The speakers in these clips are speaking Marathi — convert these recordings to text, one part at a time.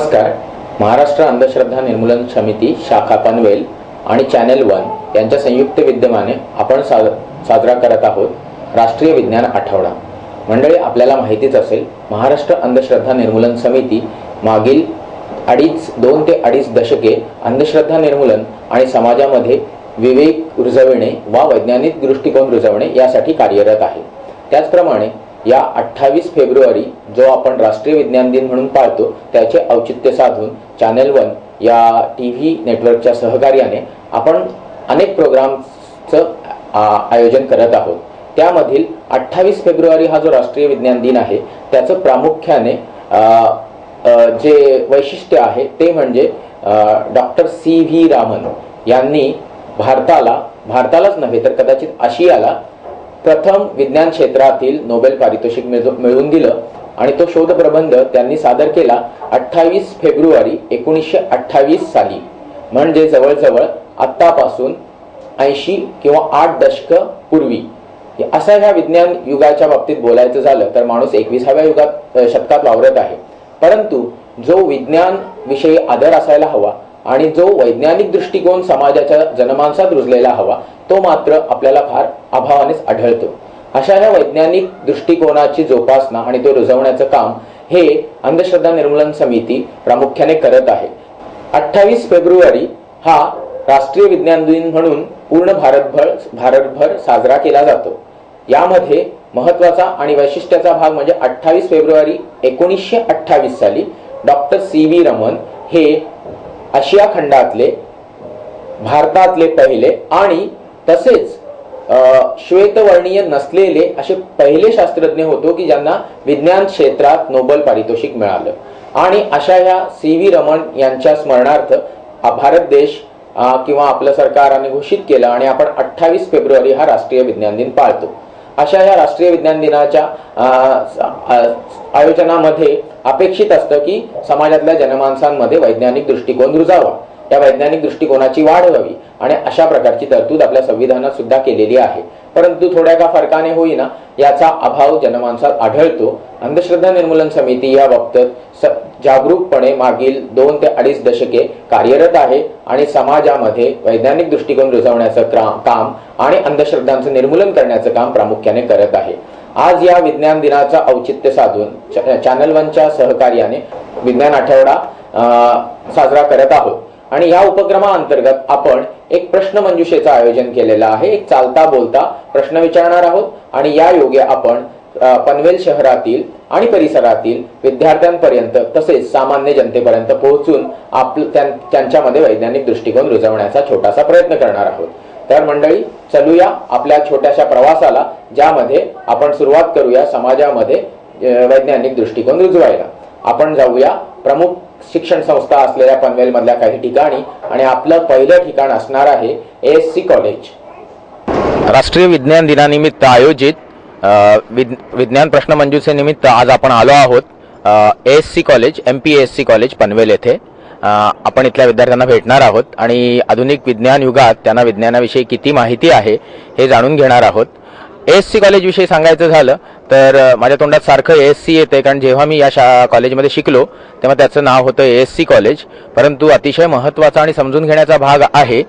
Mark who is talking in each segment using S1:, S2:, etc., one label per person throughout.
S1: नमस्कार. महाराष्ट्र अंधश्रद्धा निर्मूलन समिती शाखा पनवेल आणि चॅनल 1 यांच्या संयुक्त विद्यमाने आपण साजरा करत आहोत राष्ट्रीय विज्ञान आठवडा. मंडळी, आपल्याला माहितीच असेल, महाराष्ट्र अंधश्रद्धा निर्मूलन समिती मागील 2 ते 2.5 दशके अंधश्रद्धा निर्मूलन आणि समाजामध्ये विवेक रुजविणे वा वैज्ञानिक दृष्टिकोन रुजवणे यासाठी कार्यरत आहे. त्याचप्रमाणे या 28 फेब्रुवारी जो आपण राष्ट्रीय विज्ञान दिन म्हणून पाळतो त्याचे औचित्य साधून चॅनल 1 या टीव्ही नेटवर्कच्या सहकार्याने आपण अनेक प्रोग्राम्सचं आयोजन करत आहोत. त्यामधील 28 फेब्रुवारी हा जो राष्ट्रीय विज्ञान दिन आहे त्याचं प्रामुख्याने जे वैशिष्ट्य आहे ते म्हणजे डॉक्टर C.V. रामन यांनी भारतालाच नव्हे तर कदाचित आशियाला प्रथम विज्ञान क्षेत्रातील नोबेल पारितोषिक मिळवून दिलं आणि तो शोधप्रबंध त्यांनी सादर केला 28 फेब्रुवारी 1928 साली. म्हणजे जवळजवळ आत्तापासून 80 किंवा 8 दशक पूर्वी. असा ह्या विज्ञान युगाच्या बाबतीत बोलायचं झालं तर माणूस 21व्या शतकात वावरत आहे. परंतु जो विज्ञान विषयी आदर असायला हवा आणि जो वैज्ञानिक दृष्टिकोन समाजाच्या जनमानसात रुजलेला हवा तो मात्र आपल्याला फार अभावानेच आढळतो. अशा ह्या वैज्ञानिक दृष्टिकोनाची जोपासना आणि तो रुजवण्याचं काम हे अंधश्रद्धा निर्मूलन समिती प्रामुख्याने करत आहे. 28 फेब्रुवारी हा राष्ट्रीय विज्ञान दिन म्हणून पूर्ण भारतभर साजरा केला जातो. यामध्ये महत्वाचा आणि वैशिष्ट्याचा भाग म्हणजे 28 फेब्रुवारी 1928 साली डॉक्टर C.V. रमन हे आशिया खंडातले भारतातले पहिले आणि तसेच श्वेतवर्णीय नसलेले असे पहिले शास्त्रज्ञ होतो की ज्यांना विज्ञान क्षेत्रात नोबेल पारितोषिक मिळालं. आणि अशा ह्या C.V. रमन यांच्या स्मरणार्थ भारत देश किंवा आपलं सरकारने घोषित केलं आणि आपण 28 फेब्रुवारी हा राष्ट्रीय विज्ञान दिन पाळतो. अशा या राष्ट्रीय विज्ञान दिनाच्या आयोजनामध्ये अपेक्षित असतं की समाजातल्या जनमानसांमध्ये वैज्ञानिक दृष्टिकोन रुजावा, या वैज्ञानिक दृष्टिकोनाची वाढ व्हावी आणि अशा प्रकारची तरतूद आपल्या संविधानात सुद्धा केलेली आहे. परंतु थोड्या का फरकाने होईना याचा अभाव जनमानसात आढळतो. अंधश्रद्धा निर्मूलन समिती या बाबतीत जागरूकपणे मागील 2 ते 2.5 दशके कार्यरत आहे आणि समाजामध्ये वैज्ञानिक दृष्टिकोन रुजवण्याचं काम आणि अंधश्रद्धांचं निर्मूलन करण्याचं काम प्रामुख्याने करत आहे. आज या विज्ञान दिनाचा औचित्य साधून चॅनल 1च्या सहकार्याने विज्ञान आठवडा साजरा करत आहोत आणि या उपक्रमाअंतर्गत आपण एक प्रश्नमंजुषेचं आयोजन केलेलं आहे. एक चालता बोलता प्रश्न विचारणार आहोत आणि या योगे आपण पनवेल शहरातील आणि परिसरातील विद्यार्थ्यांपर्यंत तसेच सामान्य जनतेपर्यंत पोहोचून त्यांच्यामध्ये वैज्ञानिक दृष्टिकोन रुजवण्याचा छोटासा प्रयत्न करणार आहोत. तर मंडळी, चलूया आपल्या छोट्याशा प्रवासाला, ज्यामध्ये आपण सुरुवात करूया समाजामध्ये वैज्ञानिक दृष्टिकोन रुजवायला. आपण जाऊया प्रमुख शिक्षण संस्था असलेल्या पनवेल मधल्या काही ठिकाणी आणि आपलं पहिलं ठिकाण असणार आहे ASC कॉलेज. राष्ट्रीय विज्ञान दिनानिमित्त आयोजित विज्ञान प्रश्नमंजुषेनिमित्त आज आपण आलो आहोत ASC college, MP ASC college Panvel येथे. आपण इथल्या विद्यार्थ्यांना भेटणार आहोत आणि आधुनिक विज्ञान युगात त्यांना विज्ञानाविषयी किती माहिती आहे हे जाणून घेणार आहोत. ASC कॉलेज विषयी सांगायचं झालं तर माझ्या तोंडात सारखं ASC येते, कारण जेव्हा मी या कॉलेजमध्ये शिकलो तेव्हा त्याचं नाव होतं ASC कॉलेज. परंतु अतिशय महत्त्वाचा आणि समजून घेण्याचा भाग आहे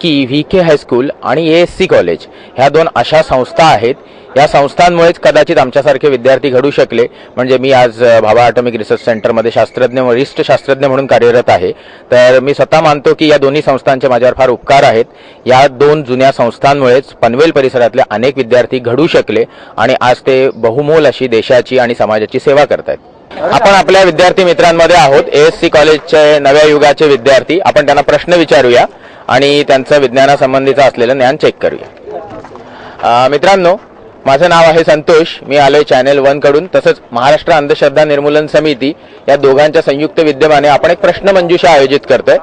S1: की VK हायस्कूल आणि ASC कॉलेज ह्या 2 अशा संस्था आहेत. या संस्थांमुळेच कदाचित आमच्यासारखे विद्यार्थी घडू शकले. म्हणजे मी आज भाभा ॲटॉमिक रिसर्च सेंटरमध्ये वरिष्ठ शास्त्रज्ञ म्हणून कार्यरत आहे. तर मी स्वतः मानतो की या दोन्ही संस्थांचे माझ्यावर फार उपकार आहेत. या 2 जुन्या संस्थांमुळेच पनवेल परिसरातले अनेक विद्यार्थी घडू शकले आणि आज ते बहुमोल अशी देशाची आणि समाजाची सेवा करतायत. आपण आपल्या विद्यार्थी मित्रांमध्ये आहोत, ASC कॉलेजचे नव्या युगाचे विद्यार्थी. आपण त्यांना प्रश्न विचारूया आणि त्यांचं विज्ञानासंबंधीचं असलेलं ज्ञान चेक करूया. मित्रांनो, माझं नाव आहे संतोष. मी आलोय चॅनल 1 कडून. तसंच महाराष्ट्र अंधश्रद्धा निर्मूलन समिती या दोघांच्या संयुक्त विद्यमाने आपण एक प्रश्नमंजुषा आयोजित करतोय.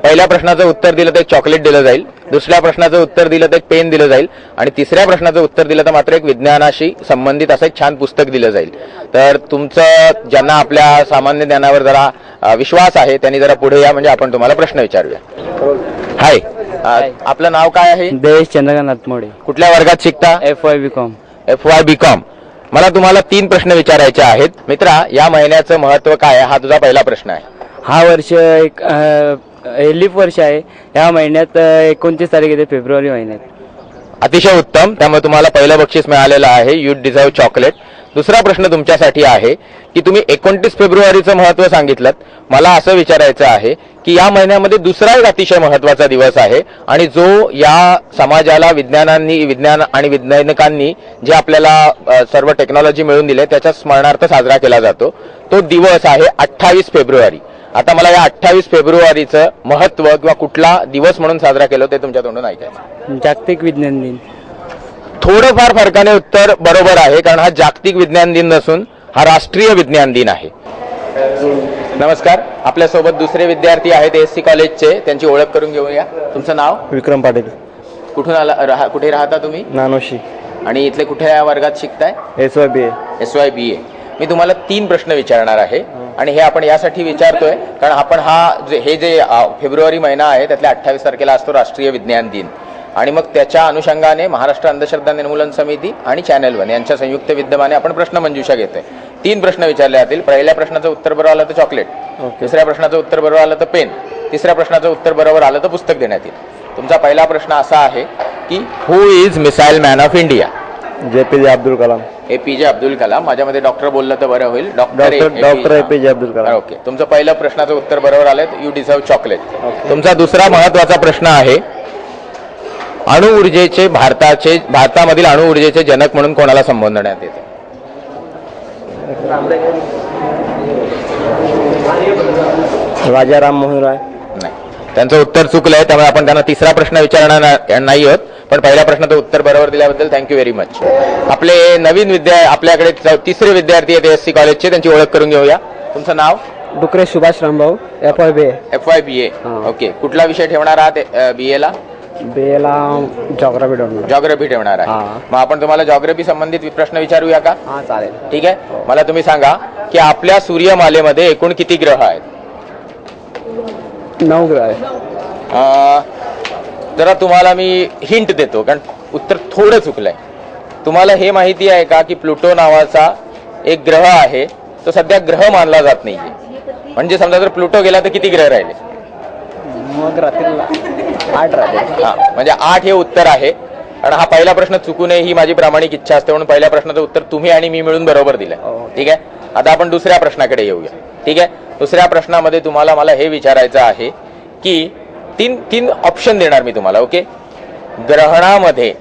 S1: पहिल्या प्रश्नाचं उत्तर दिलं तर एक चॉकलेट दिलं जाईल, दुसऱ्या प्रश्नाचं उत्तर दिलं तर एक पेन दिलं जाईल आणि तिसऱ्या प्रश्नाचं उत्तर दिलं तर मात्र एक विज्ञानाशी संबंधित असं एक छान पुस्तक दिलं जाईल. तर तुमचं ज्यांना आपल्या सामान्य ज्ञानावर जरा विश्वास आहे त्यांनी जरा पुढे या, म्हणजे आपण तुम्हाला प्रश्न विचारूया. हाय, आपलं नाव काय आहे?
S2: देश चंद्रकांत मोडे.
S1: कुठल्या वर्गात शिकता? FY BCom. मला तुम्हाला 3 प्रश्न विचारायचे आहेत. मित्रा, या महिन्याचं महत्व काय आहे हा तुझा पहिला प्रश्न आहे.
S2: हा वर्ष एक लीप वर्ष आहे. ह्या महिन्यात 29 तारीख येते, फेब्रुवारी महिन्यात.
S1: अतिशय उत्तम. त्यामुळे तुम्हाला पहिलं बक्षीस मिळालेलं आहे. You deserve chocolate. दुसरा प्रश्न तुमच्यासाठी आहे की तुम्ही 29 फेब्रुवारीचं महत्त्व सांगितलं. मला असं विचारायचं आहे की या महिन्यामध्ये दुसरा एक अतिशय महत्त्वाचा दिवस आहे आणि जो या समाजाला विज्ञान आणि वैज्ञानिकांनी जे आपल्याला सर्व टेक्नॉलॉजी मिळवून दिली त्याच्या स्मरणार्थ साजरा केला जातो. तो दिवस आहे 28 फेब्रुवारी. आता मला या 28 फेब्रुवारीचं महत्त्व किंवा कुठला दिवस म्हणून साजरा केलं ते तुमच्या तोंडून ऐकायचं.
S2: जागतिक विज्ञान दिन.
S1: थोडंफार फरकाने उत्तर बरोबर आहे, कारण हा जागतिक विज्ञान दिन नसून हा राष्ट्रीय विज्ञान दिन आहे. नमस्कार. आपल्यासोबत दुसरे विद्यार्थी आहेत एससी कॉलेजचे. त्यांची ओळख करून घेऊया. तुमचं नाव?
S3: विक्रम पाटील.
S1: कुठून कुठे राहता तुम्ही?
S3: नानोशी.
S1: आणि इथले कुठे वर्गात शिकताय?
S3: SYBA.
S1: SYBA. मी तुम्हाला 3 प्रश्न विचारणार आहे आणि हे आपण यासाठी विचारतोय कारण आपण हे जे फेब्रुवारी महिना आहे त्यातल्या 28 तारखेला असतो राष्ट्रीय विज्ञान दिन आणि मग त्याच्या अनुषंगाने महाराष्ट्र अंधश्रद्धा निर्मूलन समिती आणि चॅनल 1 यांच्या संयुक्त विद्यमाने आपण प्रश्न मंजुषा घेतोय. 3 प्रश्न विचारले जातील. पहिल्या प्रश्नाचं उत्तर बरोबर आलं तर चॉकलेट, दुसऱ्या प्रश्नाचं उत्तर बरोबर आलं तर पेन, तिसऱ्या प्रश्नाचं उत्तर बरोबर आलं तर पुस्तक देण्यात येईल. तुमचा पहिला प्रश्न असा आहे की who is missile man of India?
S3: JPJ Abdul Kalam.
S1: APJ Abdul Kalam. माझ्यामध्ये डॉक्टर बोललं तर बरं होईल.
S3: Doctor APJ Abdul Kalam.
S1: Okay. तुमचं पहिलं प्रश्नाचं उत्तर बरोबर आलं. You deserve chocolate. तुमचा दुसरा महत्वाचा प्रश्न आहे अणुऊर्जेचे भारतामधील अणुऊर्जेचे जनक म्हणून कोणाला संबोधण्यात येते?
S3: राजा राम मोहन राय.
S1: नाही, त्यांचं उत्तर चुकलंय. त्यामुळे आपण त्यांना तिसरा प्रश्न विचारणार नाही आहोत. पण पहिल्या प्रश्नाचं उत्तर बरोबर दिल्याबद्दल थँक्यू व्हेरी मच. आपले नवीन आपल्याकडे तिसरे विद्यार्थी आहेत एससी कॉलेजचे. त्यांची ओळख करून घेऊया. तुमचं नाव?
S2: डुकरे सुभाष रामभाऊ.
S1: FYBA. ओके. कुठला विषय ठेवणार आहात BA ला? जॉग्राफी ठेवणार आहे. मग आपण तुम्हाला जॉग्राफी संबंधित प्रश्न विचारूया का?
S2: चालेल.
S1: ठीक आहे. मला तुम्ही सांगा की आपल्या सूर्यमालेमध्ये एकूण किती ग्रह आहेत?
S2: 9 ग्रह आहेत.
S1: जरा तुम्हाला मी हिंट देतो कारण उत्तर थोडं चुकलंय. तुम्हाला हे माहिती आहे का की प्लुटो नावाचा एक ग्रह आहे तो सध्या ग्रह मानला जात नाहीये. म्हणजे समजा जर प्लुटो गेला तर किती ग्रह राहिले?
S2: मग रात्रीला 8 राहते.
S1: म्हणजे 8 हे उत्तर आहे. कारण हा पहिला प्रश्न चुकू नये ही माझी प्रामाणिक इच्छा असते म्हणून पहिल्या प्रश्नाचं उत्तर तुम्ही आणि मी मिळून बरोबर दिलंय. ठीक आहे. आता आपण दुसऱ्या प्रश्नाकडे येऊया. ठीक आहे. दुसऱ्या प्रश्नामध्ये तुम्हाला मला हे विचारायचं आहे की तीन ऑप्शन देणार मी तुम्हाला. ओके. ग्रहणामध्ये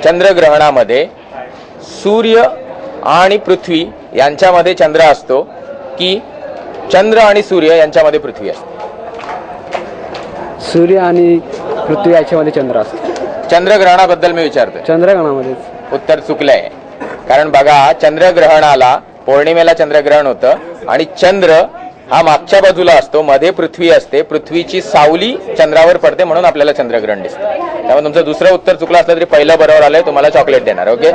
S1: चंद्रग्रहणामध्ये सूर्य आणि पृथ्वी यांच्यामध्ये चंद्र असतो की चंद्र आणि सूर्य यांच्यामध्ये पृथ्वी असते?
S2: सूर्य आणि पृथ्वी याच्यामध्ये चंद्र असतो.
S1: चंद्रग्रहणाबद्दल मी विचारतोय.
S2: चंद्रग्रहणामध्येच.
S1: उत्तर चुकलंय. कारण बघा चंद्रग्रहणाला पौर्णिमेला चंद्रग्रहण होतं आणि चंद्र हा मागच्या बाजूला असतो, मध्ये पृथ्वी असते, पृथ्वीची सावली चंद्रावर पडते म्हणून आपल्याला चंद्रग्रहण दिसतं. त्यामुळे तुमचं दुसरं उत्तर चुकलं असलं तरी पहिलं बरोबर आलंय. तुम्हाला चॉकलेट देणार. ओके.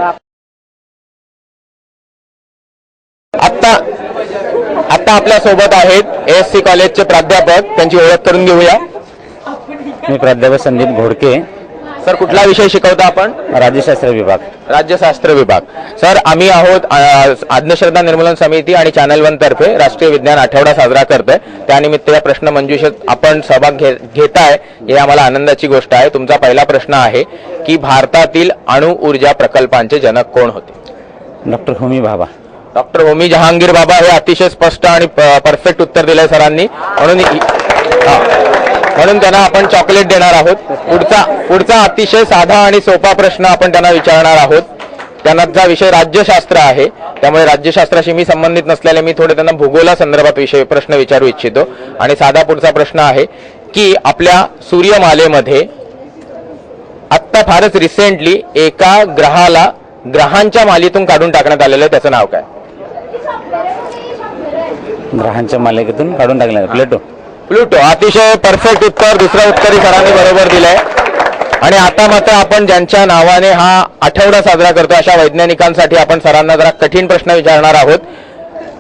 S1: आता आपल्या सोबत आहेत एससी कॉलेजचे प्राध्यापक. त्यांची ओळख करून घेऊया.
S3: मी प्राध्यापक संदीप घोडके.
S1: सर कुठला विषय शिकवता आपण?
S3: राज्यशास्त्र विभाग.
S1: राज्यशास्त्र विभाग. सर आम्ही आहोत अंधश्रद्धा निर्मूलन समिती आणि चॅनल 1 तर्फे राष्ट्रीय विज्ञान आठवडा साजरा करतोय. त्यानिमित्त या प्रश्न मंजुषेत आपण सहभाग घेताय हे आम्हाला आनंदाची गोष्ट आहे. तुमचा पहिला प्रश्न आहे की भारतातील अणु ऊर्जा प्रकल्पांचे जनक कोण होते?
S3: डॉक्टर होमी भाभा.
S1: डॉक्टर होमी जहांगीर भाभा. हे अतिशय स्पष्ट आणि परफेक्ट उत्तर दिलंय सरांनी म्हणून त्यांना आपण चॉकलेट देणार आहोत. पुढचा अतिशय साधा आणि सोपा प्रश्न आपण त्यांना विचारणार आहोत. त्यांचा विषय राज्यशास्त्र आहे. त्यामुळे राज्यशास्त्राशी मी संबंधित नसलेले मी थोडे त्यांना भूगोला संदर्भात प्रश्न विचारू इच्छितो. आणि साधा पुढचा प्रश्न आहे की आपल्या सूर्यमालेमध्ये आत्ता फारच रिसेंटली एका ग्रहाला ग्रहांच्या मालेतून काढून टाकण्यात आलेलं आहे. त्याचं नाव काय?
S3: ग्रहांच्या मालिकेतून काढून टाकले. प्लुटो.
S1: अतिशय परफेक्ट उत्तर. दुसरं उत्तरही सरांनी बरोबर दिलंय. आणि आता मात्र आपण ज्यांच्या नावाने हा आठवडा साजरा करतो अशा वैज्ञानिकांसाठी आपण सरांना जरा कठीण प्रश्न विचारणार आहोत.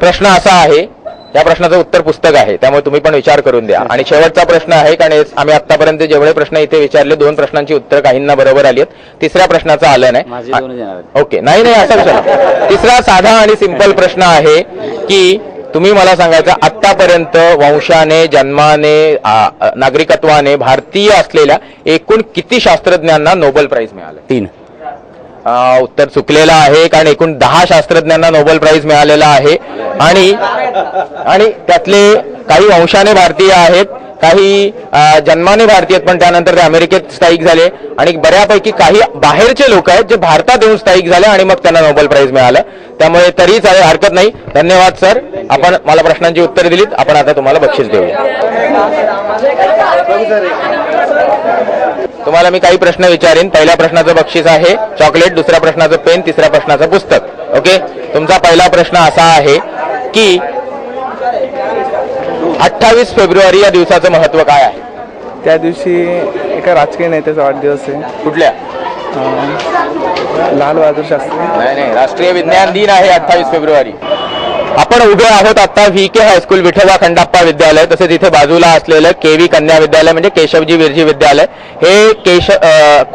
S1: प्रश्न असा आहे, या प्रश्नाचं उत्तर पुस्तक आहे त्यामुळे तुम्ही पण विचार करून द्या. आणि शेवटचा प्रश्न आहे कारण आम्ही आतापर्यंत जेवढे प्रश्न इथे विचारले 2 प्रश्नांची उत्तर काहींना बरोबर आली आहेत. तिसऱ्या प्रश्नाचं आलं नाही. ओके. नाही असं कसं. तिसरा साधा आणि सिंपल प्रश्न आहे की तुम्ही मला सांगायचं आतापर्यंत वंशाने जन्माने नागरिकत्वाने भारतीय असलेल्या एकूण किती शास्त्रज्ञांना नोबेल प्राइज मिळालं?
S3: 3.
S1: उत्तर चुकलेलं आहे, कारण एकूण 10 शास्त्रज्ञांना नोबेल प्राइज मिळालेला आहे आणि त्यातले काही वंशाने भारतीय आहेत, काही जन्माने भारतीय आहेत, पण त्यानंतर ते अमेरिकेत स्थायिक झाले आणि बऱ्यापैकी काही बाहेरचे लोक आहेत जे भारतात येऊन स्थायिक झाले आणि मग त्यांना नोबेल प्राइज मिळालं. त्यामुळे तरी चालेल, हरकत नाही. धन्यवाद सर, आपण मला प्रश्नांची उत्तरे दिलीत. आपण आता तुम्हाला बक्षीस देऊया. तुम्हाला मी काही प्रश्न विचारीन. पहिल्या प्रश्नाचं बक्षीस आहे चॉकलेट, दुसऱ्या प्रश्नाचं पेन, तिसऱ्या प्रश्नाचं पुस्तक. ओके, तुमचा पहिला प्रश्न असा आहे की 28 फेब्रुवारी या दिवसाचं महत्व काय आहे?
S4: त्या दिवशी एका राजकीय नेत्याचा वाढदिवस आहे.
S1: कुठल्या?
S4: लाल बहादूर शास्त्री.
S1: नाही, राष्ट्रीय विज्ञान दिन आहे 28 फेब्रुवारी. आपण उभे आहोत आता VK हायस्कूल विठोबा खंडाप्पा विद्यालय, तसेच इथे बाजूला असलेलं KV कन्या विद्यालय म्हणजे केशवजी विरजी विद्यालय. हे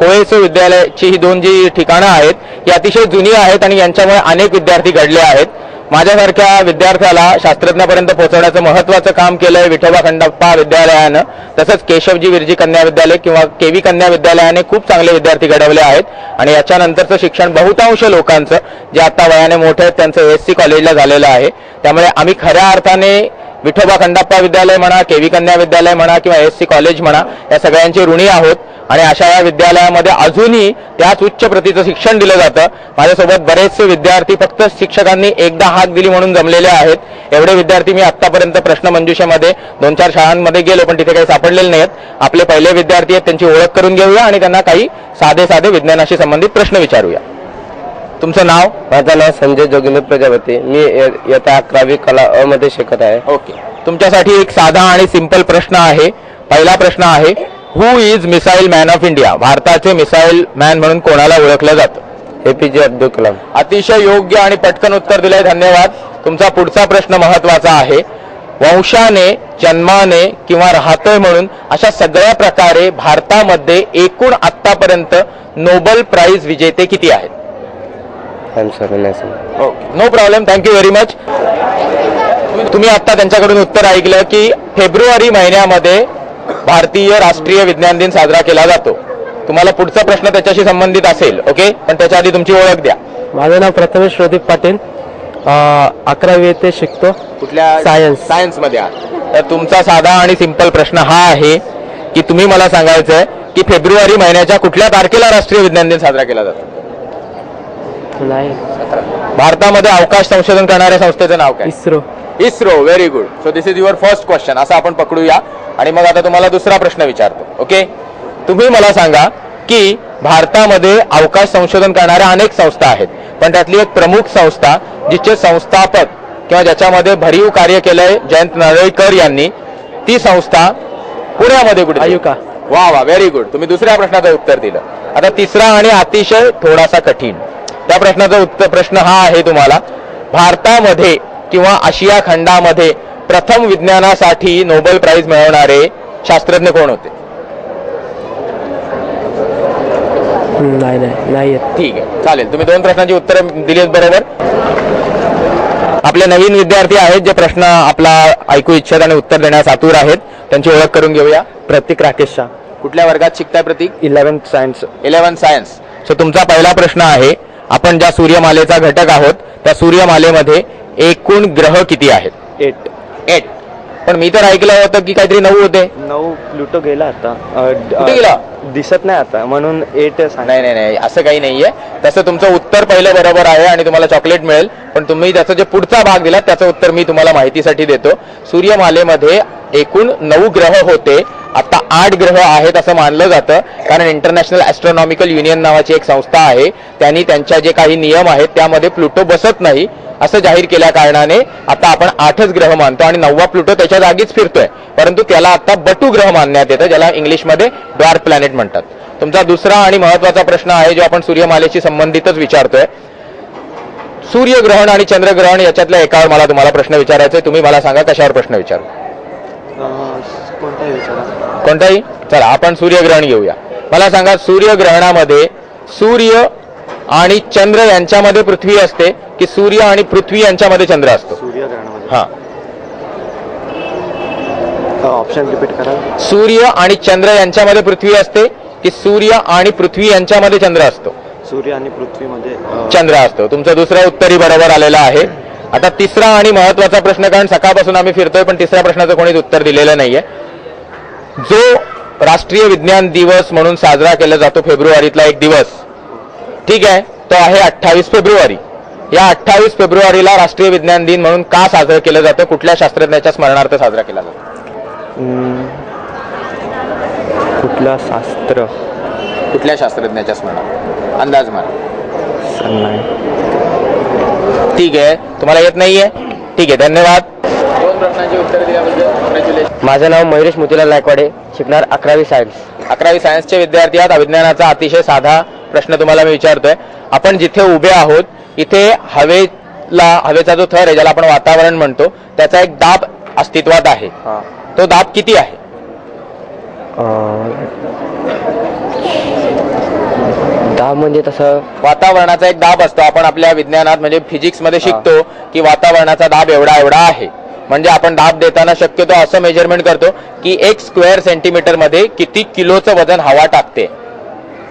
S1: कोळेसो विद्यालयाची ही दोन जी ठिकाणं आहेत ही अतिशय जुनी आहेत आणि यांच्यामुळे अनेक विद्यार्थी घडले आहेत. माझ्यासारख्या विद्यार्थ्याला शास्त्रज्ञापर्यंत पोहोचवण्याचं महत्त्वाचं काम केलंय विठोबा खंडाप्पा विद्यालयानं. तसंच केशवजी विरजी कन्या विद्यालय किंवा KV कन्या विद्यालयाने खूप चांगले विद्यार्थी घडवले आहेत आणि याच्यानंतरचं शिक्षण बहुतांश लोकांचं जे आता वयाने मोठे आहेत त्यांचं ASC कॉलेजला झालेलं आहे. त्यामुळे आम्ही खऱ्या अर्थाने विठोबा खंडाप्पा विद्यालय म्हणा, KV कन्या विद्यालय म्हणा किंवा ASC कॉलेज म्हणा, या सगळ्यांचे ऋणी आहोत आणि अशा या विद्यालयामध्ये अजूनही त्याच उच्च प्रतीचं शिक्षण दिलं जातं. माझ्यासोबत बरेचसे विद्यार्थी फक्त शिक्षकांनी एकदा हाक दिली म्हणून जमलेले आहेत. एवढे विद्यार्थी मी आतापर्यंत प्रश्नमंजुषेमध्ये 2-4 शाळांमध्ये गेलो पण तिथे काही सापडलेले नाहीत. आपले पहिले विद्यार्थी आहेत, त्यांची ओळख करून घेऊया आणि त्यांना काही साधे विज्ञानाशी संबंधित प्रश्न विचारूया. तुमचं नाव?
S5: माझं नाव संजय जोगिंद्र प्रजापती. मी इयत्ता 11वी कला अ मध्ये शिकत आहे.
S1: ओके, तुमच्यासाठी एक साधा आणि सिंपल प्रश्न आहे. पहिला प्रश्न आहे, who is missile man of India? भारताचे मिसाईल मॅन म्हणून कोणाला ओळखलं जातं?
S5: APJ अब्दुल कलाम.
S1: अतिशय योग्य आणि पटकन उत्तर दिलंय, धन्यवाद. तुमचा पुढचा प्रश्न महत्वाचा आहे. वंशाने जन्माने किंवा राहतोय म्हणून अशा सगळ्या प्रकारे भारतामध्ये एकूण आतापर्यंत नोबेल प्राइज विजेते किती आहेत?
S5: Okay,
S1: no problem, thank you very much. तुम्ही आता त्यांच्याकडून उत्तर ऐकलं की फेब्रुवारी महिन्यामध्ये भारतीय राष्ट्रीय विज्ञान दिन साजरा केला जातो. तुम्हाला पुढचा प्रश्न त्याच्याशी संबंधित असेल. ओके, पण त्याच्या आधी तुमची ओळख द्या.
S5: माझं नाव प्रथमेश प्रदीप पाटील. 11वी येथे शिकतो.
S1: कुठल्या?
S5: सायन्स
S1: मध्ये आहात. तर तुमचा साधा आणि सिंपल प्रश्न हा आहे की तुम्ही मला सांगायचंय की फेब्रुवारी महिन्याच्या कुठल्या तारखेला राष्ट्रीय विज्ञान दिन साजरा केला जातो?
S5: नाही.
S1: भारतामध्ये अवकाश संशोधन करणाऱ्या संस्थेचं नाव काय?
S5: ISRO.
S1: Very good. So this is your first question. असं आपण पकडूया आणि मग आता तुम्हाला दुसरा प्रश्न विचारतो. ओके, तुम्ही मला सांगा की भारतामध्ये अवकाश संशोधन करणाऱ्या अनेक संस्था आहेत, पण त्यातली एक प्रमुख संस्था जिचे संस्थापक किंवा ज्याच्यामध्ये भरीव कार्य केलंय जयंत नारळीकर यांनी, ती संस्था पुण्यामध्ये कुठे?
S5: आयुका.
S1: वा, व्हेरी गुड. तुम्ही दुसऱ्या प्रश्नाचं उत्तर दिलं. आता तिसरा आणि अतिशय थोडासा कठीण त्या प्रश्नाचा प्रश्न हा आहे तुम्हाला. भारतामध्ये किंवा आशिया खंडामध्ये प्रथम विज्ञानासाठी नोबेल प्राइज मिळवणारे शास्त्रज्ञ कोण होते?
S5: नाही.
S1: ठीक आहे, चालेल. तुम्ही 2 प्रश्नांची उत्तरं दिलीत बरोबर. आपले नवीन विद्यार्थी आहेत जे प्रश्न आपला ऐकू इच्छित आणि उत्तर देण्यास आतुर आहेत. त्यांची ओळख करून घेऊया.
S5: प्रतीक राकेश शाह.
S1: कुठल्या वर्गात शिकताय प्रतीक?
S5: 11th science.
S1: 11th science. So तुमचा पहिला प्रश्न आहे, आपण ज्या सूर्यमालेचा घटक आहोत त्या सूर्यमालेमध्ये एकूण ग्रह किती आहेत? 8. पण मी तर ऐकलं होतं की काहीतरी 9 होते.
S5: 9 प्लुटो गेला आता.
S1: कुठे गेला?
S5: दिसत नाही आता, म्हणून 8.
S1: नाही, असं काही नाहीये. तसं तुमचं उत्तर पहिलं बरोबर आहे आणि तुम्हाला चॉकलेट मिळेल, पण तुम्ही त्याचा जे पुढचा भाग दिला त्याचं उत्तर मी तुम्हाला माहितीसाठी देतो. सूर्यमालेमध्ये एकूण 9 ग्रह होते, आता 8 ग्रह आहेत असं मानलं जातं, कारण इंटरनॅशनल ॲस्ट्रॉनॉमिकल युनियन नावाची एक संस्था आहे, त्यांनी त्यांच्या जे काही नियम आहेत त्यामध्ये प्लुटो बसत नाही असं जाहीर केल्या कारणाने आता आपण 8च ग्रह मानतो आणि 9वा प्लुटो त्याच्या जागीच फिरतोय, परंतु त्याला आता बटू ग्रह मानण्यात येतं, ज्याला इंग्लिशमध्ये ड्वार्फ प्लॅनेट म्हणतात. तुमचा दुसरा आणि महत्वाचा प्रश्न आहे जो आपण सूर्यमालेशी संबंधितच विचारतोय. सूर्यग्रहण आणि चंद्रग्रहण याच्यातल्या एकावर मला तुम्हाला प्रश्न विचारायचा आहे. तुम्ही मला सांगा कशावर प्रश्न विचारू? कोणताही. चला आपण सूर्यग्रहण घेऊया. मला सांगा, सूर्यग्रहणामध्ये सूर्य आणि चंद्र यांच्यामध्ये पृथ्वी असते की सूर्य आणि पृथ्वी यांच्यामध्ये चंद्र असतो?
S5: सूर्यग्रहणामध्ये.
S1: हा,
S4: ऑप्शन रिपीट करा.
S1: सूर्य आणि चंद्र यांच्यामध्ये पृथ्वी असते की सूर्य आणि पृथ्वी यांच्यामध्ये चंद्र असतो?
S4: सूर्य आणि पृथ्वीमध्ये
S1: चंद्र असतो. तुमचं दुसरं उत्तरही बरोबर आलेलं आहे. आता तिसरा आणि महत्वाचा प्रश्न, कारण सकाळपासून आम्ही फिरतोय पण तिसऱ्या प्रश्नाचं कोणीच उत्तर दिलेलं नाहीये. जो राष्ट्रीय विज्ञान दिवस म्हणून साजरा केला जातो फेब्रुवारीतला एक दिवस, ठीक आहे, तो आहे 28 फेब्रुवारी. या 28 फेब्रुवारीला राष्ट्रीय विज्ञान दिन म्हणून का साजरं केलं जातं? कुठल्या शास्त्रज्ञाच्या स्मरणार्थ साजरा केला जातो?
S4: कुठलं शास्त्र?
S1: कुठल्या शास्त्रज्ञाच्या स्मरणार्थ? अंदाज मारा.
S4: नाही.
S1: ठीक आहे, तुम्हाला येत नाहीये? ठीक आहे, धन्यवाद. दोन प्रश्नांची उत्तर दिल्याबद्दल कॉंग्रॅच्युलेशन.
S2: माझं नाव मयुरेश मोतीलाल नायकवाडे, शिकणार 11वी सायन्स.
S1: 11वी सायन्सचे विद्यार्थी आहात. विज्ञानाचा अतिशय साधा प्रश्न तुम्हाला मी विचारतोय. आपण जिथे उभे आहोत इथे हवेचा जो थर आहे, ज्याला आपण वातावरण म्हणतो, त्याचा एक दाब अस्तित्वात आहे. तो दाब किती आहे?
S2: दाब म्हणजे तसं
S1: वातावरणाचा एक दाब असतो. आपण आपल्या विज्ञानात म्हणजे फिजिक्स मध्ये शिकतो की वातावरणाचा दाब एवढा एवढा आहे. म्हणजे आपण दाब देताना शक्यतो असं मेजरमेंट करतो की 1 स्क्वेअर सेंटीमीटर मध्ये किती किलोचं वजन हवा टाकते.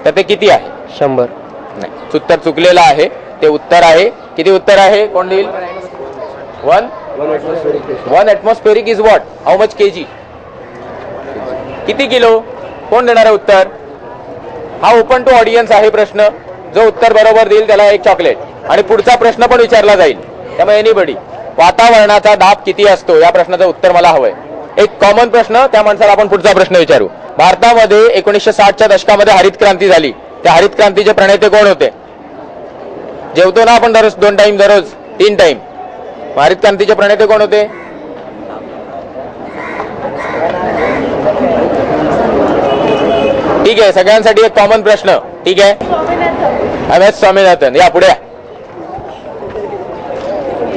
S1: तर ते किती आहे?
S2: 100.
S1: नाही, उत्तर चुकलेलं आहे. ते उत्तर आहे, किती उत्तर आहे? कोण देईल? 1 atmospheric is what? How much kg? किती किलो? कोण देणार आहे उत्तर? हा ओपन टू ऑडियन्स आहे प्रश्न. जो उत्तर बरोबर देईल त्याला एक चॉकलेट. आणि पुढचा प्रश्न पण विचारला जाईल. त्यामुळे एनीबडी, वातावरणाचा दाब किती असतो या प्रश्नाचं उत्तर मला हवंय. एक कॉमन प्रश्न, त्या माणसाला आपण पुढचा प्रश्न विचारू. भारतामध्ये 1960च्या दशकामध्ये हरित क्रांती झाली. त्या हरित क्रांतीचे प्रणेते कोण होते? जेवतो ना आपण दररोज 2 टाइम, दररोज 3 टाइम. हरित क्रांतीचे प्रणेते कोण होते? ठीक आहे, सगळ्यांसाठी एक कॉमन प्रश्न. ठीक आहे, MS स्वामीनाथन. या पुढे.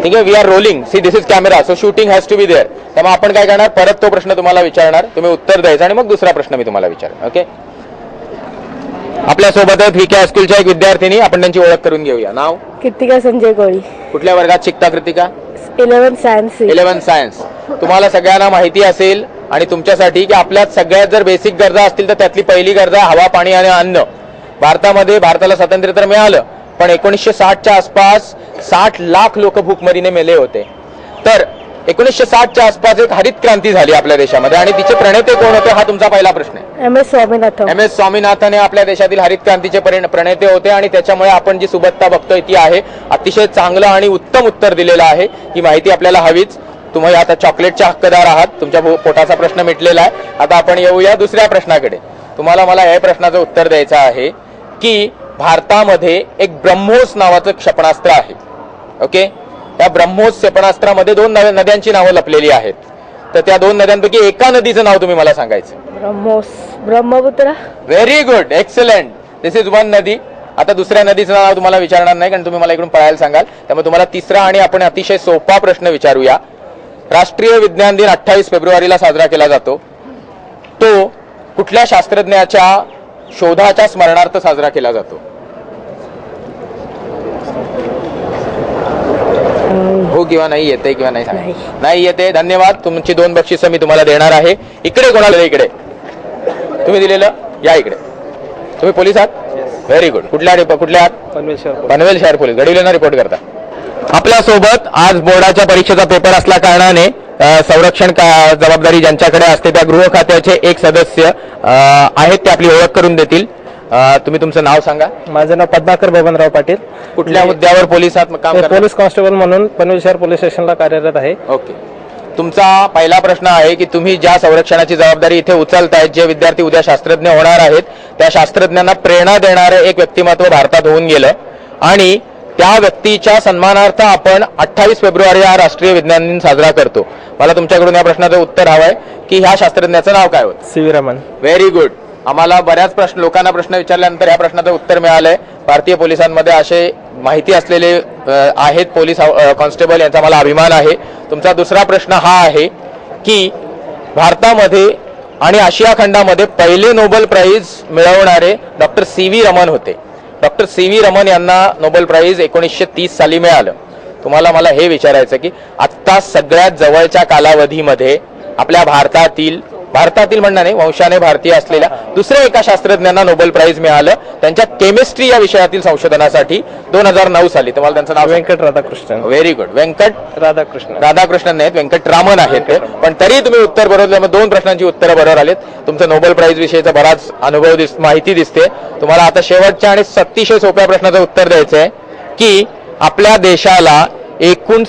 S1: ठीक आहे, we are rolling. See this is camera, so shooting has to be there. त्यामुळे आपण काय करणार, परत तो प्रश्न तुम्हाला विचारणार, तुम्ही उत्तर द्यायचं आणि मग दुसरा प्रश्न मी तुम्हाला विचारणार. ओके. आपल्या सोबत आहेत विके हायस्कूलच्या एक विद्यार्थिनी. आपण त्यांची ओळख करून घेऊया. नाव?
S6: कृतिका संजय कोळी.
S1: कुठल्या वर्गात शिकता कृतिका?
S6: 11 सायन्स.
S1: 11 सायन्स. तुम्हाला सगळ्यांना माहिती असेल आणि तुमच्यासाठी की आपल्यात सगळ्यात जर बेसिक गरजा असतील तर त्यातली पहिली गरजा हवा, पाणी आणि अन्न. भारताला स्वातंत्र्य तर मिळालं, पण 1960च्या आसपास 60 लाख लोक भूकमरीने मेले होते. तर 1960च्या आसपास एक हरित क्रांती झाली आपल्या देशामध्ये आणि तिचे प्रणेते कोण होते हा तुमचा पहिला प्रश्न आहे.
S6: MS स्वामीनाथन.
S1: MS स्वामीनाथन हे आपल्या देशातील हरित क्रांतीचे प्रणेते होते आणि त्याच्यामुळे आपण जी सुबत्ता बघतोय ती आहे. अतिशय चांगलं आणि उत्तम उत्तर दिलेलं आहे. ही माहिती आपल्याला हवीच. तुम्ही आता चॉकलेटचे हक्कदार आहात. तुमच्या पोटाचा प्रश्न मिटलेला आहे. आता आपण येऊया दुसऱ्या प्रश्नाकडे. तुम्हाला मला या प्रश्नाचं उत्तर द्यायचं आहे की भारतामध्ये एक ब्रह्मोस नावाचं क्षेपणास्त्र आहे. ओके. त्या ब्रह्मोस क्षेपणास्त्रामध्ये 2 नद्यांची नावं लपलेली आहेत. तर त्या 2 नद्यांपैकी एका नदीचं नाव तुम्ही मला सांगायचं.
S6: Brahmaputra.
S1: Very good, excellent. This is 1 नदी. आता दुसऱ्या नदीचं नाव तुम्हाला विचारणार नाही, कारण तुम्ही मला इकडून पळायला सांगाल. त्यामुळे तुम्हाला तिसरा आणि आपण अतिशय सोपा प्रश्न विचारूया. राष्ट्रीय विज्ञान दिन 28 फेब्रुवारीला साजरा केला जातो. तो कुठल्या शास्त्रज्ञाच्या शोधाच्या स्मरणार्थ साजरा केला जातो? हो किंवा नाही येते किंवा नाही सांगा. नाही येते. धन्यवाद. तुमची 2 बक्षिसं मी तुम्हाला देणार आहे. इकडे कोणाला? इकडे तुम्ही दिलेलं. या इकडे. तुम्ही पोलीस आहात? Very good. कुठल्या आहात? पनवेल शहर पोलीस. घडविलेला रिपोर्ट करता. आपल्या सोबत आज बोर्डाच्या परीक्षेचा पेपर असल्या कारणाने संरक्षण जबाबदारी ज्यांच्याकडे असते त्या गृह खात्याचे एक सदस्य आहेत, ते आपली ओळख करून देतील. तुम्ही तुमचं नाव सांगा.
S4: माझं नाव पद्माकर बबनराव पाटील.
S1: कुठल्या मुद्द्यावर पोलिसात काम करता?
S4: पोलीस कॉन्स्टेबल म्हणून पनवेल शहर पोलीस स्टेशनला कार्यरत आहे.
S1: ओके. तुमचा पहिला प्रश्न आहे की तुम्ही ज्या संरक्षणाची जबाबदारी इथे उचलतायत, जे विद्यार्थी उद्या शास्त्रज्ञ होणार आहेत, त्या शास्त्रज्ञांना प्रेरणा देणारं एक व्यक्तिमत्व भारतात होऊन गेलं आणि त्या व्यक्तीच्या सन्मानार्थ आपण 28 फेब्रुवारी हा राष्ट्रीय विज्ञान दिन साजरा करतो. मला तुमच्याकडून या प्रश्नाचं उत्तर हवंय की ह्या शास्त्रज्ञाचं नाव काय होतं?
S4: CV रमण.
S1: Very good. आम्हाला बऱ्याच लोकांना प्रश्न विचारल्यानंतर ह्या प्रश्नाचं उत्तर मिळालंय. भारतीय पोलिसांमध्ये असे माहिती असलेले आहेत पोलीस कॉन्स्टेबल, यांचा मला अभिमान आहे. तुमचा दुसरा प्रश्न हा आहे की भारतामध्ये आणि आशिया खंडामध्ये पहिले नोबेल प्राइज मिळवणारे डॉक्टर CV रमण होते. डॉक्टर CV रमण यांना नोबेल प्राइज 1930 साली मिळालं. तुम्हाला मला हे विचारायचं की आत्ता सगळ्यात जवळच्या कालावधीमध्ये आपल्या भारतातील म्हणणं नाही, वंशाने भारतीय असलेल्या दुसऱ्या एका शास्त्रज्ञांना नोबेल प्राइज मिळालं त्यांच्या केमिस्ट्री या विषयातील संशोधनासाठी 2009 साली. तुम्हाला त्यांचं नाव?
S4: व्यंकट राधाकृष्णन.
S1: Very good. व्यंकट
S4: राधाकृष्णन.
S1: राधाकृष्णन नाहीत, व्यंकटरामन आहेत ते. पण तरी तुम्ही उत्तर बरोबर दिलं. 2 प्रश्नांची उत्तरं बरोबर आलेत. तुमचं नोबेल प्राइज विषयीचा बराच अनुभव माहिती दिसते. तुम्हाला आता शेवटच्या आणि अतिशय सोप्या प्रश्नाचं उत्तर द्यायचं आहे की आपल्या देशाला एकूण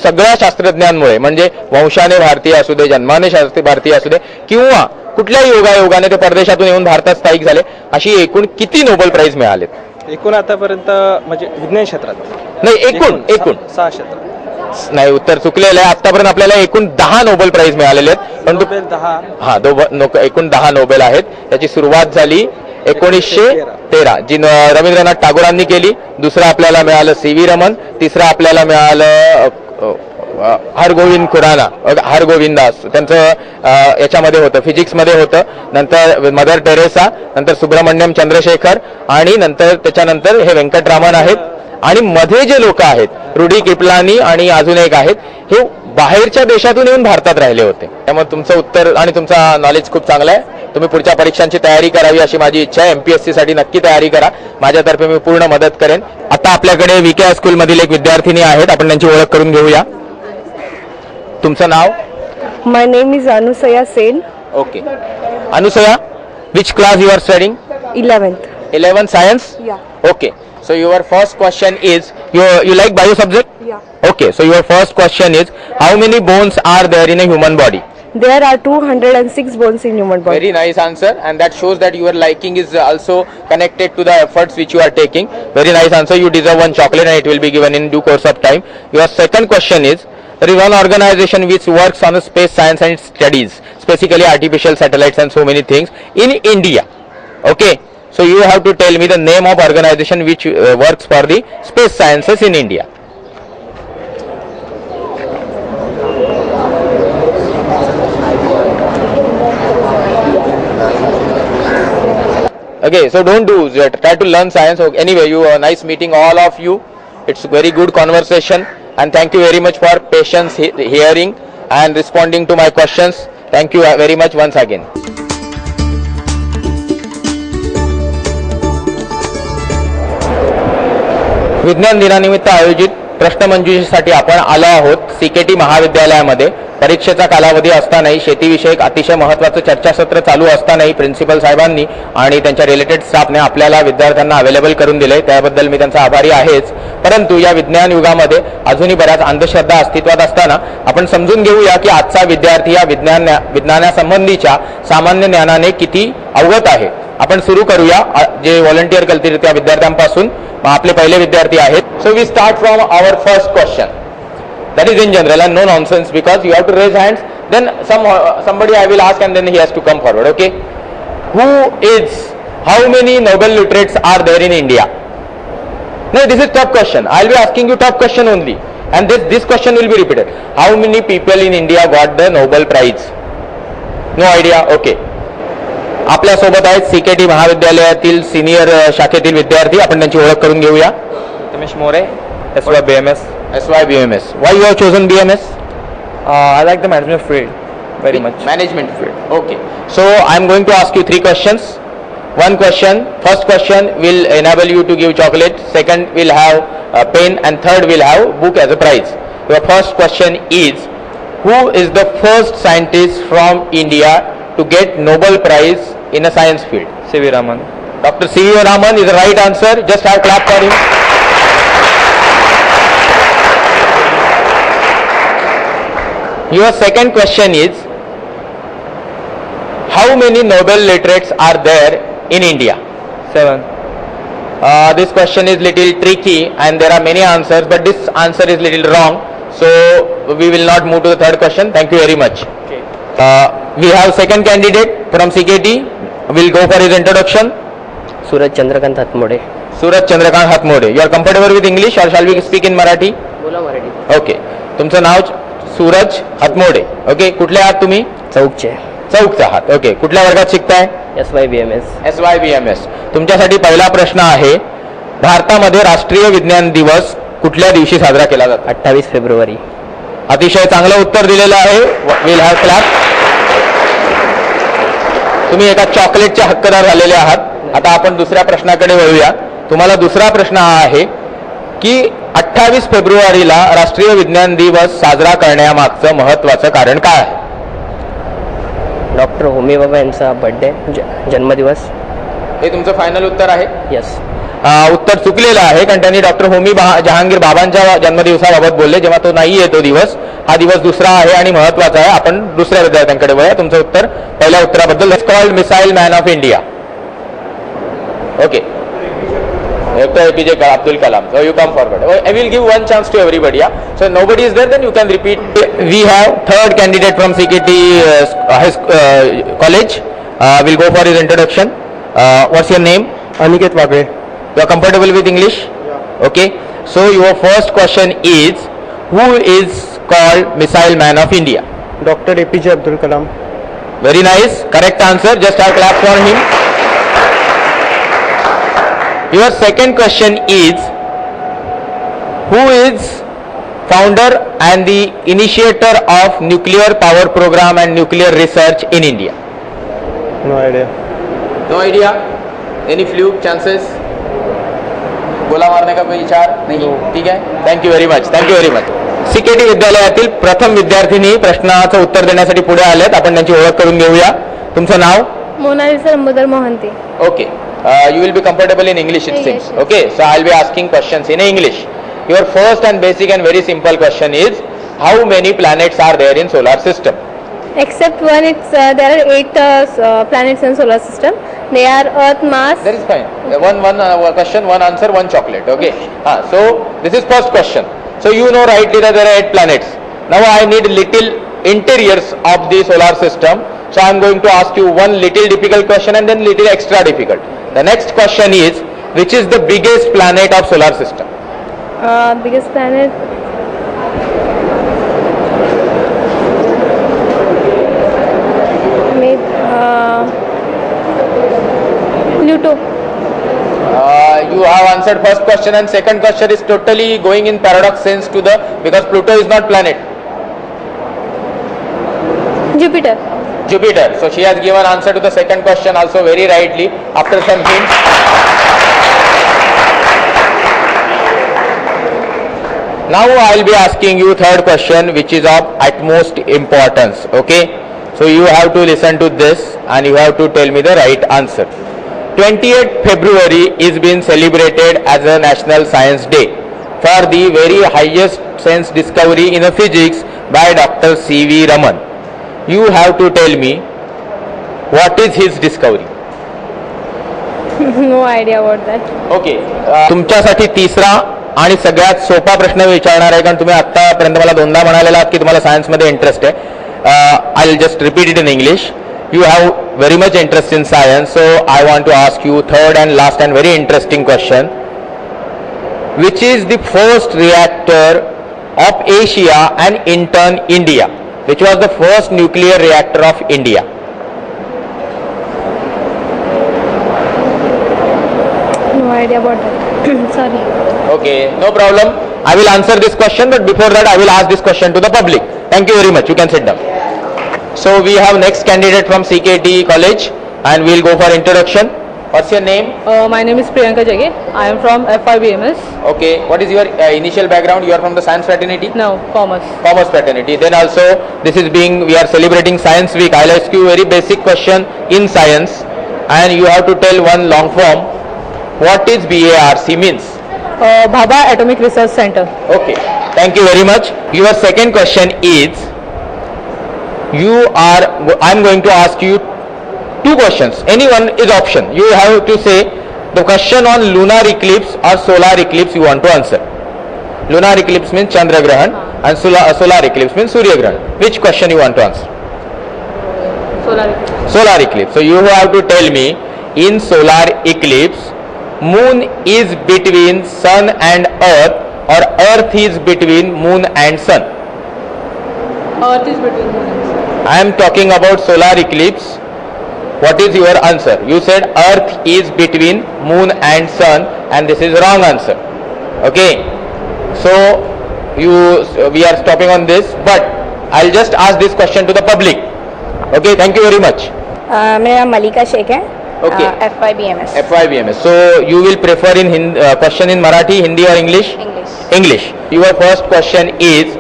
S1: सगळ्या शास्त्रज्ञांमुळे, म्हणजे वंशाने भारतीय असू दे, जन्माने भारतीय असू दे, किंवा कुठल्याही योगायोगाने ते परदेशातून येऊन भारतात स्थायिक झाले, अशी एकूण किती नोबेल प्राइज मिळालेत?
S4: एकूण आतापर्यंत म्हणजे विज्ञान क्षेत्रात
S1: नाही, एकूण
S4: 6 क्षेत्रात.
S1: नाही, उत्तर चुकलेलं आहे. आतापर्यंत आपल्याला एकूण 10 नोबेल प्राइज मिळालेले आहेत. पण
S4: नोबेल 10.
S1: हा, एकूण 10 नोबेल आहेत. त्याची सुरुवात झाली 1913 जी रवींद्रनाथ टागोरांनी केली. दुसरं आपल्याला मिळालं CV रमन. तिसरं आपल्याला मिळालं हरगोविंद खुराना, हरगोविंदास. त्यांचं याच्यामध्ये होतं, फिजिक्समध्ये होतं. नंतर मदर टेरेसा, नंतर सुब्रमण्यम चंद्रशेखर, आणि त्याच्यानंतर हे व्यंकटरामन आहेत. आणि मध्ये जे लोक आहेत, रुडी किपलानी आणि अजून एक आहेत, हे बाहेरच्या देशातून येऊन भारतात राहिले होते. त्यामुळे तुमचं उत्तर आणि तुमचा नॉलेज खूप चांगलं आहे. तुम्ही पुढच्या परीक्षांची तयारी करावी अशी माझी इच्छा आहे. MPSC साठी नक्की तयारी करा. माझ्यातर्फे मी पूर्ण मदत करेन. आता आपल्याकडे VK हायस्कूल मधील एक विद्यार्थिनी आहेत. आपण त्यांची ओळख करून घेऊया. तुमचं नाव?
S6: My name is Anusaya Sen.
S1: Okay. Anusaya, which class you are studying?
S6: 11th.
S1: 11 science?
S6: Yeah.
S1: Okay. So your first question is, you like bio subject?
S6: Yeah.
S1: Okay. So your first question is, how many bones are there in a human body?
S6: There are 206 bones in human body.
S1: Very nice answer, and that shows that your liking is also connected to the efforts which you are taking. Very nice answer. You deserve one chocolate, and it will be given in due course of time. Your second question is, there is one organization which works on the space science and studies, specifically artificial satellites and so many things in India. Okay. So you have to tell me the name of organization which works for the space sciences in India. Okay, so don't do that. Try to learn science. Okay, anyway, nice meeting all of you. It's very good conversation, and thank you very much for patience hearing and responding to my questions. Thank you very much once again. विज्ञान दिनानिमित्त आयोजित प्रश्नमंजुषेसाठी आपण आलो आहोत CKT महाविद्यालयामध्ये. परीक्षेचा कालावधी असतानाही, शेतीविषयक अतिशय महत्त्वाचं चर्चासत्र चालू असतानाही प्रिन्सिपल साहेबांनी आणि त्यांच्या रिलेटेड स्टाफने आपल्याला विद्यार्थ्यांना अवेलेबल करून दिले. त्याबद्दल मी त्यांचा आभारी आहेच. परंतु या विज्ञान युगामध्ये अजूनही बऱ्याच अंधश्रद्धा अस्तित्वात असताना आपण समजून घेऊया की आजचा विद्यार्थी या विज्ञानासंबंधीच्या सामान्य ज्ञानाने किती अवगत आहे. आपण सुरू करूया जे व्हॉलंटियर करतील त्या विद्यार्थ्यांपासून. आपले पहिले विद्यार्थी आहेत. So we start from our first question. That is in general and no nonsense, because you have to raise hands. Then somebody I will ask, and then he has to come forward. Okay? How many Nobel laureates are there in India? No, this is tough question. I will be asking you tough question only, and this question will be repeated. How many people in India got the Nobel Prize? No idea. Okay. आपल्या सोबत आहेत CKT महाविद्यालयातील सिनियर शाखेतील विद्यार्थी. आपण त्यांची ओळख करून घेऊया.
S4: Ramesh More, SY BMS.
S1: BMS. Why you have chosen BMS?
S4: I like the management field very much.
S1: Management field. Okay. So I am going to ask you 3 questions. One question, first question will enable you to give chocolate. Second will have a pen, and third will have book as a prize. Your first question is, who is the first scientist from India to get Nobel Prize in a science field?
S4: CV Raman.
S1: Dr. CV Raman is the right answer. Just have clap for him. Your second question is, how many Nobel laureates are there in India?
S4: 7.
S1: This question is little tricky and there are many answers, but this answer is little wrong. So we will not move to the third question. Thank you very much.
S4: Okay.
S1: We have second candidate from CKT. We'll go for his introduction.
S7: Suraj Chandrakant हातमोडे.
S1: Suraj Chandrakant Hathmode. You are comfortable with English or shall we speak in Marathi?
S7: बोला मराठी.
S1: Okay. तुमचं नाव सूरज हातमोडे. ओके. कुठले आहात तुम्ही?
S7: चौकचे.
S1: चौकचा आहात. ओके. कुठल्या वर्गात शिकताय?
S7: SY BMS.
S1: BMS. तुमच्यासाठी पहिला प्रश्न आहे, भारतामध्ये राष्ट्रीय विज्ञान दिवस कुठल्या दिवशी साजरा केला जातो?
S7: 28 फेब्रुवारी.
S1: अतिशय चांगलं उत्तर दिलेलं आहे. Will have clap. तुम्ही एका चॉकलेटचे हक्कदार झालेले आहात. आता आपण दुसऱ्या प्रश्नाकडे वळूया. तुम्हाला दुसरा प्रश्न हा आहे की 28 फेब्रुवारीला राष्ट्रीय विज्ञान दिवस साजरा करण्यामागचं महत्वाचं कारण काय आहे?
S7: डॉक्टर होमी बाबा यांचा बर्थडे जन्मदिवस.
S1: हे तुमचं फायनल उत्तर आहे?
S7: यस.
S1: उत्तर चुकलेलं आहे, कारण त्यांनी डॉक्टर होमी जहांगीर बाबांच्या जन्मदिवसाबाबत बोलले, जेव्हा तो नाही आहे तो दिवस. हा दिवस दुसरा आहे आणि महत्वाचा आहे. आपण दुसऱ्या विद्यार्थ्यांकडे वळूया. तुमचं उत्तर पहिल्या उत्तराबद्दल. It's called missile man of India. Okay. Dr. APJ Abdul Kalam. So you come forward. I will give one chance to everybody. Yeah? So nobody is there, then you can repeat. We have third candidate from CKT college. We'll go for his introduction. What's your name?
S4: Aniket Wagle.
S1: You are comfortable with English? Yeah. Okay. So your first question is, who is called Missile Man of India?
S4: Doctor APJ Abdul Kalam.
S1: Very nice. Correct answer. Just a clap for him. Your second question is, who is founder and the initiator of nuclear power program and nuclear research in India?
S4: No idea.
S1: No idea. Any fluke chances? गोला मारने का कोई विचार नहीं? ठीक है. Thank you very much. Thank you very much. CKT विद्यालयातील प्रथम विद्यार्थिनी प्रश्नाचं उत्तर देण्यासाठी पुढे आलेत. आपण त्यांची ओळख करून घेऊया. तुमचं नाव?
S6: Monalisa Ambudar Mohanty.
S1: Okay. You will be comfortable in English, it seems.
S6: Yes.
S1: Okay. So I'll be asking questions in English. Your first and basic and very simple question is, how many planets are there in solar system?
S6: Except one, there are 8 planets in solar system. They are Earth, Mars.
S1: That is fine. One question, one answer, one chocolate. Okay. So this is first question. So you know rightly that there are 8 planets. Now I need little interiors of the solar system. So I am going to ask you one little difficult question and then little extra difficult. The next question is, which is the biggest planet of solar system?
S6: Biggest planet. Pluto.
S1: You have answered first question, and second question is totally going in paradox sense to the, because Pluto is not planet.
S6: Jupiter.
S1: Jupiter. So she has given answer to the second question also very rightly after some hints. Now I will be asking you third question, which is of utmost importance. Okay. So you have to listen to this and you have to tell me the right answer. 28th February is being celebrated as a National Science Day for the very highest science discovery in physics by Dr. C.V. Raman. You have to tell me, what is his discovery?
S6: No idea about that.
S1: Okay. तुमच्यासाठी तिसरा आणि सगळ्यात सोपा प्रश्न विचारणार आहे, कारण तुम्ही आतापर्यंत मला दोनदा म्हणालेला आहात की तुम्हाला सायन्स मध्ये इंटरेस्ट आहे. I will just repeat it in English. You have very much interest in science, so I want to ask you third and last and very interesting question. Which is the first reactor of Asia and in turn India? Which was the first nuclear reactor of India?
S6: No idea about that. Sorry.
S1: Okay, no problem. I will answer this question, but before that I will ask this question to the public. Thank you very much. You can sit down. So we have next candidate from CKT college and we'll go for introduction. What's your name?
S8: My name is Priyanka Jage. I am from FIBMS.
S1: Okay, what is your initial background? You are from the science fraternity?
S8: No, commerce.
S1: Commerce fraternity. Then also this is we are celebrating Science Week. I'll ask you a very basic question in science and you have to tell one long form. What is BARC means?
S8: Bhabha Atomic Research Center.
S1: Okay, thank you very much. Your second question is, I'm going to ask you two questions. Any one is option. You have to say the question on lunar eclipse or solar eclipse you want to answer. Lunar eclipse means Chandra Grahan and solar eclipse means Surya Grahan. Which question you want to answer?
S8: Solar eclipse.
S1: Solar eclipse. So you have to tell me, in solar eclipse, moon is between sun and earth or earth is between moon and sun?
S8: Earth is between moon and sun.
S1: I am talking about solar eclipse. What is your answer? You said earth is between moon and sun and this is wrong answer. Okay. So we are stopping on this, but I'll just ask this question to the public. Okay, thank you very much.
S6: मेरा नाम मलिका शेख है
S1: Okay.
S6: FYBMS
S1: FYBMS. So you will prefer in question in Marathi, Hindi or English? English. Your first question is,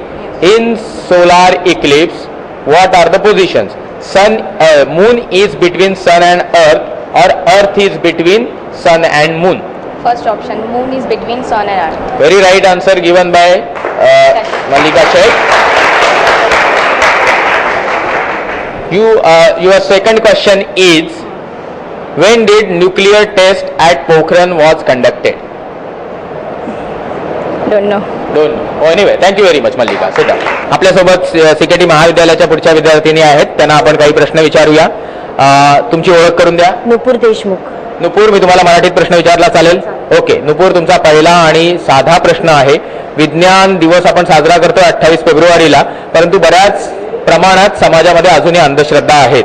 S1: in solar eclipse, what are the positions? Moon is between sun and earth, or earth is between sun and moon?
S6: First option moon is between sun and earth
S1: Very right answer given by Malika Sheikh. Your second question is, when did nuclear test at Pokhran was conducted?
S6: Don't know
S1: Don't know. Oh, anyway, thank you very much, Malika. Sit down. आपल्यासोबत CKT महाविद्यालयाच्या पुढच्या विद्यार्थिनी आहेत, त्यांना आपण काही प्रश्न विचारूया. तुमची ओळख करून द्या.
S6: नुपूर देशमुख.
S1: नुपूर, मी तुम्हाला मराठीत प्रश्न विचारला चालेल? ओके. नुपूर, तुमचा पहिला आणि साधा प्रश्न आहे. विज्ञान दिवस आपण साजरा करतो 28 फेब्रुवारीला, परंतु बऱ्याच प्रमाणात समाजामध्ये अजूनही अंधश्रद्धा आहेत.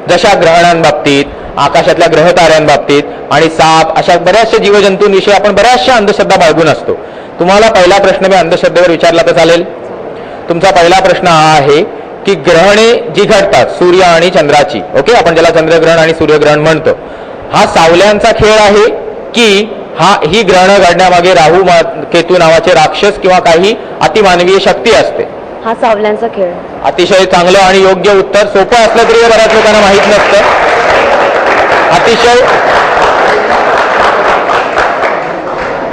S1: जशा ग्रहणांबाबतीत, आकाशातल्या ग्रहताऱ्यांबाबतीत आणि साप अशा बऱ्याचशा जीवजंतूंविषयी आपण बऱ्याचशा अंधश्रद्धा बाळगून असतो. तुम्हाला पहिला प्रश्न मी अंधश्रद्धेवर विचारला तर चालेल? तुमचा पहिला प्रश्न हा आहे की ग्रहणे जी घडतात सूर्य आणि चंद्राची, ओके, आपण ज्याला चंद्रग्रहण आणि सूर्यग्रहण म्हणतो, हा सावल्यांचा खेळ आहे की ही ग्रहणं घडण्यामागे राहू केतू नावाचे राक्षस किंवा काही अतिमानवीय शक्ती असते?
S6: हा सावल्यांचा खेळ.
S1: अतिशय चांगलं आणि योग्य उत्तर. सोपं असलं तरी बऱ्याच लोकांना माहीत नसतं.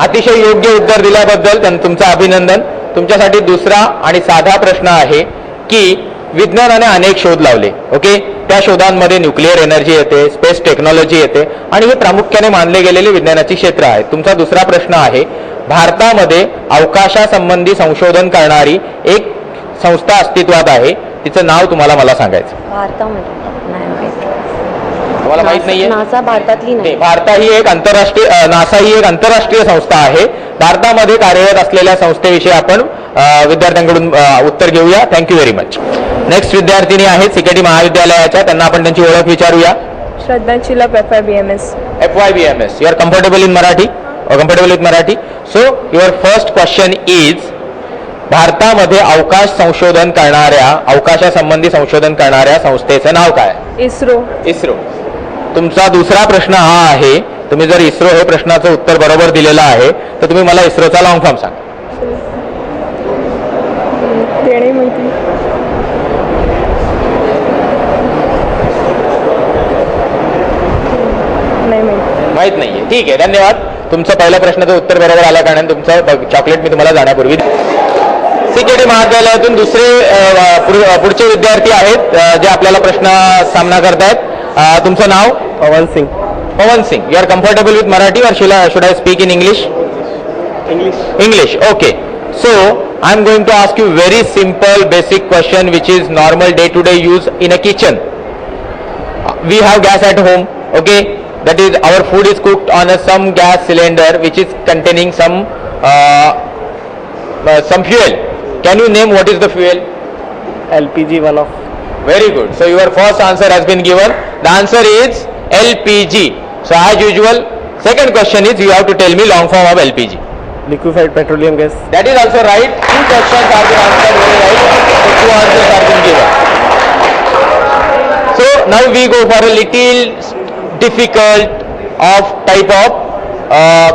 S1: अतिशय योग्य उत्तर दिल्याबद्दल तुमचं अभिनंदन. तुमच्यासाठी दुसरा आणि साधा प्रश्न आहे की विज्ञानाने अनेक शोध लावले, ओके, त्या शोधांमध्ये न्यूक्लिअर एनर्जी येते, स्पेस टेक्नॉलॉजी येते आणि हे प्रामुख्याने मानले गेलेले विज्ञानाची क्षेत्र आहेत. तुमचा दुसरा प्रश्न आहे, भारतामध्ये अवकाशासंबंधी संशोधन करणारी एक संस्था अस्तित्वात आहे, तिचं नाव तुम्हाला मला सांगायचं.
S6: भारतामध्ये नाही माहित.
S1: तुम्हाला माहित नाहीये?
S6: नासा भारतातली नाही.
S1: नासा ही एक आंतरराष्ट्रीय संस्था आहे. भारतामध्ये कार्यरत असलेल्या संस्थेविषयी आपण विद्यार्थ्यांकडून उत्तर घेऊया. Thank you very much. नेक्स्ट विद्यार्थिनी आहेत CKT महाविद्यालयाच्या, त्यांना आपण त्यांची ओळख विचारूया.
S6: श्रद्धा चिलप FYBMS.
S1: FYBMS. You are comfortable in Marathi? Comfortable with Marathi? So your first question is, भारतामध्ये अवकाशासंबंधी संशोधन करणाऱ्या संस्थेचं नाव काय? इस्रो. तुमचा दुसरा प्रश्न हा आहे, तुम्ही जर इस्रो हे प्रश्नाचं उत्तर बरोबर दिलेलं आहे तर तुम्ही मला इस्रोचा लॉंग फॉर्म सांगा. माहित नाहीये. ठीक आहे, धन्यवाद. तुमचं पहिल्या प्रश्नाचं उत्तर बरोबर आल्या कारणाने तुमचं चॉकलेट मी तुम्हाला जाण्यापूर्वी. CKT महाविद्यालयातून दुसरे पुढचे विद्यार्थी आहेत जे आपल्याला प्रश्न सामना करतायत. तुमचं नाव?
S5: Pawan Singh.
S1: Pawan Singh. You are comfortable with Marathi or should I speak in English? English. Okay. So I am going to ask you very simple basic question which is normal day to day use in a kitchen. We have gas at home, okay? That is, our food is cooked on some gas cylinder which is containing some fuel. Can you name what is the fuel?
S5: LPG, one of.
S1: Very good. So your first answer has been given. The answer is LPG. So as usual, second question is you have to tell me long form of LPG.
S5: Liquefied petroleum gas.
S1: That is also right. Two questions have been answered very right. So two answers have been given. So now we go for a little difficult type of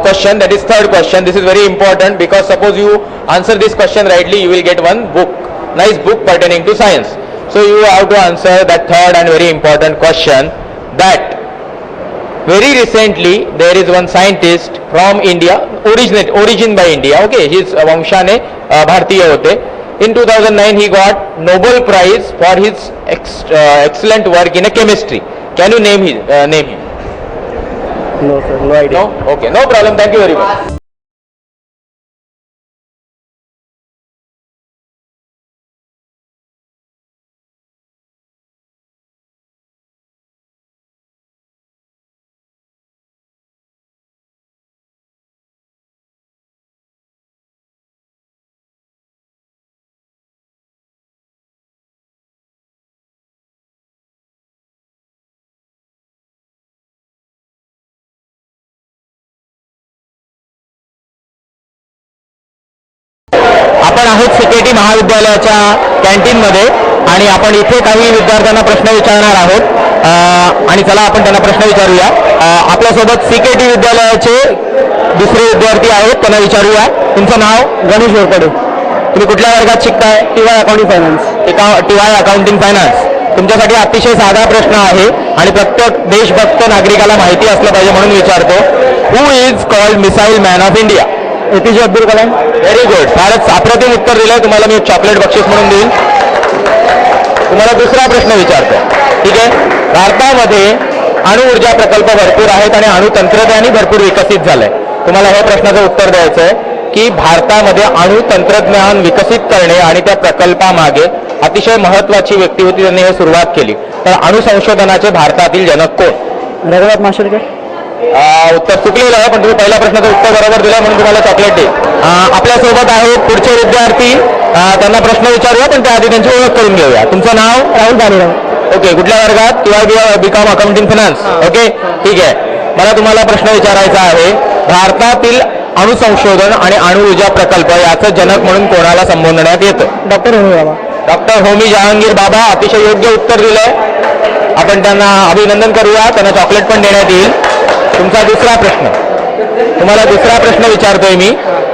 S1: question. That is third question. This is very important because suppose you answer this question rightly, you will get one book, nice book pertaining to science. So you have to answer that third and very important question, that very recently there is one scientist from India, origin by India, okay, his वंशाने भारतीय होते. In 2009 he got Nobel Prize for his excellent work in a chemistry. Can you name him?
S5: No sir, no idea.
S1: No? Okay, no problem. Thank you very much. आपण आहोत CKT महाविद्यालयाच्या कॅन्टीनमध्ये आणि आपण इथे काही विद्यार्थ्यांना प्रश्न विचारणार आहोत. आणि चला आपण त्यांना प्रश्न विचारूया. आपल्यासोबत CKT विद्यालयाचे दुसरे विद्यार्थी आहेत, त्यांना विचारूया. तुमचं नाव?
S7: गणेश वरपडे,
S1: तुम्ही कुठल्या वर्गात शिकताय?
S7: TY accounting finance.
S1: TY accounting finance. तुमच्यासाठी अतिशय साधा प्रश्न आहे आणि प्रत्येक देशभक्त नागरिकाला माहिती असलं पाहिजे म्हणून विचारतो. Who is called missile man of India?
S7: APJ Abdul Kalam.
S1: Very good. फारच अप्रतिम उत्तर दिलं. तुम्हाला मी चॉकलेट बक्षीस म्हणून देईन. तुम्हाला दुसरा प्रश्न विचारतो. ठीक आहे. भारतामध्ये अणु ऊर्जा प्रकल्प भरपूर आहेत आणि अणु तंत्रज्ञानही भरपूर विकसित झालंय. तुम्हाला या प्रश्नाचं उत्तर द्यायचं आहे की भारतामध्ये अणु तंत्रज्ञान विकसित करणे आणि त्या प्रकल्पामागे अतिशय महत्वाची व्यक्ती होती, त्यांनी हे सुरुवात केली. तर अणु संशोधनाचे भारतातील जनक कोण?
S7: रघुनाथ माशेलकर.
S1: उत्तर चुकलेलं आहे, पण तुम्ही पहिल्या प्रश्नाचं उत्तर बरोबर दिलं म्हणून तुम्हाला चॉकलेट देईल. आपल्यासोबत आहेत पुढचे विद्यार्थी. त्यांना प्रश्न विचारूया, पण त्याआधी त्यांची ओळख करून घेऊया. तुमचं नाव?
S7: राहुल बालेराव.
S1: ओके. कुठल्या वर्गात? BCom accounting finance. ओके, ठीक आहे. मला तुम्हाला प्रश्न विचारायचा आहे. भारतातील अणु संशोधन आणि अणु ऊर्जा प्रकल्प याचं जनक म्हणून कोणाला संबोधण्यात येतं?
S7: डॉक्टर होमी बाबा.
S1: डॉक्टर होमी जहांगीर बाबा. अतिशय योग्य उत्तर दिलंय. आपण त्यांना अभिनंदन करूया. त्यांना चॉकलेट पण देण्यात येईल. तुमचा दुसरा प्रश्न. तुम्हाला दुसरा प्रश्न विचारतोय मी.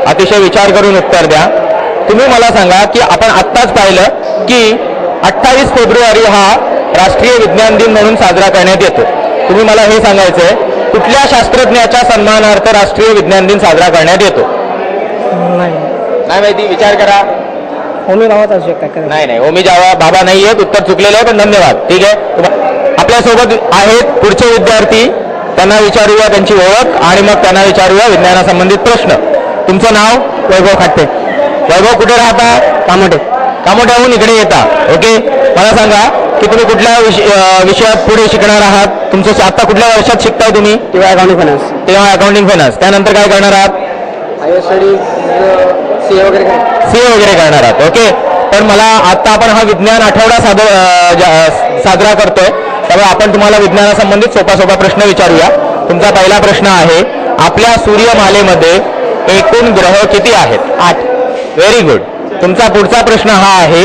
S1: अतिशय विचार करून उत्तर द्या. तुम्ही मला सांगा की आपण आत्ताच पाहिलं की 28 फेब्रुवारी हा राष्ट्रीय विज्ञान दिन म्हणून साजरा करण्यात येतो. तुम्ही मला हे सांगायचंय कुठल्या शास्त्रज्ञाच्या सन्मानार्थ राष्ट्रीय विज्ञान दिन साजरा करण्यात येतो? नाही माहिती? विचार करा.
S7: होमी बाबाच असू शकता.
S1: नाही, होमी बाबा नाही आहेत. उत्तर चुकलेलं आहे, पण धन्यवाद. ठीक आहे. आपल्यासोबत आहेत पुढचे विद्यार्थी. त्यांना विचारूया त्यांची ओळख आणि मग त्यांना विचारूया विज्ञानासंबंधित प्रश्न. तुमचं नाव?
S7: वैभव खाट्टे.
S1: वैभव. कुठे राहता?
S7: कामोठे.
S1: कामोठ्याहून इकडे येता. ओके. मला सांगा की तुम्ही कुठल्या विषयात पुढे शिकणार आहात? तुमचं आता कुठल्या वर्षात शिकताय तुम्ही?
S7: TY accounting finance.
S1: तेव्हा अकाउंटिंग फायनान्स. त्यानंतर काय करणार आहात?
S7: CA वगैरे.
S1: CA वगैरे करणार आहात. ओके. पण मला आता आपण हा विज्ञान आठवडा साजरा करतोय, त्यामुळे आपण तुम्हाला विज्ञानासंबंधित सोपा प्रश्न विचारूया. तुमचा पहिला प्रश्न आहे, आपल्या सूर्यमालेमध्ये एकूण ग्रह किती आहेत? 8. Very good. तुमचा पुढचा प्रश्न हा आहे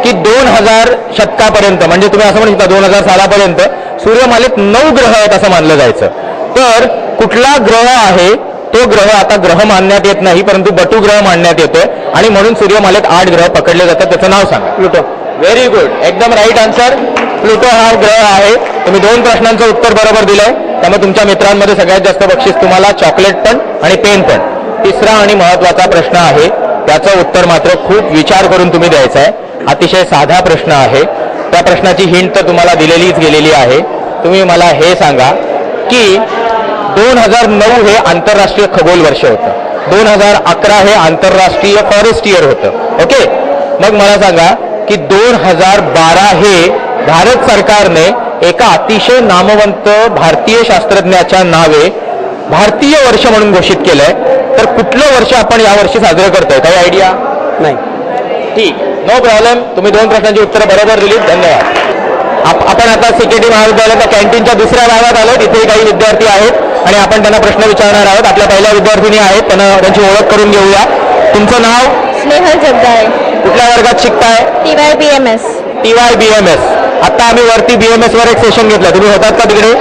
S1: की 2000 शतकापर्यंत, म्हणजे तुम्ही असं म्हणू शकता 2000 सालापर्यंत सूर्यमालेत 9 ग्रह आहेत असं मानलं जायचं. तर कुठला ग्रह आहे तो ग्रह आता ग्रह मानण्यात येत नाही, परंतु बटू ग्रह मानण्यात येतोय आणि म्हणून सूर्यमालेत 8 ग्रह पकडले जातात. त्याचं नाव सांगा.
S7: प्लुटो.
S1: Very good. एकदम राईट आन्सर. प्लुटो हा ग्रह आहे. तुम्ही 2 प्रश्नांचं उत्तर बरोबर दिलंय, त्यामुळे तुमच्या मित्रांमध्ये सगळ्यात जास्त बक्षीस तुम्हाला चॉकलेट पण आणि पेन पण. तिसरा आणि महत्वाचा प्रश्न आहे, त्याचं उत्तर मात्र खूप विचार करून तुम्ही द्यायचं आहे. अतिशय साधा प्रश्न आहे. त्या प्रश्नाची हिंट तर तुम्हाला दिलेलीच गेलेली आहे. तुम्ही मला हे सांगा की 2009 हे आंतरराष्ट्रीय खगोल वर्ष होतं. 2011 हे आंतरराष्ट्रीय फॉरेस्ट इयर होतं. ओके. मग मला सांगा की 2012 हे भारत सरकारने एका अतिशय नामवंत भारतीय शास्त्रज्ञाच्या नावे भारतीय वर्ष म्हणून घोषित केलंय. तर कुठलं वर्ष आपण यावर्षी साजरं करतोय? काही आयडिया?
S7: नाही.
S1: ठीक. No problem. तुम्ही 2 प्रश्नांची उत्तरं बरोबर दिलीत. धन्यवाद. आपण आता CKT महाविद्यालयाच्या कॅन्टीनच्या दुसऱ्या भागात आलो. तिथे काही विद्यार्थी आहेत आणि आपण त्यांना प्रश्न विचारणार आहोत. आपल्या पहिल्या विद्यार्थिनी आहेत, त्यांची ओळख करून घेऊया. तुमचं नाव?
S6: स्नेहल जगदाळे.
S1: कुठल्या वर्गात शिकताय?
S6: TY BMS.
S1: TY BMS. आता आम्ही वरती BMS वर एक सेशन घेतलं. तुम्ही होतात का तिकडे?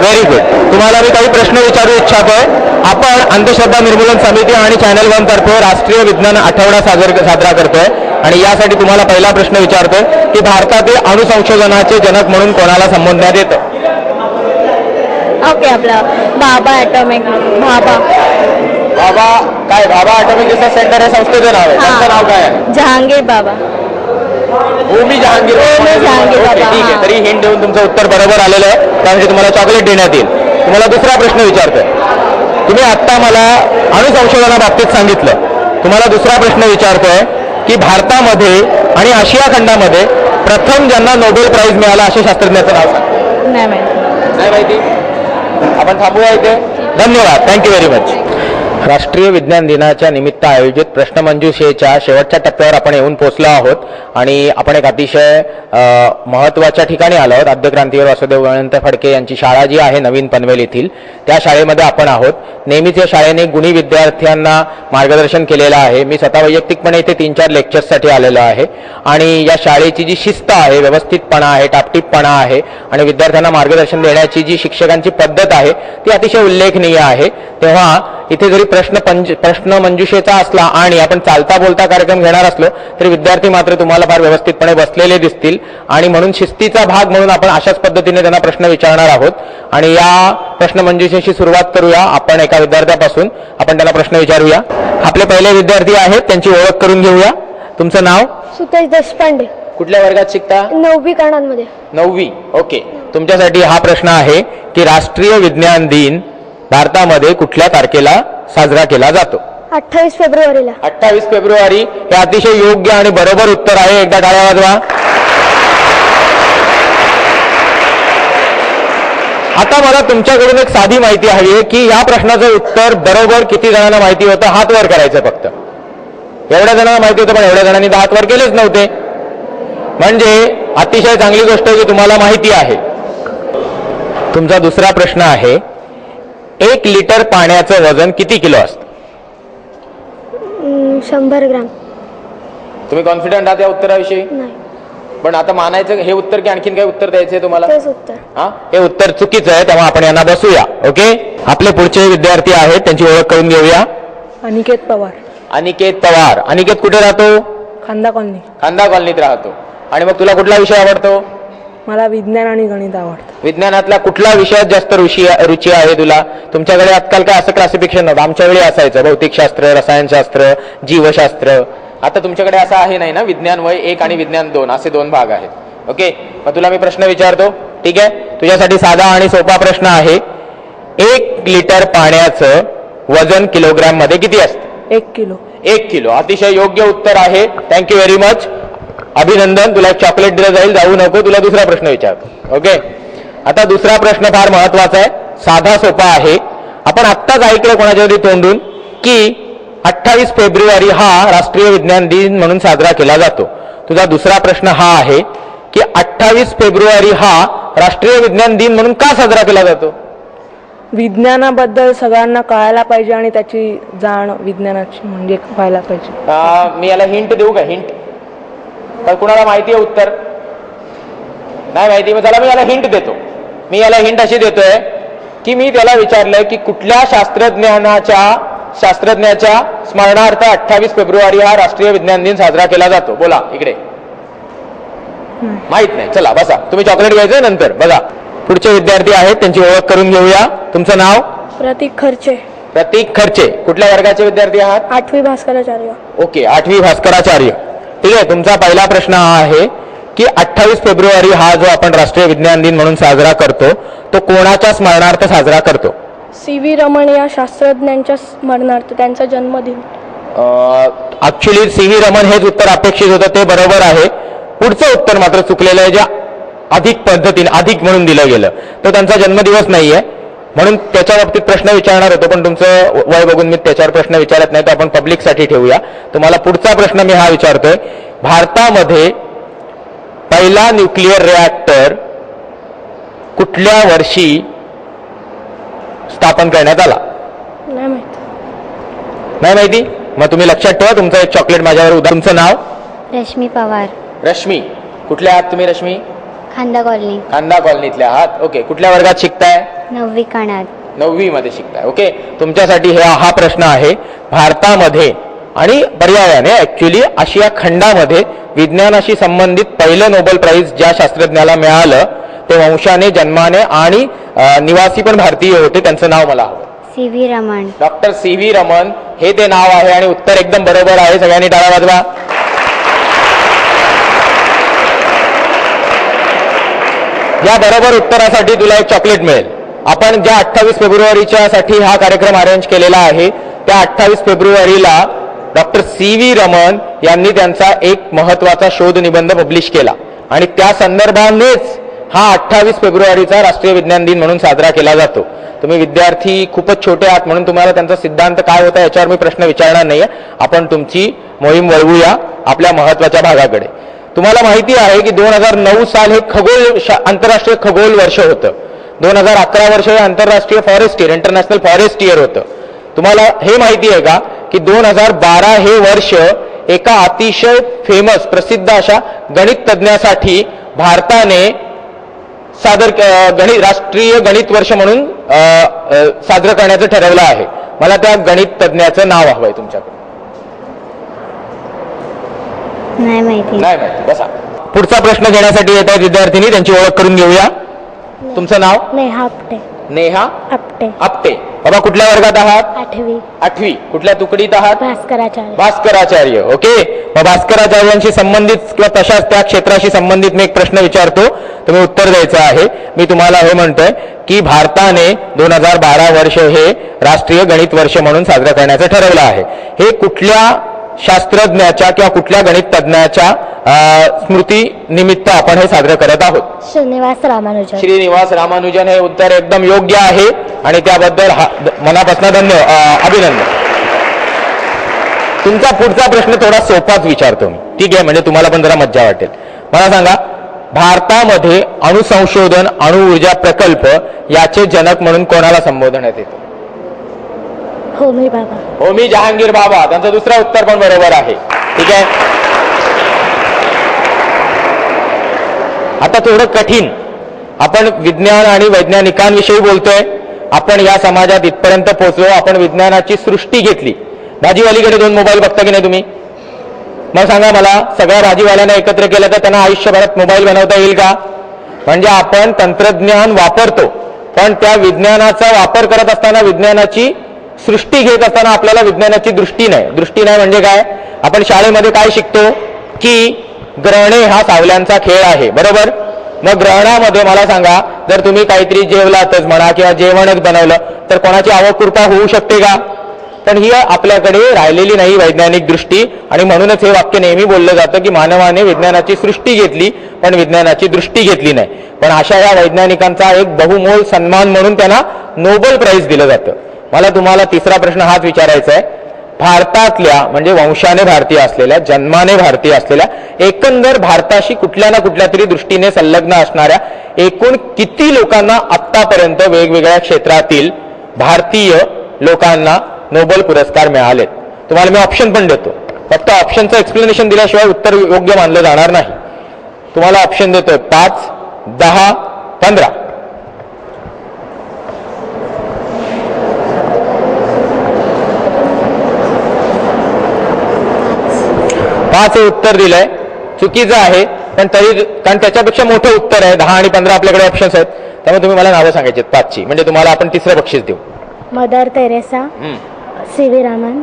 S1: Very good. तुम्हाला मी काही प्रश्न विचारू इच्छितोय. आपण अंधश्रद्धा निर्मूलन समिती आणि चॅनल 1 तर्फे राष्ट्रीय विज्ञान आठवडा साजरा करतोय आणि यासाठी तुम्हाला पहिला प्रश्न विचारतोय की भारतातील अणु संशोधनाचे जनक म्हणून कोणाला संबोधण्यात येतं?
S6: ओके. आपला भाभा ॲटॉमिक. भाभा
S1: काय? भाभा ॲटॉमिक रिसर्च सेंटर हे संस्थेचं नाव आहे. त्यांचं नाव काय आहे?
S6: जहांगीर बाबा.
S1: होमी जहांगीर.
S6: जहांगीर
S1: ओके,
S6: बाबा.
S1: ठीक आहे. तरी हिंट देऊन तुमचं उत्तर बरोबर आलेलं आहे, त्यामुळे तुम्हाला चॉकलेट देण्यात येईल. तुम्हाला दुसरा प्रश्न विचारतोय. तुम्ही आत्ता मला अणु संशोधनाबाबतीत सांगितलं. तुम्हाला दुसरा प्रश्न विचारतोय की भारतामध्ये आणि आशिया खंडामध्ये प्रथम ज्यांना नोबेल प्राइज मिळाला अशा शास्त्रज्ञाचं नाव सांगा.
S6: नाही माहिती.
S1: नाही माहिती? आपण थांबूया इथे. धन्यवाद. Thank you very much. राष्ट्रीय विज्ञान दिनाच्या निमित्त आयोजित प्रश्नमंजुषेच्या शेवटच्या टप्प्यावर आपण येऊन पोहोचलो आहोत आणि आपण एक अतिशय महत्त्वाच्या ठिकाणी आलो आहोत. आद्यक्रांतीवीर वासुदेव अनंत फडके यांची शाळा जी आहे नवीन पनवेल येथील, त्या शाळेमध्ये आपण आहोत. नेहमीच या शाळेने गुणी विद्यार्थ्यांना मार्गदर्शन केलेलं आहे. मी स्वतः वैयक्तिकपणे इथे 3-4 लेक्चर्ससाठी आलेलो आहे आणि या शाळेची जी शिस्त आहे, व्यवस्थितपणा आहे, टापटीपपणा आहे आणि विद्यार्थ्यांना मार्गदर्शन देण्याची जी शिक्षकांची पद्धत आहे ती अतिशय उल्लेखनीय आहे. तेव्हा इथे जरी प्रश्न मंजुषेचा असला आणि आपण चालता बोलता कार्यक्रम घेणार असलो तरी विद्यार्थी मात्र तुम्हाला फार व्यवस्थितपणे बसलेले दिसतील आणि म्हणून शिस्तीचा भाग म्हणून आपण अशाच पद्धतीने त्यांना प्रश्न विचारणार आहोत. आणि या प्रश्न मंजुषेची सुरुवात करूया. आपण एका विद्यार्थ्यापासून आपण त्यांना प्रश्न विचारूया. आपले पहिले विद्यार्थी आहेत, त्यांची ओळख करून घेऊया. तुमचं नाव?
S6: सुतेश देशपांडे,
S1: कुठल्या वर्गात शिकता?
S6: 9वी कणांमध्ये.
S1: 9वी. ओके. तुमच्यासाठी हा प्रश्न आहे की राष्ट्रीय विज्ञान दिन भारतामध्ये कुठल्या तारखेला साजरा केला जातो?
S6: 28 फेब्रुवारीला.
S1: 28 फेब्रुवारी हे अतिशय योग्य आणि बरोबर उत्तर आहे. एकदा टाळ्या वाजवा. आता मला तुमच्याकडून एक साधी माहिती हवी आहे की या प्रश्नाचं उत्तर बरोबर किती जणांना माहिती होतं? हात वर करायचं फक्त. एवढ्या जणांना माहिती होतं पण एवढ्या जणांनी हात वर केलेच नव्हते. म्हणजे अतिशय चांगली गोष्ट आहे की तुम्हाला माहिती आहे. तुमचा दुसरा प्रश्न आहे, 1 लिटर पाण्याचं वजन किती किलो असतं?
S6: 100 ग्राम.
S1: तुम्ही कॉन्फिडंट आहात या उत्तराविषयी?
S6: नाही,
S1: पण आता मानायचं हे उत्तर की आणखीन काही उत्तर द्यायचंय तुम्हाला?
S6: तेच उत्तर.
S1: हा, हे उत्तर चुकीचं आहे, तेव्हा आपण यांना बसूया. ओके. आपले पुढचे विद्यार्थी आहेत, त्यांची ओळख करून घेऊया.
S8: अनिकेत पवार,
S1: अनिकेत पवार. अनिकेत कुठे राहतो?
S8: खांदा कॉलनी.
S1: खांदा कॉलनीत राहतो. आणि मग तुला कुठला विषय आवडतो?
S8: मला विज्ञान आणि गणित आवडतं.
S1: विज्ञानातला कुठल्या विषयात जास्त रुची आहे तुला? तुमच्याकडे आजकाल काय असं क्लासिफिकेशन नव्हतं, आमच्या वेळी असायचं भौतिकशास्त्र, रसायनशास्त्र, जीवशास्त्र. आता तुमच्याकडे असं आहे नाही ना, विज्ञान वय 1 आणि विज्ञान 2 असे 2 भाग आहेत. ओके. मग तुला मी प्रश्न विचारतो, ठीक आहे? तुझ्यासाठी साधा आणि सोपा प्रश्न आहे. 1 लिटर पाण्याचं वजन किलोग्राम मध्ये किती असतं?
S8: 1 किलो.
S1: 1 किलो. अतिशय योग्य उत्तर आहे. Thank you very much. अभिनंदन. तुला एक चॉकलेट दिलं जाईल, जाऊ नको. तुला दुसरा प्रश्न विचारतो. ओके. आता दुसरा प्रश्न फार महत्वाचा आहे, साधा सोपा आहे. आपण आत्ताच ऐकलं कोणाच्या तरी तोंडून की 28 फेब्रुवारी हा राष्ट्रीय विज्ञान दिन म्हणून साजरा केला जातो. तुझा दुसरा प्रश्न हा आहे की 28 फेब्रुवारी हा राष्ट्रीय विज्ञान दिन म्हणून का साजरा केला जातो?
S8: विज्ञानाबद्दल सगळ्यांना कळायला पाहिजे आणि त्याची जाण विज्ञानाची म्हणजे व्हायला पाहिजे.
S1: मी याला हिंट देऊ का? हिंट तर कुणाला माहिती आहे उत्तर? नाही माहिती. मग चला मी याला हिंट देतो. मी याला हिंट अशी देतोय की मी त्याला विचारलंय की कुठल्या शास्त्रज्ञाच्या स्मरणार्थ 28 फेब्रुवारी हा राष्ट्रीय विज्ञान दिन साजरा केला जातो? बोला इकडे. माहित नाही. चला बसा. तुम्ही चॉकलेट घ्यायचंय नंतर. बघा पुढचे विद्यार्थी आहेत, त्यांची ओळख करून घेऊया. तुमचं नाव?
S6: प्रतीक खर्चे.
S1: प्रतीक खर्चे. कुठल्या वर्गाचे विद्यार्थी आहात?
S6: 8वी भास्कराचार्य.
S1: ओके. 8वी भास्कराचार्य. ठीक आहे. तुमचा पहिला प्रश्न हा आहे की 28 फेब्रुवारी हा जो आपण राष्ट्रीय विज्ञान दिन म्हणून साजरा करतो तो कोणाच्या स्मरणार्थ साजरा करतो?
S6: CV रमण या शास्त्रज्ञांच्या स्मरणार्थ, त्यांचा जन्मदिन.
S1: ऍक्च्युली CV रमण हेच उत्तर अपेक्षित होतं, ते बरोबर आहे. पुढचं उत्तर मात्र चुकलेलं आहे, जे अधिक पद्धतीने अधिक म्हणून दिलं गेलं. तो त्यांचा जन्मदिवस नाहीये म्हणून त्याच्या बाबतीत प्रश्न विचारणार होतो, पण तुमचं वय बघून मी त्याच्यावर प्रश्न विचारत नाही, तो आपण पब्लिकसाठी ठेवूया. तुम्हाला पुढचा प्रश्न मी हा विचारतोय, भारतामध्ये पहिला न्यूक्लिअर रिॲक्टर कुठल्या वर्षी स्थापन करण्यात आला?
S6: नाही माहिती.
S1: नाही माहिती? मग तुम्ही लक्षात ठेवा, तुमचं एक चॉकलेट माझ्यावर. तुमचं नाव?
S9: रश्मी पवार.
S1: रश्मी. कुठल्या आहात तुम्ही रश्मी?
S9: खांदा कॉलनी.
S1: खांदा कॉलनीतल्या आहात. ओके. कुठल्या वर्गात शिकताय?
S9: 9वी कणात.
S1: 9वी मध्ये शिकताय. ओके. तुमच्यासाठी हा प्रश्न आहे, भारतामध्ये आणि पर्यायाने ऍक्च्युली आशिया खंडामध्ये विज्ञानाशी संबंधित पहिलं नोबेल प्राइज ज्या शास्त्रज्ञाला मिळालं ते वंशाने, जन्माने आणि निवासी पण भारतीय होते, त्यांचं नाव मला हवं.
S9: CV Raman.
S1: Doctor CV Raman हे ते नाव आहे आणि उत्तर एकदम बरोबर आहे. सगळ्यांनी टाळ्या वाजवा. या बरोबर उत्तरासाठी तुला एक चॉकलेट मिळेल. आपण ज्या 28 फेब्रुवारीच्या साठी हा कार्यक्रम अरेंज केलेला आहे त्या 28 फेब्रुवारीला डॉक्टर CV रमण यांनी त्यांचा एक महत्वाचा शोध निबंध पब्लिश केला आणि त्या संदर्भानेच हा 28 फेब्रुवारीचा राष्ट्रीय विज्ञान दिन म्हणून साजरा केला जातो. तुम्ही विद्यार्थी खूपच छोटे आहात म्हणून तुम्हाला त्यांचा सिद्धांत काय होता याच्यावर मी प्रश्न विचारणार नाहीये. आपण तुमची मोहीम वळवूया आपल्या महत्वाच्या भागाकडे. तुम्हाला माहिती आहे की 2009 साल हे आंतरराष्ट्रीय खगोल वर्ष होतं. 2011 वर्ष हे आंतरराष्ट्रीय forest year, international forest year होतं. तुम्हाला हे माहिती आहे का की 2012 हे वर्ष एका अतिशय फेमस प्रसिद्ध अशा गणित तज्ज्ञासाठी भारताने राष्ट्रीय गणित वर्ष म्हणून साजरं करण्याचं ठरवलं आहे. मला त्या गणित तज्ज्ञाचं नाव हवंय तुमच्याकडे.
S9: नाही माहिती.
S1: नाही माहिती, बसा. पुढचा प्रश्न घेण्यासाठी येत आहेत विद्यार्थिनी, त्यांची ओळख करून घेऊया. तुमचं नाव?
S9: नेहा आपटे.
S1: नेहा
S9: आपटे.
S1: आपटे. बाबा कुठल्या वर्गात आहात?
S9: 8वी.
S1: 8वी. कुठल्या तुकडीत आहात?
S9: भास्कराचार्य.
S1: भास्कराचार्य. ओके. मग भास्कराचार्यांशी संबंधित किंवा तशाच त्या क्षेत्राशी संबंधित मी एक प्रश्न विचारतो, तुम्ही उत्तर द्यायचं आहे. मी तुम्हाला हे म्हणतोय की भारताने 2012 वर्ष हे राष्ट्रीय गणित वर्ष म्हणून साजरं करण्याचं ठरवलं आहे. हे कुठल्या शास्त्रज्ञाच्या किंवा कुठल्या गणित तज्ज्ञाच्या स्मृती निमित्त आपण हे साजरं करत आहोत?
S9: श्रीनिवास रामानुजन.
S1: श्रीनिवास रामानुजन हे उत्तर एकदम योग्य आहे आणि त्याबद्दल मनापासून अभिनंदन. तुमचा पुढचा प्रश्न थोडा सोपाच विचारतो मी, ठीक आहे? म्हणजे तुम्हाला पण जरा मज्जा वाटेल. मला सांगा, भारतामध्ये अणुसंशोधन अणु ऊर्जा प्रकल्प याचे जनक म्हणून कोणाला संबोधण्यात येतं?
S9: होमी बाबा.
S1: होमी जहांगीर बाबा. त्यांचं दुसरं उत्तर पण बरोबर आहे, ठीक आहे? आता थोडं कठीण, आपण विज्ञान आणि वैज्ञानिकांविषयी बोलतोय. आपण या समाजात इथपर्यंत पोहोचलो, आपण विज्ञानाची सृष्टी घेतली. भाजीवालीकडे 2 मोबाईल बघता की नाही तुम्ही? मग सांगा मला, सगळ्या भाजीवाल्यांना एकत्र केलं तर त्यांना आयुष्यभरात मोबाईल बनवता येईल का? म्हणजे आपण तंत्रज्ञान वापरतो, पण त्या विज्ञानाचा वापर करत असताना, विज्ञानाची सृष्टी घेत असताना आपल्याला विज्ञानाची दृष्टी नाही. दृष्टी नाही म्हणजे काय? आपण शाळेमध्ये काय शिकतो की ग्रहणे हा सावल्यांचा खेळ आहे, बरोबर? मग ग्रहणामध्ये मला सांगा, जर तुम्ही काहीतरी जेवलातच म्हणा किंवा जेवणच बनवलं तर कोणाची आवक कृपा होऊ शकते का? पण ही आपल्याकडे राहिलेली नाही वैज्ञानिक दृष्टी. आणि म्हणूनच हे वाक्य नेहमी बोललं जातं की मानवाने विज्ञानाची सृष्टी घेतली पण विज्ञानाची दृष्टी घेतली नाही. पण अशा या वैज्ञानिकांचा एक बहुमोल सन्मान म्हणून त्यांना नोबेल प्राइज दिलं जातं. मला तुम्हाला तिसरा प्रश्न हाच विचारायचा आहे. भारतातल्या म्हणजे वंशाने भारतीय असलेल्या, जन्माने भारतीय असलेल्या, एकंदर भारताशी कुठल्या ना कुठल्या तरी दृष्टीने संलग्न असणाऱ्या एकूण किती लोकांना आत्तापर्यंत वेगवेगळ्या क्षेत्रातील भारतीय लोकांना नोबेल पुरस्कार मिळालेत? तुम्हाला मी ऑप्शन पण देतो, फक्त ऑप्शनचं एक्सप्लेनेशन दिल्याशिवाय उत्तर योग्य मानलं जाणार नाही. तुम्हाला ऑप्शन देतोय 5, 10, 15. 5 हे उत्तर दिलंय, चुकीचं आहे. पण तरी, कारण त्याच्यापेक्षा मोठं उत्तर आहे. 10 आणि 15 आपल्याकडे ऑप्शन्स आहेत, त्यामुळे तुम्ही मला नावं सांगायची 5ची, म्हणजे तुम्हाला आपण तिसरं बक्षीस देऊ.
S9: Mother Teresa. C V. Raman.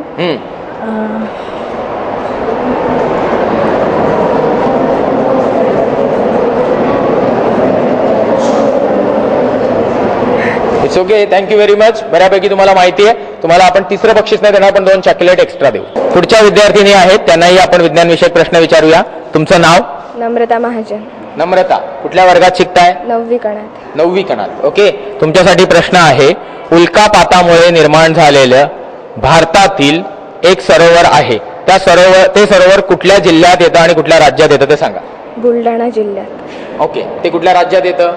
S9: It's okay, thank you very much. बऱ्यापैकी तुम्हाला माहिती आहे. तुम्हाला आपण तिसरं बक्षीस नाही देणार, पण 2 चॉकलेट एक्स्ट्रा देऊ. पुढच्या विद्यार्थिनी आहेत, त्यांनाही आपण विज्ञान विषयक प्रश्न विचारूया. तुमचं नाव?
S8: नम्रता महाजन.
S1: नम्रता. कुठल्या वर्गात शिकताय?
S8: 9वी कणात.
S1: 9वी कणात. ओके. तुमच्यासाठी प्रश्न आहे, उल्कापातामुळे निर्माण झालेलं भारतातील एक सरोवर आहे, ते सरोवर कुठल्या जिल्ह्यात येतं आणि कुठल्या राज्यात येतं ते सांगा.
S8: बुलढाणा जिल्ह्यात.
S1: ओके. ते कुठल्या राज्यात येतं?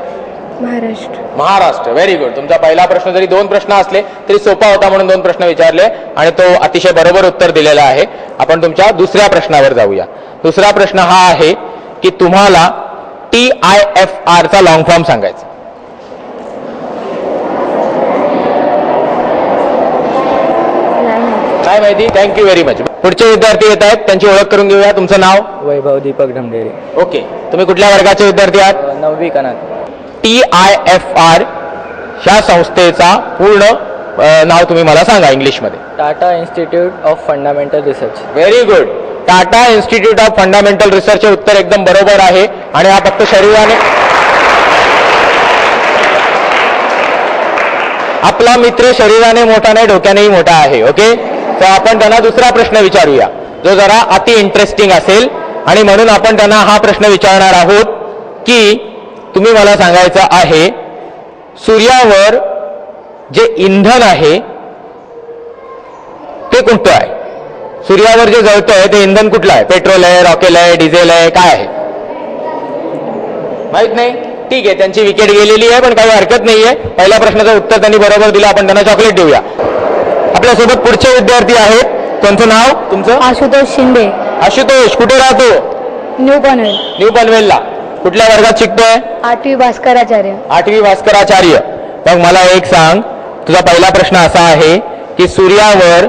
S8: महाराष्ट्र.
S1: महाराष्ट्र. Very good. तुमचा पहिला प्रश्न जरी 2 प्रश्न असले तरी सोपा होता म्हणून 2 प्रश्न विचारले आणि तो अतिशय बरोबर उत्तर दिलेला आहे. आपण तुमच्या दुसऱ्या प्रश्नावर जाऊया. दुसरा प्रश्न हा आहे की तुम्हाला TIFR चा लॉंग फॉर्म सांगायचा. काय माहिती? Thank you very much. पुढचे विद्यार्थी येत आहेत, त्यांची ओळख करून घेऊया. तुमचं नाव?
S2: वैभव दीपक ढमढेरे.
S1: ओके. तुम्ही कुठल्या वर्गाचे विद्यार्थी आहात?
S2: 9वी कणात.
S1: TIFR ह्या संस्थेचा पूर्ण नाव तुम्ही मला सांगा इंग्लिशमध्ये.
S2: Tata institute of fundamental research.
S1: Very good. Tata institute of fundamental research हे उत्तर एकदम बरोबर आहे. आणि हा फक्त शरीराने, आपला मित्र शरीराने मोठा नाही, डोक्यानेही मोठा आहे. ओके. तर आपण त्यांना दुसरा प्रश्न विचारूया जो जरा अति इंटरेस्टिंग असेल आणि म्हणून आपण त्यांना हा प्रश्न विचारणार आहोत की
S9: तुम्ही मला सांगायचं आहे सूर्यावर जे इंधन आहे ते कोणतं आहे? सूर्यावर जे जळतंय ते इंधन कुठलं आहे? पेट्रोल आहे, रॉकेल आहे, डिझेल आहे, काय आहे? माहित नाही? ठीक आहे, त्यांची विकेट गेलेली आहे, पण काही हरकत नाहीये. पहिल्या प्रश्नाचं उत्तर त्यांनी बरोबर दिलं, आपण त्यांना चॉकलेट देऊया. आपल्यासोबत पुढचे विद्यार्थी आहेत. कोणतं नाव तुमचं?
S6: आशुतोष शिंदे,
S9: आशुतोष. कुठे राहतो?
S6: न्यू पनवेल,
S9: न्यू पनवेलला. कुठल्या वर्गात शिकतोय?
S6: 8वी भास्कराचार्य.
S9: 8वी भास्कराचार्य. मग मला एक सांग, तुझा पहिला प्रश्न असा आहे की सूर्यावर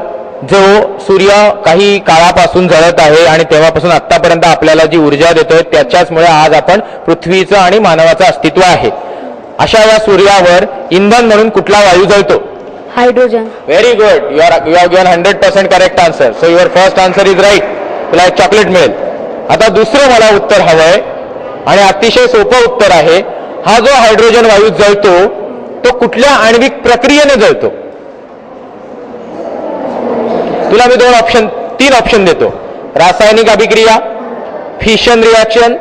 S9: जो सूर्य काही काळापासून जळत आहे आणि तेव्हापासून आतापर्यंत आपल्याला जी ऊर्जा देतोय त्याच्याचमुळे आज आपण पृथ्वीचं आणि मानवाचं अस्तित्व आहे. अशा या सूर्यावर इंधन म्हणून कुठला वायू जळतो?
S6: Hydrogen.
S9: Very good. You have given 100% correct answer. So your first answer is right. तुला एक चॉकलेट मिळेल. आता दुसरं मला उत्तर हवंय आणि अतिशय सोपं उत्तर आहे. हा जो हायड्रोजन वायू जळतो तो कुठल्या आण्विक प्रक्रियेने जळतो? तुला मी तीन ऑप्शन देतो. रासायनिक अभिक्रिया, fission reaction,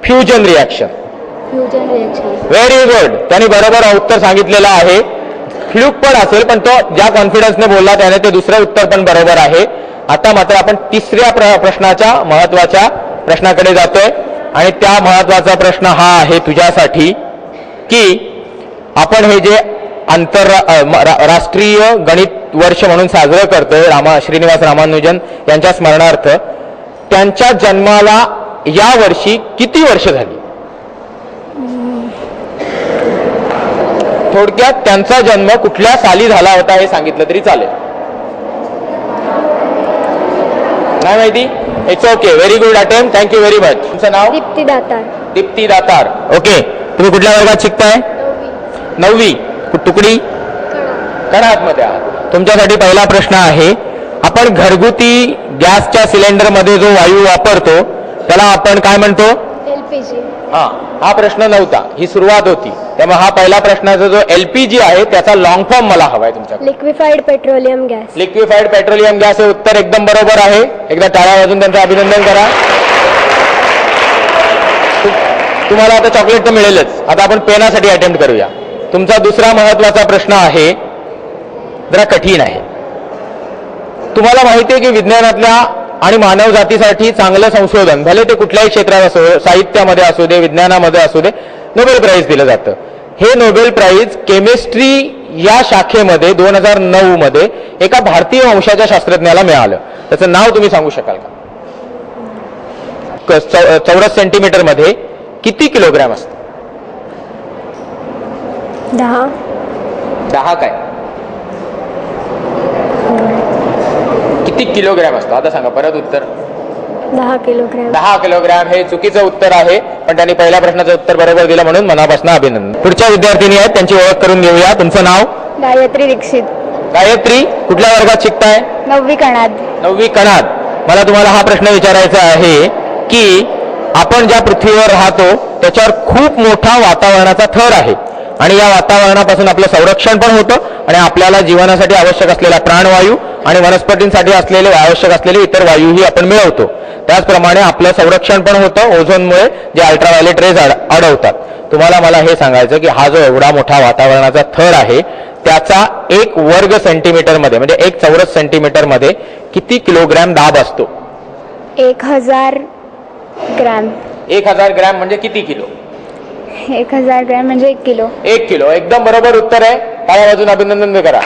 S9: fusion reaction.
S6: Fusion reaction.
S9: Very good. त्यांनी बरोबर उत्तर सांगितलेलं आहे. फ्लूक पण असेल, पण तो ज्या कॉन्फिडन्सने बोलला त्याने ते दुसरं उत्तर पण बरोबर आहे. आता मात्र आपण तिसऱ्या प्रश्नाच्या महत्वाच्या प्रश्नाकडे जातोय आणि त्या महत्वाचा प्रश्न हा आहे तुझ्यासाठी की आपण हे जे राष्ट्रीय गणित वर्ष म्हणून साजरं करतोय श्रीनिवास रामानुजन यांच्या स्मरणार्थ, त्यांच्या जन्माला या वर्षी किती वर्ष झाली? थोडक्यात त्यांचा जन्म कुठल्या साली झाला होता हे सांगितलं तरी चालेल. नाही माहिती? It's okay. Very good attempt. Thank you very much. तुमचं नाव?
S6: दीप्ती दातार.
S9: दीप्ती दातार. ओके. तुम्ही कुठल्या वर्गात शिकताय? 9वी. तुकडी? कणातमध्ये आहात. तुमच्यासाठी पहिला प्रश्न आहे. आपण घरगुती गॅसच्या सिलेंडरमध्ये जो वायू वापरतो त्याला आपण काय म्हणतो?
S6: एलपीजी.
S9: हा प्रश्न नव्हता, ही सुरुवात होती. त्यामुळे हा पहिला प्रश्नाचा जो एलपीजी आहे त्याचा लॉंग फॉर्म मला हवाय तुमच्याकडे.
S6: Liquefied petroleum gas.
S9: Liquefied petroleum gas हे उत्तर एकदम बरोबर आहे. एकदा टाळ्या वाजून त्यांचं अभिनंदन करा. तुम्हाला आता चॉकलेट तर मिळेलच. आता आपण पेनासाठी अटेम्प्ट करूया. तुमचा दुसरा महत्वाचा प्रश्न आहे, जरा कठीण आहे. तुम्हाला माहिती आहे की विज्ञानातल्या आणि मानव जातीसाठी चांगलं संशोधन भले ते कुठल्याही क्षेत्रात असो, साहित्यामध्ये असू दे, विज्ञानामध्ये असू दे, नोबेल प्राइज दिलं जातं. हे नोबेल प्राइज केमिस्ट्री या शाखेमध्ये 2009 मध्ये एका भारतीय वंशाच्या शास्त्रज्ञाला मिळालं. त्याचं नाव तुम्ही सांगू शकाल का? चौरस सेंटीमीटर मध्ये किती किलोग्रॅम असतं? 10 काय? किती किलोग्रॅम असतो? आता सांगा परत उत्तर.
S6: 10 किलोग्रॅम.
S9: 10 किलोग्रॅम हे चुकीचं उत्तर आहे, पण त्यांनी पहिल्या प्रश्नाचं उत्तर बरोबर दिलं म्हणून मनापासून अभिनंदन. पुढच्या विद्यार्थिनी आहेत, त्यांची ओळख करून घेऊया. तुमचं नाव?
S6: गायत्री दीक्षित.
S9: गायत्री. कुठल्या वर्गात शिकताय?
S6: 9वी कणाद.
S9: 9वी कणाद. मला तुम्हाला हा प्रश्न विचारायचा आहे की आपण ज्या पृथ्वीवर राहतो त्याच्यावर खूप मोठा वातावरणाचा थर आहे आणि या वातावरणापासून आपलं संरक्षण पण होतं आणि आपल्याला जीवनासाठी आवश्यक असलेला प्राणवायू आणि वनस्पतींसाठी असलेले आवश्यक असलेले इतर वायूही आपण मिळवतो. त्याचप्रमाणे आपलं संरक्षण पण होतं ओझोनमुळे, जे अल्ट्राव्हायोलेट रेज अडवतात. तुम्हाला मला हे सांगायचं की हा जो एवढा मोठा वातावरणाचा थर आहे त्याचा 1 वर्ग सेंटीमीटर मध्ये म्हणजे 1 चौरस सेंटीमीटर मध्ये किती किलोग्रॅम दाब असतो?
S6: 1000 ग्रॅम.
S9: 1000 ग्रॅम म्हणजे किती किलो?
S6: 1000 ग्रॅम म्हणजे 1 किलो.
S9: 1 किलो. एकदम बरोबर उत्तर आहे. टाळ्या वाजून अभिनंदन करा.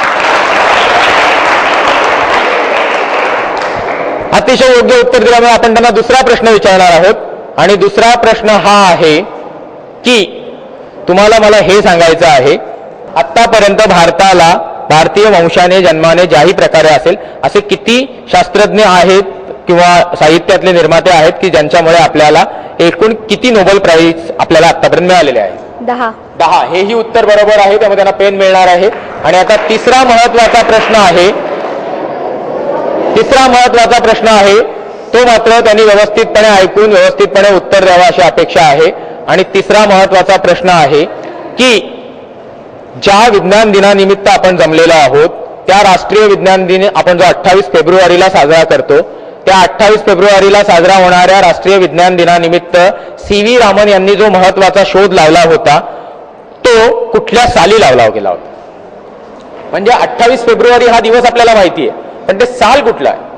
S9: अतिशय योग्य उत्तर दिल्यामुळे आपण त्यांना दुसरा प्रश्न विचारणार आहोत आणि दुसरा प्रश्न हा आहे की तुम्हाला मला हे सांगायचं आहे, आतापर्यंत भारताला भारतीय वंशाने जन्माने ज्याही प्रकारे असेल असे किती शास्त्रज्ञ आहेत किंवा साहित्यातले निर्माते आहेत की ज्यांच्यामुळे आपल्याला एकूण किती नोबेल प्राइज आपल्याला आतापर्यंत मिळालेले आहेत? 10. हेही उत्तर बरोबर आहे, त्यामुळे त्यांना पेन मिळणार आहे. आणि आता तिसरा महत्वाचा प्रश्न आहे तो मात्र त्यांनी व्यवस्थितपणे ऐकून व्यवस्थितपणे उत्तर द्यावं अशी अपेक्षा आहे. आणि तिसरा महत्वाचा प्रश्न आहे की ज्या विज्ञान दिनानिमित्त आपण जमलेलो आहोत त्या राष्ट्रीय विज्ञान दिन आपण जो 28 फेब्रुवारीला साजरा करतो त्या 28 फेब्रुवारीला साजरा होणाऱ्या राष्ट्रीय विज्ञान दिनानिमित्त CV रामन यांनी जो महत्वाचा शोध लावला होता तो कुठल्या साली लावला गेला होता? म्हणजे 28 फेब्रुवारी हा दिवस आपल्याला माहिती आहे, पण ते साल कुठलं आहे?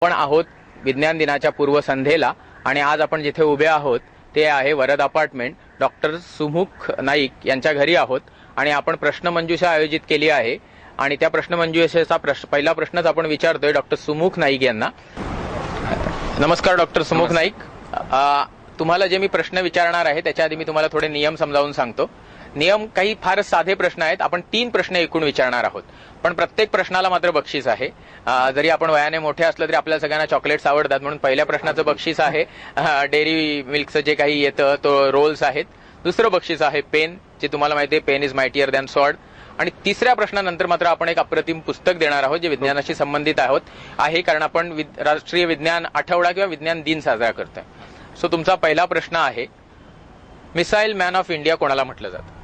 S9: आपण आहोत विज्ञान दिनाच्या पूर्वसंध्येला आणि आज आपण जिथे उभे आहोत ते आहे वरद अपार्टमेंट. डॉक्टर सुमुख नाईक यांच्या घरी आहोत आणि आपण प्रश्नमंजुषा आयोजित केली आहे आणि त्या प्रश्नमंजुषेचा पहिला प्रश्नच आपण विचारतोय डॉक्टर सुमुख नाईक यांना. नमस्कार डॉक्टर सुमुख नाईक. तुम्हाला जे मी प्रश्न विचारणार आहे त्याच्या आधी मी तुम्हाला थोडे नियम समजावून सांगतो. नियम काही फारच साधे प्रश्न आहेत. आपण 3 प्रश्न एकूण विचारणार आहोत, पण प्रत्येक प्रश्नाला मात्र बक्षीस आहे. जरी आपण वयाने मोठे असलं तरी आपल्याला सगळ्यांना चॉकलेट्स आवडतात, म्हणून पहिल्या प्रश्नाचं बक्षीस आहे डेअरी मिल्कचं जे काही येतं तो रोल्स आहेत. दुसरं बक्षीस आहे पेन, जे तुम्हाला माहिती आहे pen is mightier than sword. आणि तिसऱ्या प्रश्नानंतर मात्र आपण एक अप्रतिम पुस्तक देणार आहोत जे विज्ञानाशी संबंधित आहे, कारण आपण राष्ट्रीय विज्ञान आठवडा किंवा विज्ञान दिन साजरा करतोय. सो तुमचा पहिला प्रश्न आहे, मिसाईल मॅन ऑफ इंडिया कोणाला म्हटलं जातं?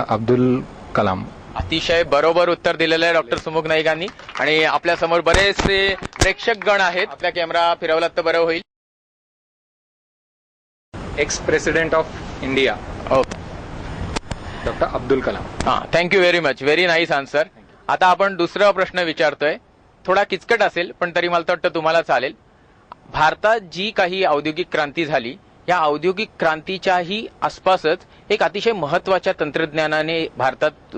S4: अब्दुल कलाम.
S9: अतिशय बरोबर उत्तर दिलेलं आहे डॉक्टर सुमुख नाईकांनी. आणि आपल्या समोर बरेचसे प्रेक्षक गण आहेत. आपला कॅमेरा फिरवलात तर बरं होईल.
S4: Ex president of India
S9: okay,
S4: doctor Abdul Kalam.
S9: हा, thank you very much. Very nice answer. आता आपण दुसरा प्रश्न विचारतोय. थोडा किचकट असेल पण तरी मला वाटतं तुम्हाला चालेल. भारतात जी काही औद्योगिक क्रांती झाली या औद्योगिक क्रांतीच्याही आसपासच एक अतिशय महत्वाच्या तंत्रज्ञानाने भारतात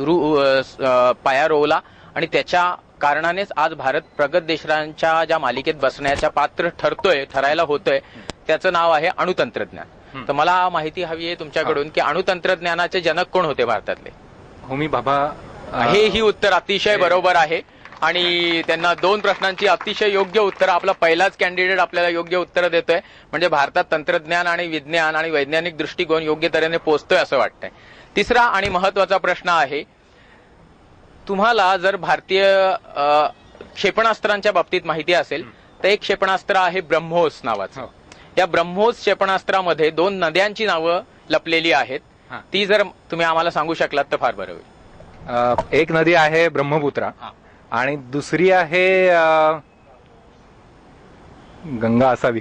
S9: पाया रोवला आणि त्याच्या कारणानेच आज भारत प्रगत देशांच्या ज्या मालिकेत बसण्याच्या पात्र ठरायला होतोय त्याचं नाव आहे अणुतंत्रज्ञान. तर मला माहिती हवी आहे तुमच्याकडून की अणुतंत्रज्ञानाचे जनक कोण होते भारतातले?
S4: होमी भाभा.
S9: हेही उत्तर अतिशय बरोबर आहे आणि त्यांना 2 प्रश्नांची अतिशय योग्य उत्तर. आपला पहिलाच कॅन्डिडेट आपल्याला योग्य उत्तर देतोय, म्हणजे भारतात तंत्रज्ञान आणि विज्ञान आणि वैज्ञानिक दृष्टिकोन योग्य तऱ्हेने पोहोचतोय असं वाटतंय. तिसरा आणि महत्वाचा प्रश्न आहे, तुम्हाला जर भारतीय क्षेपणास्त्रांच्या बाबतीत माहिती असेल तर एक क्षेपणास्त्र आहे ब्रह्मोस नावाचं. या ब्रह्मोस क्षेपणास्त्रामध्ये 2 नद्यांची नावं लपलेली आहेत. ती जर तुम्ही आम्हाला सांगू शकलात तर फार बरं होईल.
S4: एक नदी आहे ब्रह्मपुत्रा आणि दुसरी आहे गंगा असावी.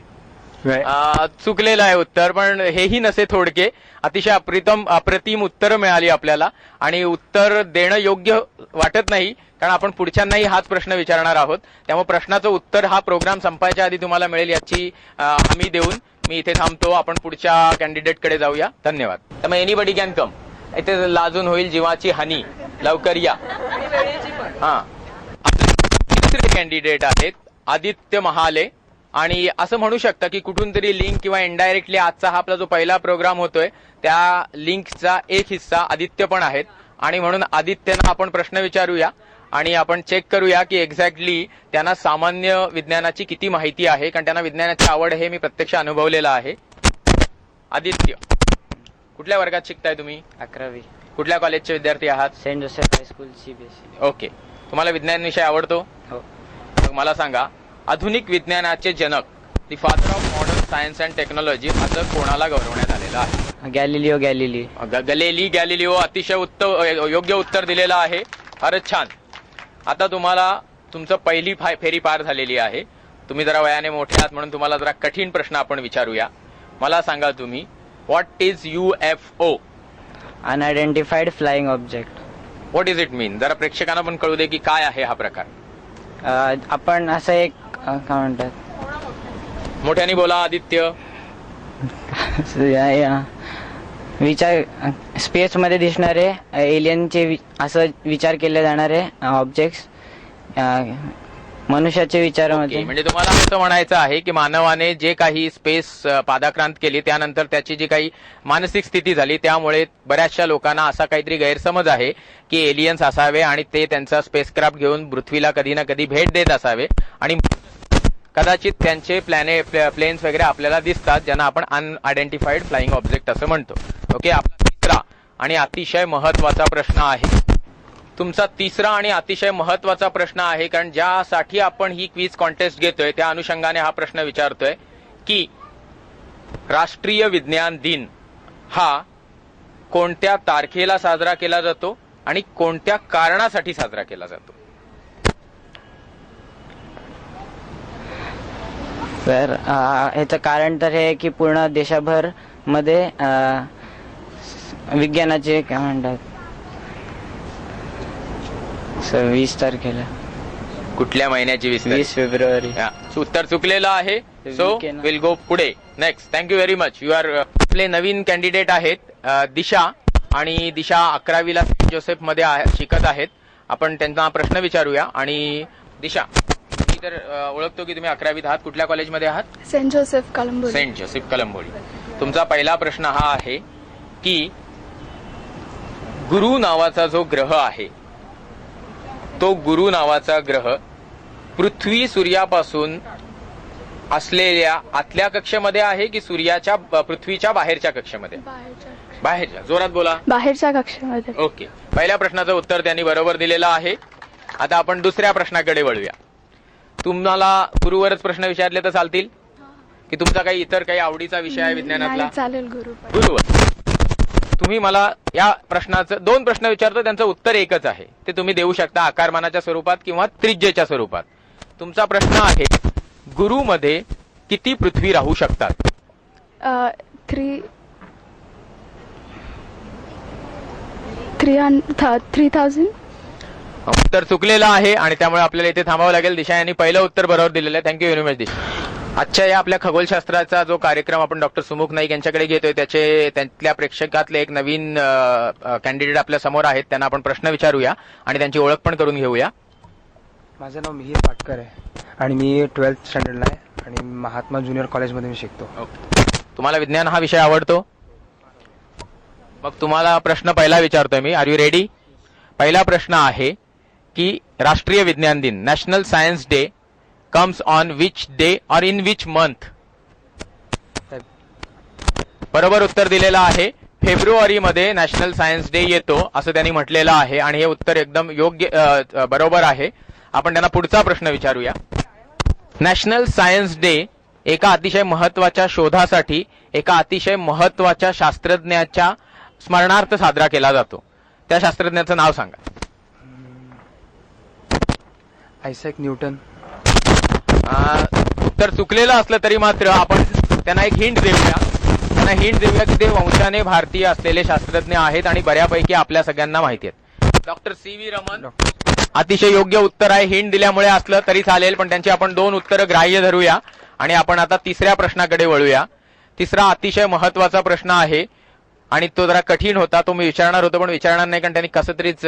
S9: चुकलेलं आहे उत्तर, पण हेही नसे थोडके. अतिशय अप्रतिम उत्तर मिळाली आपल्याला आणि उत्तर देणं योग्य वाटत नाही कारण आपण पुढच्यांनाही हाच प्रश्न विचारणार आहोत. त्यामुळे प्रश्नाचं उत्तर हा प्रोग्राम संपायच्या आधी तुम्हाला मिळेल याची हमी देऊन मी इथे थांबतो. आपण पुढच्या कॅन्डिडेटकडे जाऊया. धन्यवाद. त्यामुळे एनीबडी कॅन कम. इथे लाजून होईल जीवाची हानी. लवकर या. हा, तिसरे कॅन्डिडेट आहेत आदित्य महाले. आणि असं म्हणू शकता की कुठून तरी लिंक किंवा इनडायरेक्टली आजचा हा आपला जो पहिला प्रोग्राम होतोय त्या लिंकचा एक हिस्सा आदित्य पण आहेत आणि म्हणून आदित्यना आपण प्रश्न विचारूया आणि आपण चेक करूया की एक्झॅक्टली त्यांना सामान्य विज्ञानाची किती माहिती आहे, कारण त्यांना विज्ञानाची आवड हे मी प्रत्यक्ष अनुभवलेलं आहे. आदित्य, कुठल्या वर्गात शिकताय तुम्ही?
S2: 11वी.
S9: कुठल्या कॉलेजचे विद्यार्थी आहात?
S2: Saint Joseph high school CBSE.
S9: Okay. तुम्हाला विज्ञान विषय आवडतो?
S2: हो.
S9: मग मला सांगा, आधुनिक विज्ञानाचे जनक, the father of modern science and technology असं कोणाला गौरवण्यात आलेलं आहे?
S2: गॅलिलिओ.
S9: गॅलिलिओ. अतिशय योग्य उत्तर दिलेलं आहे. फारच छान. आता तुम्हाला तुमचं पहिली फेरी पार झालेली आहे. तुम्ही जरा वयाने मोठे आहात म्हणून तुम्हाला जरा कठीण प्रश्न आपण विचारूया. मला सांगा तुम्ही, what is UFO?
S2: Unidentified flying object.
S9: What is it mean? जरा प्रेक्षकांना पण कळू दे की काय आहे हा प्रकार.
S2: आपण असं एक काय म्हणतात,
S9: मोठ्याने बोला आदित्य.
S2: विचार स्पेसमध्ये दिसणारे एलियनचे असं विचार केले जाणारे ऑब्जेक्ट्स मनुष्याचे विचारामध्ये
S9: म्हणजे तुम्हाला असं म्हणायचं आहे की मानवाने जे काही स्पेस पादाक्रांत केली त्यानंतर त्याची जी काही मानसिक स्थिती झाली त्यामुळे बऱ्याचशा लोकांना असा काहीतरी गैरसमज आहे की एलियन्स असावे आणि ते त्यांचा स्पेसक्राफ्ट घेऊन पृथ्वीला कधी ना कधी भेट देत असावे आणि कदाचित त्यांचे प्लेन्स वगैरे आपल्याला दिसतात ज्यांना आपण अनआयडेंटिफाईड फ्लाइंग ऑब्जेक्ट असं म्हणतो. ओके, आपला तिसरा आणि अतिशय महत्वाचा प्रश्न आहे. तुमचा तिसरा आणि अतिशय महत्वाचा प्रश्न आहे कारण ज्यासाठी आपण ही क्विज कॉन्टेस्ट घेतोय त्या अनुषंगाने हा प्रश्न विचारतोय की राष्ट्रीय विज्ञान दिन हा कोणत्या तारखेला साजरा केला जातो आणि कोणत्या कारणासाठी साजरा केला जातो.
S2: तर ह्याचं कारण तर हे की पूर्ण देशभर मध्ये विज्ञानाचे काय म्हणतात 20 तारखेला
S9: कुठल्या महिन्याची
S2: 20 फेब्रुवारी.
S9: उत्तर चुकलेलं आहे. सो विल गो पुढे. Next. Thank you very much. You are आपले नवीन कॅन्डिडेट आहेत दिशा आणि दिशा 11वीला सेंट जोसेफ मध्ये शिकत आहेत. आपण त्यांना प्रश्न विचारूया. आणि दिशा, मी तर ओळखतो की तुम्ही 11वीत आहात. कुठल्या कॉलेजमध्ये आहात?
S6: Saint Joseph Kalamboli.
S9: Saint Joseph Kalamboli. तुमचा पहिला प्रश्न हा आहे की गुरु नावाचा जो ग्रह आहे तो गुरु नावाचा ग्रह पृथ्वी सूर्यापासून असलेल्या आतल्या कक्षेमध्ये आहे की सूर्याच्या पृथ्वीच्या बाहेरच्या कक्षेमध्ये? बाहेरच्या. जोरात बोला.
S6: बाहेरच्या कक्षेमध्ये.
S9: ओके, पहिल्या प्रश्नाचं उत्तर त्यांनी बरोबर दिलेलं आहे. आता आपण दुसऱ्या प्रश्नाकडे वळूया. तुम्हाला गुरुवरच प्रश्न विचारले तर चालतील की तुमचा काही इतर काही आवडीचा विषय आहे विज्ञानातला?
S6: चालेल.
S9: गुरुवर. तुम्ही मला या प्रश्नाचं 2 प्रश्न विचारतो, त्यांचं उत्तर एकच आहे. ते तुम्ही देऊ शकता आकारमानाच्या स्वरूपात किंवा त्रिज्येच्या स्वरूपात. तुमचा प्रश्न आहे गुरुमध्ये किती पृथ्वी राहू शकतात?
S6: 3000.
S9: उत्तर चुकलेलं आहे आणि त्यामुळे आपल्याला इथे थांबावं लागेल. दिशा यांनी पहिलं उत्तर बरोबर दिलेलं आहे. थँक्यू व्हेरी मच दिशा. आजच्या या आपल्या खगोलशास्त्राचा जो कार्यक्रम आपण डॉक्टर सुमुख नाईक यांच्याकडे घेतोय त्यातल्या प्रेक्षकातले एक नवीन कॅन्डिडेट आपल्या समोर आहेत. त्यांना आपण प्रश्न विचारूया आणि त्यांची ओळख पण करून घेऊया.
S4: माझं नाव मिहीर पाटकर आहे आणि मी 12th स्टँडर्डला आहे आणि महात्मा ज्युनियर कॉलेजमध्ये मी शिकतो.
S9: तुम्हाला विज्ञान हा विषय आवडतो? मग तुम्हाला प्रश्न पहिला विचारतोय मी. R you ready? पहिला प्रश्न आहे की राष्ट्रीय विज्ञान दिन national science day comes on which day or in which month? बरोबर उत्तर दिलेलं आहे. फेब्रुवारीमध्ये नॅशनल सायन्स डे येतो असं त्यांनी म्हटलेलं आहे आणि हे उत्तर एकदम योग्य बरोबर आहे. आपण त्यांना पुढचा प्रश्न विचारूया. नॅशनल सायन्स डे एका अतिशय महत्वाच्या शोधासाठी एका अतिशय महत्वाच्या शास्त्रज्ञाच्या स्मरणार्थ साजरा केला जातो. त्या शास्त्रज्ञाचं नाव सांगा.
S4: Isaac Newton.
S9: उत्तर चुकलेलं असलं तरी मात्र आपण त्यांना एक हिंट देऊया की ते वंशाने भारतीय असलेले शास्त्रज्ञ आहेत आणि बऱ्यापैकी आपल्या सगळ्यांना माहिती आहेत. Doctor CV Raman. अतिशय योग्य उत्तर आहे. हिंट दिल्यामुळे असलं तरी चालेल पण त्यांची आपण 2 उत्तरं ग्राह्य धरूया आणि आपण आता तिसऱ्या प्रश्नाकडे वळूया. तिसरा अतिशय महत्वाचा प्रश्न आहे आणि तो जरा कठीण होता. तो मी विचारणार होतो पण विचारणार नाही कारण त्यांनी कसं तरीच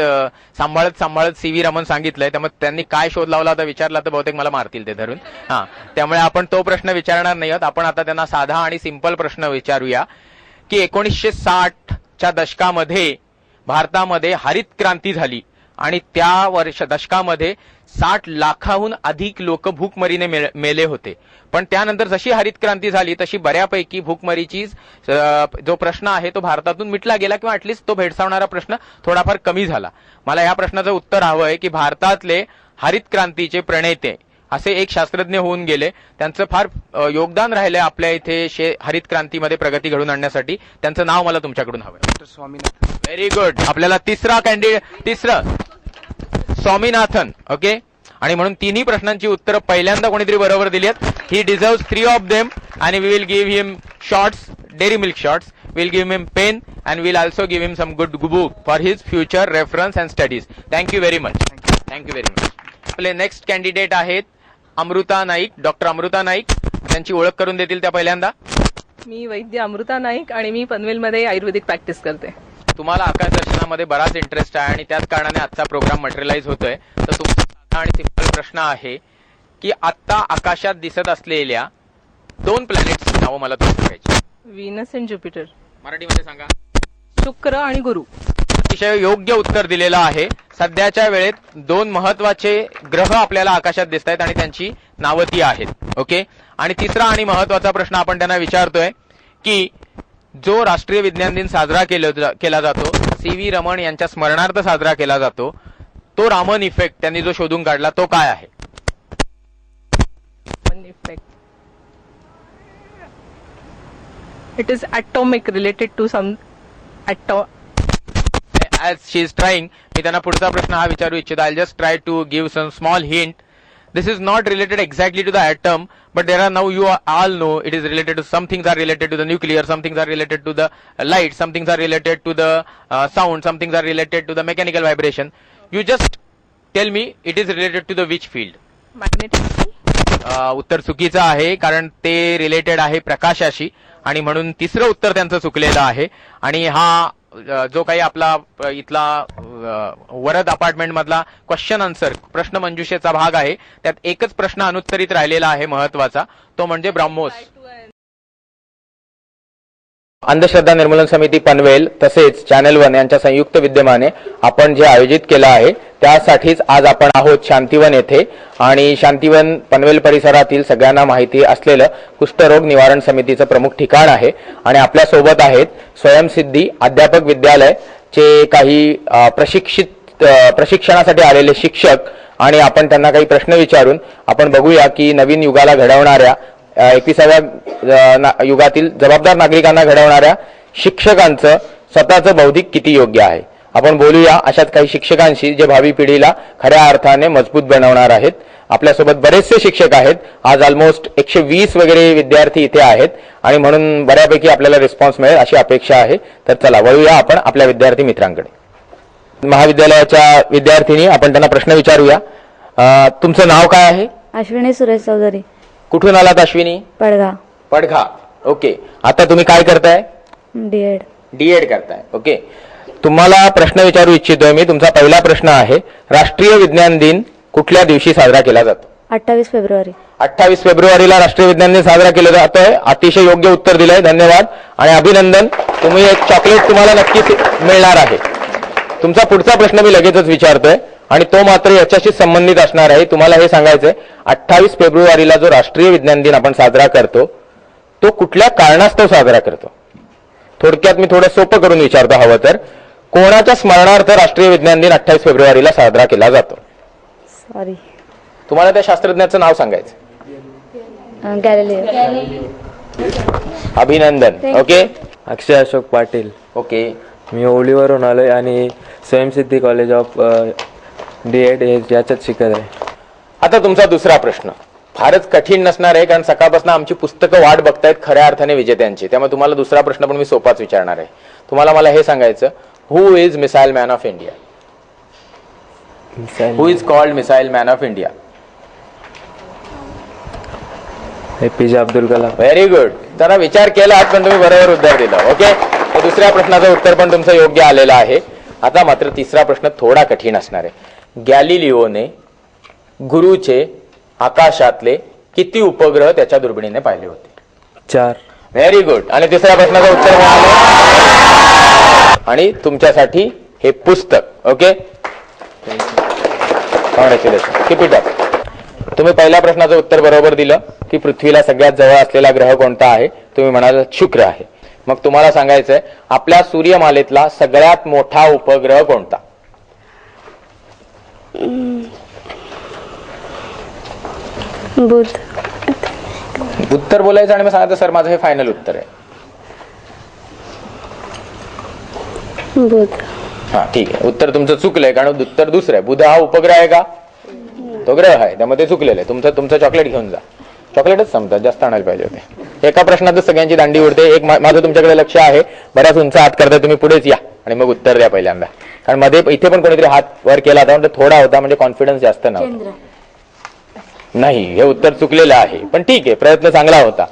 S9: सांभाळत CV रमन सांगितलंय. त्यामुळे त्यांनी काय शोध लावला होता विचारला तर बहुतेक मला मारतील ते धरून. त्यामुळे आपण तो प्रश्न विचारणार नाही आहोत. आपण आता त्यांना साधा आणि सिंपल प्रश्न विचारूया की 1960च्या दशकामध्ये भारतामध्ये हरित क्रांती झाली आणि त्या दशकामध्ये 60 लाखाहून अधिक लोक भूकमरीने मेले होते. पण त्यानंतर जशी हरित क्रांती झाली तशी बऱ्यापैकी भूकमरीची जो प्रश्न आहे तो भारतातून मिटला गेला किंवा ऍटलिस्ट तो भेडसावणारा प्रश्न थोडाफार कमी झाला. मला या प्रश्नाचं उत्तर हवं आहे की भारतातले हरित क्रांतीचे प्रणेते असे एक शास्त्रज्ञ होऊन गेले. त्यांचं फार योगदान राहिलंय आपल्या इथे हरित क्रांतीमध्ये प्रगती घडवून आणण्यासाठी. त्यांचं नाव मला तुमच्याकडून हवं.
S4: डॉक्टर स्वामीनाथन.
S9: Very good. आपल्याला तिसरं स्वामीनाथन. ओके. आणि म्हणून तिन्ही प्रश्नांची उत्तरं पहिल्यांदा कोणीतरी बरोबर दिली आहेत. ही डिझर्व्स 3 ऑफ देम आणि we will give him shorts, Dairy Milk shorts. Will give him pen and will also give him some good book for his future reference and studies. Thank you very much. Thank you very much. आपले नेक्स्ट कॅन्डिडेट आहेत अमृता नाईक. डॉक्टर अमृता नाईक. त्यांची ओळख करून देतील त्या पहिल्यांदा.
S8: मी वैद्य अमृता नाईक आणि मी पनवेलमध्ये आयुर्वेदिक प्रॅक्टिस करते.
S9: तुम्हाला आकाश दर्शनामध्ये बराच इंटरेस्ट आहे आणि त्याच कारणाने आजचा प्रोग्राम मटेरियलाइज होतोय. तर तुमचा साधा आणि सिंपल प्रश्न आहे की आत्ता आकाशात दिसत असलेल्या 2 प्लॅनेट्सची नावं मला तुम्ही सांगायची.
S8: Venus and Jupiter.
S9: मराठीमध्ये सांगा.
S8: शुक्र आणि गुरु.
S9: अतिशय योग्य उत्तर दिलेलं आहे. सध्याच्या वेळेत 2 महत्वाचे ग्रह आपल्याला आकाशात दिसत आहेत आणि त्यांची नावं ती आहेत. ओके. आणि तिसरा आणि महत्वाचा प्रश्न आपण त्यांना विचारतोय की जो राष्ट्रीय विज्ञान दिन साजरा केला जातो, CV रमण यांच्या स्मरणार्थ साजरा केला जातो, तो रामन इफेक्ट त्यांनी जो शोधून काढला तो काय आहे?
S8: Effect. It is atomic related to some
S9: As she is trying, मी त्यांना पुढचा प्रश्न हा विचारू इच्छितो. I'll just try to give some small hint. This is not related exactly to the atom, but there are now you all know it is related to some things are related to the nuclear, some things are related to the light, some things are related to the sound, some things are related to the mechanical vibration. You just tell me it is related to the which field?
S8: Magnetic.
S9: उत्तर चुकीचं आहे कारण ते रिलेटेड आहे प्रकाशाशी आणि म्हणून तिसरं उत्तर त्यांचं चुकलेलं आहे. आणि हा जो काही आपला इथला वरद अपार्टमेंट मधला क्वेश्चन आन्सर प्रश्न मंजुषेचा भाग आहे त्यात एकच प्रश्न अनुत्तरित राहिलेला आहे महत्वाचा, तो म्हणजे ब्रह्मोस. अंधश्रद्धा निर्मूलन समिती पनवेल तसेच चॅनल 1 यांच्या संयुक्त विद्यमाने आपण जे आयोजित केलं आहे त्यासाठीच आज आपण आहोत शांतीवन येथे. आणि शांतीवन पनवेल परिसरातील सगळ्यांना माहिती असलेलं कुष्ठरोग निवारण समितीचं प्रमुख ठिकाण आहे. आणि आपल्या सोबत आहेत स्वयंसिद्धी अध्यापक विद्यालयचे काही प्रशिक्षणासाठी आलेले शिक्षक आणि आपण त्यांना काही प्रश्न विचारून आपण बघूया की नवीन युगाला घडवणाऱ्या 21व्या युगातील जबाबदार नागरिकांना घडवणाऱ्या शिक्षकांचं स्वतःचं बौद्धिक किती योग्य आहे. आपण बोलूया अशाच काही शिक्षकांशी जे भावी पिढीला खऱ्या अर्थाने मजबूत बनवणार आहेत. आपल्यासोबत बरेचसे शिक्षक आहेत. आज ऑलमोस्ट 120 वगैरे विद्यार्थी इथे आहेत आणि म्हणून बऱ्यापैकी आपल्याला रिस्पॉन्स मिळेल अशी अपेक्षा आहे. तर चला वळूया आपण आपल्या विद्यार्थी मित्रांकडे. महाविद्यालयाच्या विद्यार्थिनी आपण त्यांना प्रश्न विचारूया. तुमचं नाव काय आहे?
S6: अश्विनी सुरेश चौधरी.
S9: कुठून आलात अश्विनी? पडघा. ओके. आता तुम्ही काय करताय? डीएड करताय. ओके. तुम्हाला प्रश्न विचारू इच्छितोय मी. तुमचा पहिला प्रश्न आहे, राष्ट्रीय विज्ञान दिन कुठल्या दिवशी साजरा केला जातो?
S6: 28 फेब्रुवारी.
S9: 28 फेब्रुवारीला राष्ट्रीय विज्ञान दिन साजरा केला जातोय. अतिशय योग्य उत्तर दिलंय. धन्यवाद आणि अभिनंदन. तुम्ही एक चॉकलेट तुम्हाला नक्कीच मिळणार आहे. तुमचा पुढचा प्रश्न मी लगेचच विचारतोय आणि तो मात्र याच्याशी संबंधित असणार आहे. तुम्हाला हे सांगायचंय 28 फेब्रुवारीला जो राष्ट्रीय विज्ञान दिन आपण साजरा करतो तो कुठल्या कारणास्तव साजरा करतो? थोडक्यात मी थोडं सोपं करून विचारतो हवं तर. कोणाच्या स्मरणार्थ राष्ट्रीय विज्ञान दिन 28 फेब्रुवारीला साजरा केला जातो?
S6: सॉरी.
S9: तुम्हाला त्या शास्त्रज्ञाचं नाव सांगायचं.
S6: गॅलिलिओ.
S9: अभिनंदन. ओके.
S2: अक्षय अशोक पाटील.
S9: ओके.
S2: मी ओलीवरून आलोय आणि स्वयंसिद्धी कॉलेज ऑफ डीएड याच्यात शिकत आहे.
S9: आता तुमचा दुसरा प्रश्न फारच कठीण नसणार आहे कारण सकाळपासून आमची पुस्तकं वाट बघतायत खऱ्या अर्थाने विजेत्यांची. त्यामुळे तुम्हाला दुसरा प्रश्न पण मी सोपाच विचारणार आहे. तुम्हाला मला हे सांगायचं, who is missile man of India? Who is called missile man of India?
S2: APJ Abdul Kalam.
S9: Very good. जरा विचार केला पण तुम्ही बरोबर उत्तर दिलं. ओके. तर दुसऱ्या प्रश्नाचं उत्तर पण तुमचं योग्य आलेलं आहे. आता मात्र तिसरा प्रश्न थोडा कठीण असणार आहे. गॅलिलिओने गुरुचे आकाशातले किती उपग्रह त्याच्या दुर्बिणीने पाहिले होते?
S2: 4.
S9: Very good. आणि तिसऱ्या प्रश्नाचं उत्तर मिळालं आणि तुमच्यासाठी हे पुस्तक. Okay. Congratulation. Keep it up. तुम्ही पहिल्या प्रश्नाचं उत्तर बरोबर दिलं की पृथ्वीला सगळ्यात जवळ असलेला ग्रह कोणता आहे? तुम्ही म्हणाल शुक्र आहे. मग तुम्हाला सांगायचंय आपल्या सूर्यमालेतला सगळ्यात मोठा उपग्रह कोणता?
S6: बुध.
S9: उत्तर बोलायचं आणि मग सांगायचं सर माझं हे फायनल उत्तर आहे.
S6: बुध.
S9: हा ठीक आहे. उत्तर तुमचं चुकलंय कारण उत्तर दुसरं आहे. बुध हा उपग्रह आहे का? तो ग्रह आहे. त्यामुळे ते चुकलेलं आहे. तुमचं चॉकलेट घेऊन जा. चॉकलेटच संपतात, जास्त आणायला पाहिजे होते. एका प्रश्नातच सगळ्यांची दांडी उडते. एक माझं तुमच्याकडे लक्ष आहे. बऱ्याच उंच हात करताय तुम्ही. पुढेच या आणि मग उत्तर द्या पहिल्यांदा. कारण मध्ये इथे पण कोणीतरी हात वर केला होता म्हणजे थोडा होता म्हणजे कॉन्फिडन्स जास्त नव्हता. नाही, हे उत्तर चुकलेलं आहे पण ठीक आहे, प्रयत्न चांगला होता.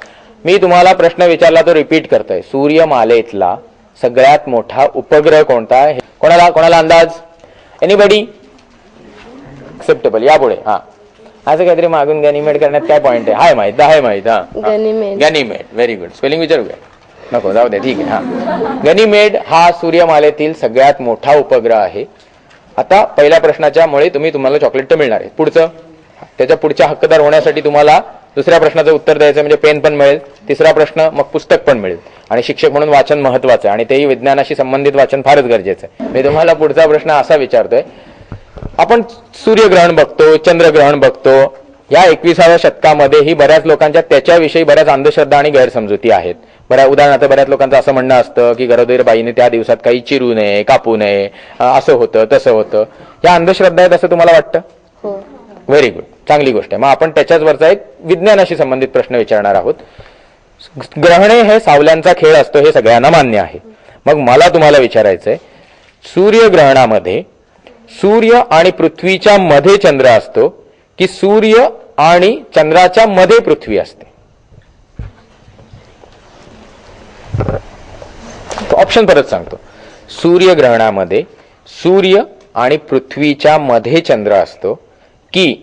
S9: मी तुम्हाला प्रश्न विचारला तो रिपीट करतोय. सूर्यमालेतला सगळ्यात मोठा उपग्रह कोणता आहे? कोणाला अंदाज? एनीबडी? एक्सेप्टेबल. या पुढे. हा
S1: असं काहीतरी मागून गॅनिमेड करण्यात काय पॉईंट आहे? हाय माहित आहे माहित. हा
S6: गनिमेड.
S1: गॅनिमेड, व्हेरी गुड. स्पेलिंग विचारू का? नको, जाऊ दे, ठीक आहे. हा, गनिमेड हा सूर्यमालेतील सगळ्यात मोठा उपग्रह आहे. आता पहिल्या प्रश्नाच्या मुळे तुम्हाला चॉकलेट तर मिळणार आहे. पुढचं, त्याच्या पुढच्या हक्कदार होण्यासाठी तुम्हाला दुसऱ्या प्रश्नाचं उत्तर द्यायचं, म्हणजे पेन पण मिळेल. तिसरा प्रश्न मग पुस्तक पण मिळेल. आणि शिक्षक म्हणून वाचन महत्वाचं आहे, आणि तेही विज्ञानाशी संबंधित वाचन फारच गरजेचं आहे. मी तुम्हाला पुढचा प्रश्न असा विचारतोय, आपण सूर्यग्रहण बघतो, चंद्रग्रहण बघतो. या 21व्या शतकामध्येही बऱ्याच लोकांच्या त्याच्याविषयी बऱ्याच अंधश्रद्धा आणि गैरसमजुती आहेत. उदाहरणार्थ बऱ्याच लोकांचं असं म्हणणं असतं की गरोदर बाईने त्या दिवसात काही चिरू नये, कापू नये, असं होतं तसं होतं. या अंधश्रद्धा आहेत असं तुम्हाला वाटतं?
S6: हो.
S1: व्हेरी गुड, चांगली गोष्ट आहे. मग आपण त्याच्याच वरचा एक विज्ञानाशी संबंधित प्रश्न विचारणार आहोत. ग्रहणे हे सावल्यांचा खेळ असतो हे सगळ्यांना मान्य आहे. मग मला तुम्हाला विचारायचंय, सूर्यग्रहणामध्ये सूर्य आणि पृथ्वीच्या मध्ये चंद्र असतो की सूर्य आणि चंद्राच्या मध्ये पृथ्वी असते? ऑप्शन परत सांगतो. सूर्यग्रहणामध्ये सूर्य आणि पृथ्वीच्या मध्ये चंद्र असतो की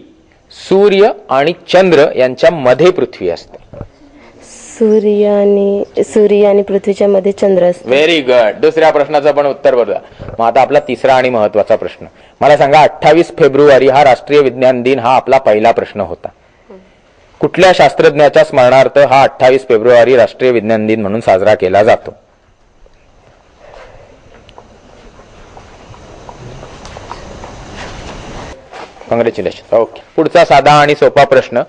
S1: सूर्य आणि चंद्र यांच्या मध्ये पृथ्वी असते?
S6: सूर्य आणि पृथ्वीच्या मध्ये चंद्र असतो.
S1: Very good. दुसऱ्या प्रश्नाचं पण उत्तर बरोबर. मग आता आपला तिसरा आणि महत्वाचा प्रश्न मला सांगा. 28 फेब्रुवारी हा राष्ट्रीय विज्ञान दिन हा आपला पहिला प्रश्न होता. कुठल्या शास्त्रज्ञाच्या स्मरणार्थ हा 28 फेब्रुवारी राष्ट्रीय विज्ञान दिन म्हणून साजरा केला जातो? कॉंग्रॅच्युलेशन. ओके. पुढचा साधा आणि सोपा प्रश्न.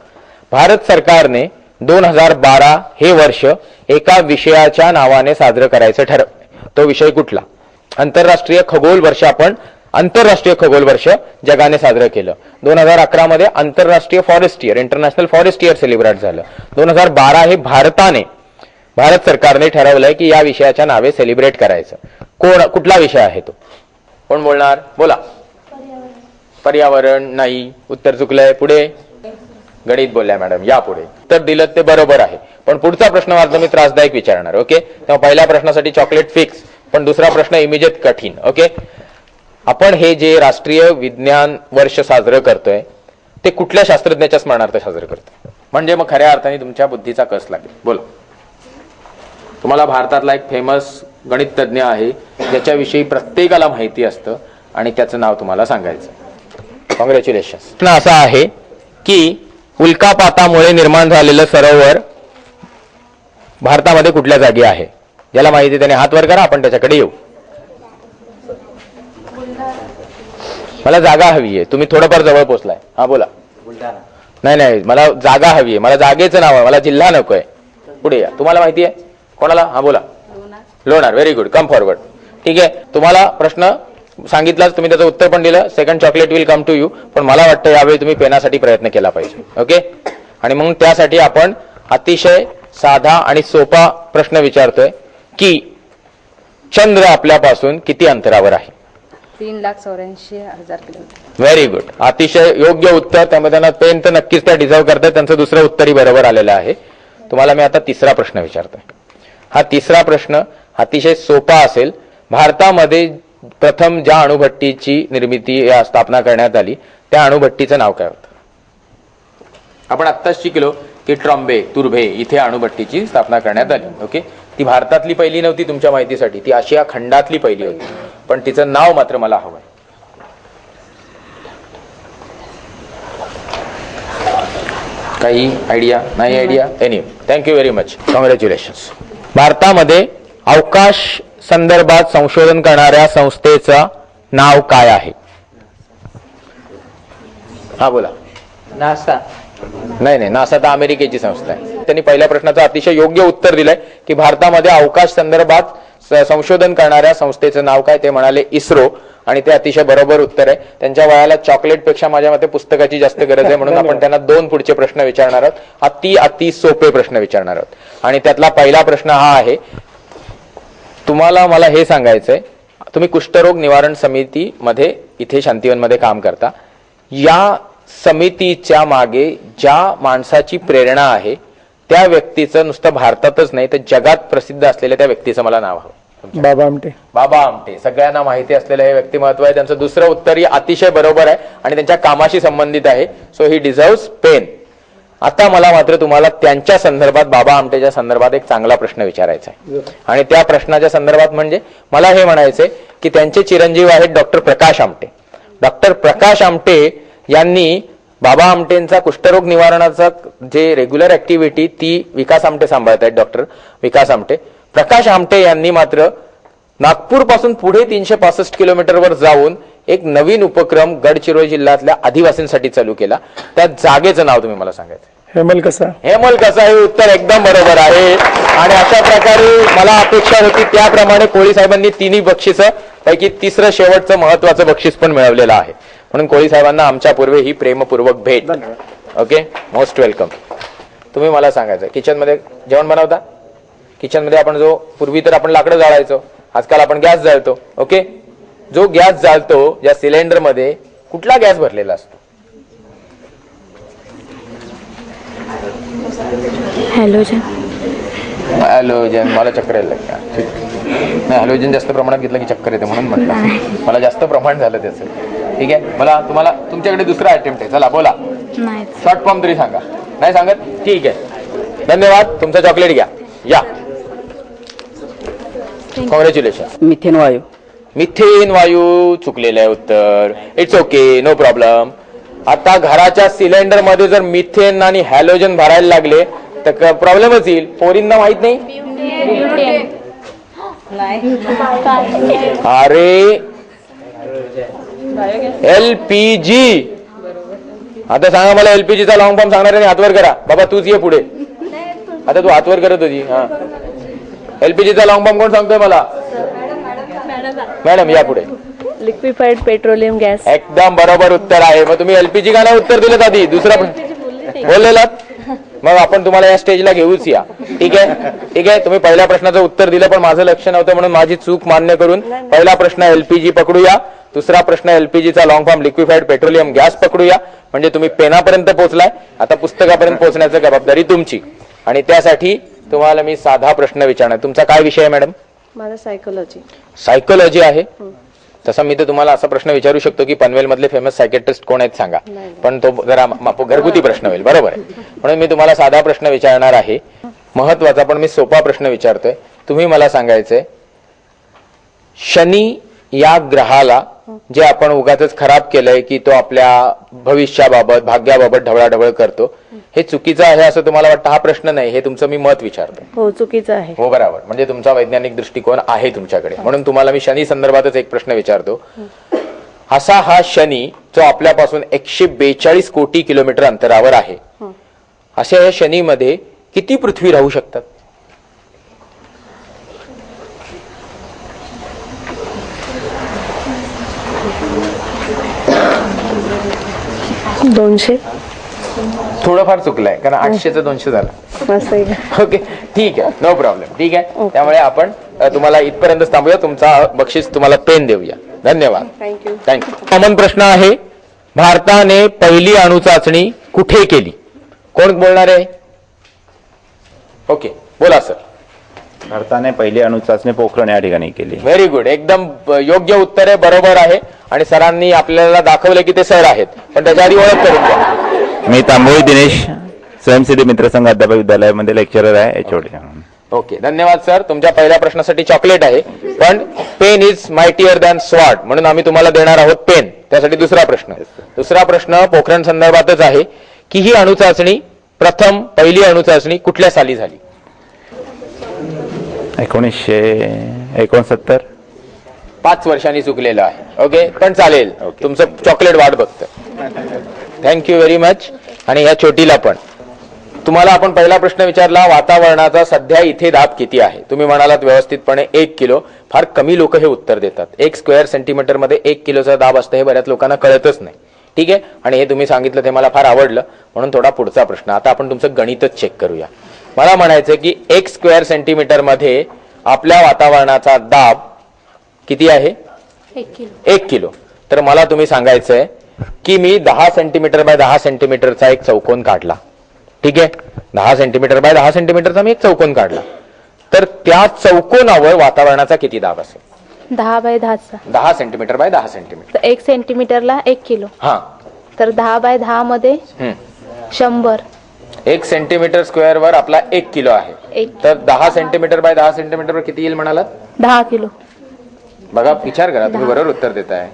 S1: भारत सरकारने 2012 हे वर्ष एका विषयाच्या नावाने साजरं करायचं ठरवलं. तो विषय कुठला? आंतरराष्ट्रीय खगोल वर्ष. आपण आंतरराष्ट्रीय खगोल वर्ष जगाने साजरं केलं. 2011 मध्ये आंतरराष्ट्रीय forest year, international forest year celebrate झालं. 2012 हे भारत सरकारने ठरवलंय की या विषयाच्या नावे सेलिब्रेट करायचं. कुठला विषय आहे तो? कोण बोलणार? बोला. पर्यावरण नाही, उत्तर चुकलंय. पुढे गणित बोलल्या मॅडम. या पुढे उत्तर दिलं ते बरोबर आहे, पण पुढचा प्रश्न वाचला मी त्रासदायक विचारणार. ओके, तेव्हा पहिल्या प्रश्नासाठी चॉकलेट फिक्स, पण दुसरा प्रश्न इमिजिएट कठीण. ओके, आपण हे जे राष्ट्रीय विज्ञान वर्ष साजरं करतोय ते कुठल्या शास्त्रज्ञाच्या स्मरणार्थ साजरं करतोय? म्हणजे मग खऱ्या अर्थाने तुमच्या बुद्धीचा कस लागेल. बोला. तुम्हाला भारतातला एक फेमस गणित तज्ज्ञ आहे ज्याच्याविषयी प्रत्येकाला माहिती असतं आणि त्याचं नाव तुम्हाला सांगायचं. कॉंग्रॅच्युलेशन. प्रश्न असा आहे की उल्कापातामुळे निर्माण झालेलं सरोवर भारतामध्ये कुठल्या जागी आहे? ज्याला माहिती त्याने हात वर करा, आपण त्याच्याकडे येऊ. मला जागा हवी आहे. तुम्ही थोडंफार जवळ पोहोचलाय. हा बोला. नाही, मला जागा हवी आहे. मला जागेचं नाव आहे, मला जिल्हा नकोय. पुढे या. तुम्हाला माहिती आहे कोणाला? हा बोला. Lonar. Very good, come forward. ठीक आहे, तुम्हाला प्रश्न सांगितलाच, तुम्ही त्याचं उत्तर पण दिलं. Second chocolate will come to you. पण मला वाटतं यावेळी तुम्ही पेनासाठी प्रयत्न केला पाहिजे. ओके, आणि म्हणून त्यासाठी आपण अतिशय साधा आणि सोपा प्रश्न विचारतोय की चंद्र आपल्यापासून किती अंतरावर आहे?
S10: 3,84,000 किलोमीटर.
S1: व्हेरी गुड, अतिशय योग्य उत्तर. त्यामध्ये त्यांना पेन तर नक्कीच त्या डिझर्व करतात. त्यांचं दुसरं उत्तरही बरोबर आलेलं आहे. तुम्हाला मी आता तिसरा प्रश्न विचारतोय. हा तिसरा प्रश्न अतिशय सोपा असेल. भारतामध्ये प्रथम ज्या अणुभट्टीची निर्मिती या स्थापना करण्यात आली त्या अणुभट्टीचं नाव काय होतं? आपण आत्ताच शिकलो की ट्रॉम्बे, तुर्भे इथे अणुभट्टीची स्थापना करण्यात आली. ओके, ती भारतातली पहिली नव्हती तुमच्या माहितीसाठी, ती आशिया खंडातली पहिली होती, पण तिचं नाव मात्र मला हवंय. काही आयडिया? नाही idea? Anyway, thank you very much. Congratulations. भारतामध्ये अवकाश संदर्भात संशोधन करणाऱ्या संस्थेचं नाव काय आहे? हा बोला.
S7: नासा.
S1: नाही, नासा तर अमेरिकेची संस्था आहे. त्यांनी पहिल्या प्रश्नाचं अतिशय योग्य उत्तर दिलंय की भारतामध्ये अवकाश संदर्भात संशोधन करणाऱ्या संस्थेचं नाव काय? ते म्हणाले इस्रो, आणि ते अतिशय बरोबर उत्तर आहे. त्यांच्या वयाला चॉकलेट पेक्षा माझ्या मते पुस्तकाची जास्त गरज आहे, म्हणून आपण त्यांना 2 पुढचे प्रश्न विचारणार आहोत. अति सोपे प्रश्न विचारणार आहोत. आणि त्यातला पहिला प्रश्न हा आहे, तुम्हाला मला हे सांगायचंय, तुम्ही कुष्ठरोग निवारण समितीमध्ये इथे शांतिवनमध्ये काम करता. या समितीच्या मागे ज्या माणसाची प्रेरणा आहे त्या व्यक्तीचं नुसतं भारतातच नाही तर जगात प्रसिद्ध असलेल्या त्या व्यक्तीचं मला नाव हवं.
S7: बाबा आमटे.
S1: बाबा आमटे सगळ्यांना माहिती असलेलं हे व्यक्तिमत्व आहे. त्यांचं दुसरं उत्तरही अतिशय बरोबर आहे आणि त्यांच्या कामाशी संबंधित आहे. सो ही डिझर्व्स पेन. आता मला मात्र तुम्हाला त्यांच्या संदर्भात, बाबा आमटेच्या संदर्भात एक चांगला प्रश्न विचारायचा आहे. आणि त्या प्रश्नाच्या संदर्भात म्हणजे मला हे म्हणायचंय की त्यांचे चिरंजीव आहेत डॉक्टर प्रकाश आमटे. डॉक्टर प्रकाश आमटे यांनी बाबा आमटेंचा कुष्ठरोग निवारणाचा जे रेग्युलर ऍक्टिव्हिटी ती विकास आमटे सांभाळत आहेत. डॉक्टर विकास आमटे. प्रकाश आमटे यांनी मात्र नागपूर पासून पुढे 365 किलोमीटरवर जाऊन एक नवीन उपक्रम गडचिरोली जिल्ह्यातल्या आदिवासींसाठी चालू केला. त्या जागेचं नाव तुम्ही मला सांगायचं.
S7: हेमल कसा.
S1: हेमल कसा हे उत्तर एकदम बरोबर आहे. आणि अशा प्रकारे मला अपेक्षा होती त्याप्रमाणे कोळी साहेबांनी तिन्ही बक्षिसं पैकी तिसरं शेवटचं महत्वाचं बक्षीस पण मिळवलेलं आहे. म्हणून कोळी साहेबांना आमच्या पूर्वे ही प्रेमपूर्वक भेट. Okay, most welcome. तुम्ही मला सांगायचं किचनमध्ये जेवण बनवता. किचनमध्ये आपण जो पूर्वी तर आपण लाकडं जाळायचो, आजकाल आपण गॅस जाळतो. ओके, जो गॅस जाळतो या सिलेंडर मध्ये कुठला गॅस भरलेला असतो?
S6: हॅलोजन.
S1: हॅलोजन. मला चक्कर यायला लागली. नाही, हॅलोजन जास्त प्रमाणात घेतलं की चक्कर येते म्हणून म्हटलं. मला जास्त प्रमाण झालं त्याचं. ठीक आहे, मला तुम्हाला तुमच्याकडे दुसरा अटेम्प्ट आहे. चला बोला, शॉर्ट फॉर्म तरी सांगा. नाही सांगत? ठीक आहे, धन्यवाद. तुमचं चॉकलेट घ्या. या, कॉंग्रॅच्युलेशन.
S7: मिथेन वायू.
S1: मिथेन वायू चुकलेलं आहे उत्तर. It's okay, no problem. आता घराच्या सिलेंडर मध्ये जर मिथेन आणि हॅलोजन भरायला लागले तर प्रॉब्लेमच येईल. पोरींना माहित नाही. अरे LPG. आता सांगा मला LPGचा लॉंग फॉर्म सांगणार आहे. हातवर करा बाबा, तूच ये पुढे. आता तू हातवर करत होती. हा, LPGचा लॉंग फॉर्म कोण सांगतोय मला? मॅडम या पुढे.
S6: Liquefied petroleum gas.
S1: एकदम बरोबर उत्तर आहे. मग तुम्ही LPG का नाही उत्तर दिलं आधी? दुसरं बोललेलं. मग आपण तुम्हाला या स्टेजला घेऊच या. ठीक आहे, ठीक आहे. तुम्ही पहिल्या प्रश्नाचं उत्तर दिलं पण माझं लक्ष नव्हतं म्हणून माझी चूक मान्य करून पहिला प्रश्न LPG पकडूया. दुसरा प्रश्न LPGचा long form liquefied petroleum gas पकडूया. म्हणजे तुम्ही पेनापर्यंत पोहोचलाय. आता पुस्तकापर्यंत पोहोचण्याची जबाबदारी तुमची. आणि त्यासाठी तुम्हाला मी साधा प्रश्न विचारणार. तुमचा काय विषय आहे मॅडम?
S10: माझा सायकोलॉजी.
S1: सायकोलॉजी आहे. तसा मी तर तुम्हाला असा प्रश्न विचारू शकतो की पनवेल मधले फेमस सायकेट्रिस्ट कोण आहेत सांगा, पण तो जरा घरगुती प्रश्न होईल. बरोबर आहे. म्हणून मी तुम्हाला साधा प्रश्न विचारणार आहे, महत्वाचा पण मी सोपा प्रश्न विचारतोय. तुम्ही मला सांगायचंय शनी या ग्रहाला जे आपण उगाच खराब केलंय की तो आपल्या भविष्याबाबत भाग्याबाबत ढवळाढवळ करतो, हे चुकीचं आहे असं तुम्हाला वाटतं? हा प्रश्न नाही, हे तुमचं मी मत विचारतो.
S6: हो, चुकीचं आहे.
S1: हो, बरोबर. म्हणजे तुमचा वैज्ञानिक दृष्टिकोन आहे तुमच्याकडे. म्हणून तुम्हाला मी शनी संदर्भातच एक प्रश्न विचारतो. असा हा शनी जो आपल्यापासून 142 कोटी किलोमीटर अंतरावर आहे, अशा या शनीमध्ये किती पृथ्वी राहू शकतात?
S6: दोनशे.
S1: थोडंफार चुकलंय कारण 800चं 200 झालं. ओके, ठीक आहे, नो प्रॉब्लेम. ठीक आहे, त्यामुळे आपण तुम्हाला इथपर्यंत थांबूया. तुमचा बक्षीस तुम्हाला पेन देऊया. धन्यवाद.
S10: थँक्यू.
S1: थँक्यू. कॉमन प्रश्न आहे, भारताने पहिली अणुचाचणी कुठे केली? कोण बोलणार आहे? ओके, बोला सर.
S3: भारताने पहिली अणुचाचणी पोखरण या ठिकाणी केली.
S1: Very good. एकदम योग्य उत्तर आहे, बरोबर आहे. आणि सरांनी आपल्याला दाखवलं की ते सर आहेत, पण त्याच्या आधी ओळख करून द्या.
S3: मी तांबोळी दिनेश, स्वयंसिद्धी मित्रसंघ अध्यापक विद्यालयामध्ये लेक्चरर आहे, HOD.
S1: ओके, धन्यवाद सर. तुमच्या पहिल्या प्रश्नासाठी चॉकलेट आहे, पण pen is mightier than sword म्हणून आम्ही तुम्हाला देणार आहोत पेन. त्यासाठी दुसरा प्रश्न. दुसरा प्रश्न पोखरण संदर्भातच आहे की ही अणुचाचणी पहिली अणुचाचणी कुठल्या साली झाली?
S3: 1969.
S1: 5 वर्षांनी चुकलेलं आहे. ओके, पण चालेल. तुमचं चॉकलेट वाट बघतं. Thank you very much. आणि ह्या छोटीला पण तुम्हाला आपण पहिला प्रश्न विचारला, वातावरणाचा सध्या इथे दाब किती आहे? तुम्ही म्हणालात व्यवस्थितपणे 1 किलो. फार कमी लोक हे उत्तर देतात. 1 स्क्वेअर सेंटीमीटर मध्ये 1 किलोचा दाब असतं हे बऱ्याच लोकांना कळतच नाही. ठीक आहे, आणि हे तुम्ही सांगितलं ते मला फार आवडलं म्हणून थोडा पुढचा प्रश्न. आता आपण तुमचं गणितच चेक करूया. मला म्हणायचं की 1 स्क्वेअर सेंटीमीटर मध्ये आपल्या वातावरणाचा दाब किती आहे? 1 किलो. तर मला तुम्ही सांगायचंय की मी 10 सेंटीमीटर बाय 10 सेंटीमीटरचा एक चौकोन काढला. ठीक आहे, 10 सेंटीमीटर बाय 10 सेंटीमीटरचा मी एक चौकोन काढला.
S9: तर त्या चौकोनावर वातावरणाचा किती दाब असेल?
S6: 10 बाय 10चा
S9: 10 सेंटीमीटर बाय 10 सेंटीमीटर.
S6: तर 1 सेंटीमीटरला 1 किलो.
S9: हा.
S6: तर 10 बाय 10 मध्ये 100.
S9: 1 सेंटीमीटर स्क्वेअर वर आपला 1 किलो आहे. तर 10 सेंटीमीटर बाय 10 सेंटीमीटर वर किती येईल म्हणालात?
S6: 10 किलो.
S9: बघा, विचार करा, तुम्ही बरोबर उत्तर देताय.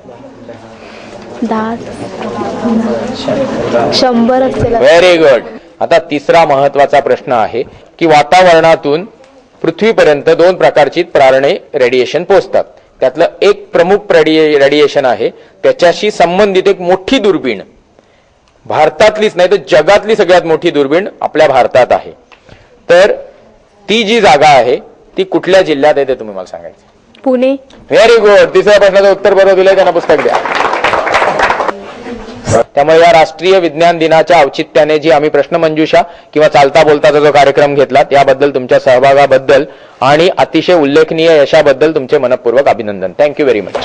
S6: 10 100 असेल.
S9: Very good. आता तिसरा महत्वाचा प्रश्न आहे की वातावरणातून पृथ्वीपर्यंत 2 प्रकारची प्रारणे रेडिएशन पोहोचतात. त्यातलं एक प्रमुख रेडिएशन आहे, त्याच्याशी संबंधित एक मोठी दुर्बीण, भारतातलीच नाही तर जगातली सगळ्यात मोठी दुर्बीण आपल्या भारतात आहे. तर ती जी जागा आहे ती कुठल्या जिल्ह्यात आहे ते तुम्ही मला सांगायचं.
S6: पुणे.
S9: Very good. तिसऱ्या प्रश्नाचं उत्तर बरोबर दिलंय, त्यांना पुस्तक द्या. त्यामुळे या राष्ट्रीय विज्ञान दिनाच्या औचित्याने जी आम्ही प्रश्नमंजुषा किंवा चालता बोलताचा जो कार्यक्रम घेतला त्याबद्दल, तुमच्या सहभागाबद्दल आणि अतिशय उल्लेखनीय यशाबद्दल तुमचे मनपूर्वक अभिनंदन. Thank you very much.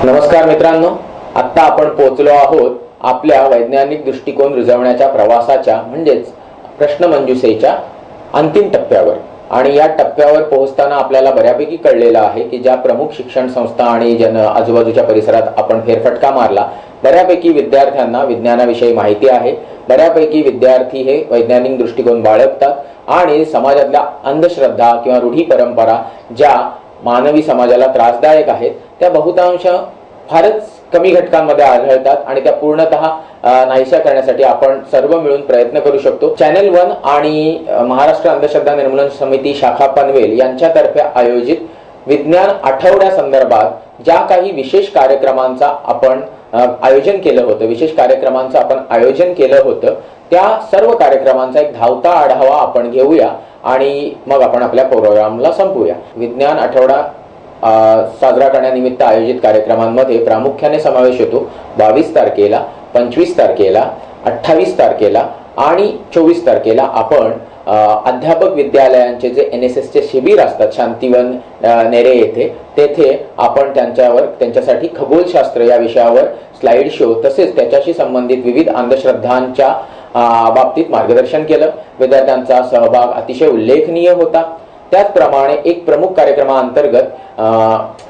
S1: नमस्कार मित्रांनो, आता आपण पोहोचलो आहोत आपल्या वैज्ञानिक दृष्टिकोन रुजवण्याच्या प्रवासाच्या म्हणजेच प्रश्नमंजुषेच्या अंतिम टप्प्यावर. आणि या टप्प्यावर पोहोचताना आपल्याला बऱ्यापैकी कळलेलं आहे की ज्या प्रमुख शिक्षण संस्था आणि आजूबाजूच्या परिसरात आपण फेरफटका मारला, बऱ्यापैकी विद्यार्थ्यांना विज्ञानाविषयी माहिती आहे, बऱ्यापैकी विद्यार्थी हे वैज्ञानिक दृष्टिकोन बाळगतात आणि समाजातल्या अंधश्रद्धा किंवा रूढी परंपरा ज्या मानवी समाजाला त्रासदायक आहेत त्या बहुतांश फारच कमी घटकांमध्ये आढळतात आणि त्या पूर्णतः नाहीशा करण्यासाठी आपण सर्व मिळून प्रयत्न करू शकतो. चॅनल 1 आणि महाराष्ट्र अंधश्रद्धा निर्मूलन समिती शाखा पनवेल यांच्यातर्फे आयोजित विज्ञान आठवड्यासंदर्भात ज्या काही विशेष कार्यक्रमांचा आपण आयोजन केलं होतं त्या सर्व कार्यक्रमांचा एक धावता आढावा आपण घेऊया आणि मग आपण आपल्या प्रोग्रामला संपवूया. विज्ञान आठवडा साजरा करण्यानिमित्त आयोजित कार्यक्रमांमध्ये प्रामुख्याने समावेश होतो 22 तारखेला, 25 तारखेला, 28 तारखेला आणि 24 तारखेला आपण अध्यापक विद्यालयांचे जे NSS चे शिबिर असतात शांतिवन नेरे येथे, तेथे आपण त्यांच्यासाठी खगोलशास्त्र या विषयावर स्लाइड शो तसेच त्याच्याशी संबंधित विविध अंधश्रद्धांच्या बाबतीत मार्गदर्शन केलं. विद्यार्थ्यांचा सहभाग अतिशय उल्लेखनीय होता. त्याचप्रमाणे एक प्रमुख कार्यक्रमाअंतर्गत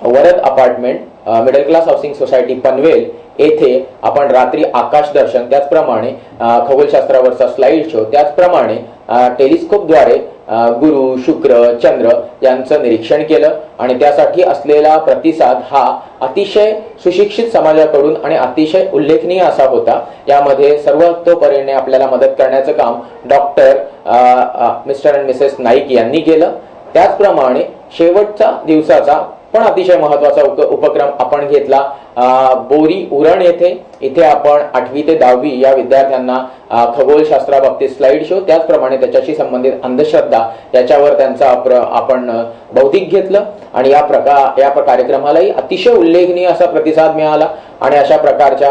S1: Varad apartment middle class housing society Panvel येथे आपण रात्री आकाश दर्शन, त्याचप्रमाणे खगोलशास्त्रावरचा स्लाइड शो, त्याचप्रमाणे टेलिस्कोपद्वारे गुरु, शुक्र, चंद्र यांचं निरीक्षण केलं आणि त्यासाठी असलेला प्रतिसाद हा अतिशय सुशिक्षित समाजाकडून आणि अतिशय उल्लेखनीय असा होता. यामध्ये सर्वतोपरीने आपल्याला मदत करण्याचं काम doctor mister and Mrs Naik यांनी केलं. त्याचप्रमाणे शेवटचा दिवसाचा पण अतिशय महत्वाचा उपक्रम आपण घेतला बोरी उरण इथे आपण 8वी ते 10वी या विद्यार्थ्यांना खगोलशास्त्राबाबतीत स्लाइड शो, त्याचप्रमाणे त्याच्याशी संबंधित अंधश्रद्धा याच्यावर त्यांचा आपण बौद्धिक घेतलं आणि या कार्यक्रमालाही अतिशय उल्लेखनीय असा प्रतिसाद मिळाला. आणि अशा प्रकारच्या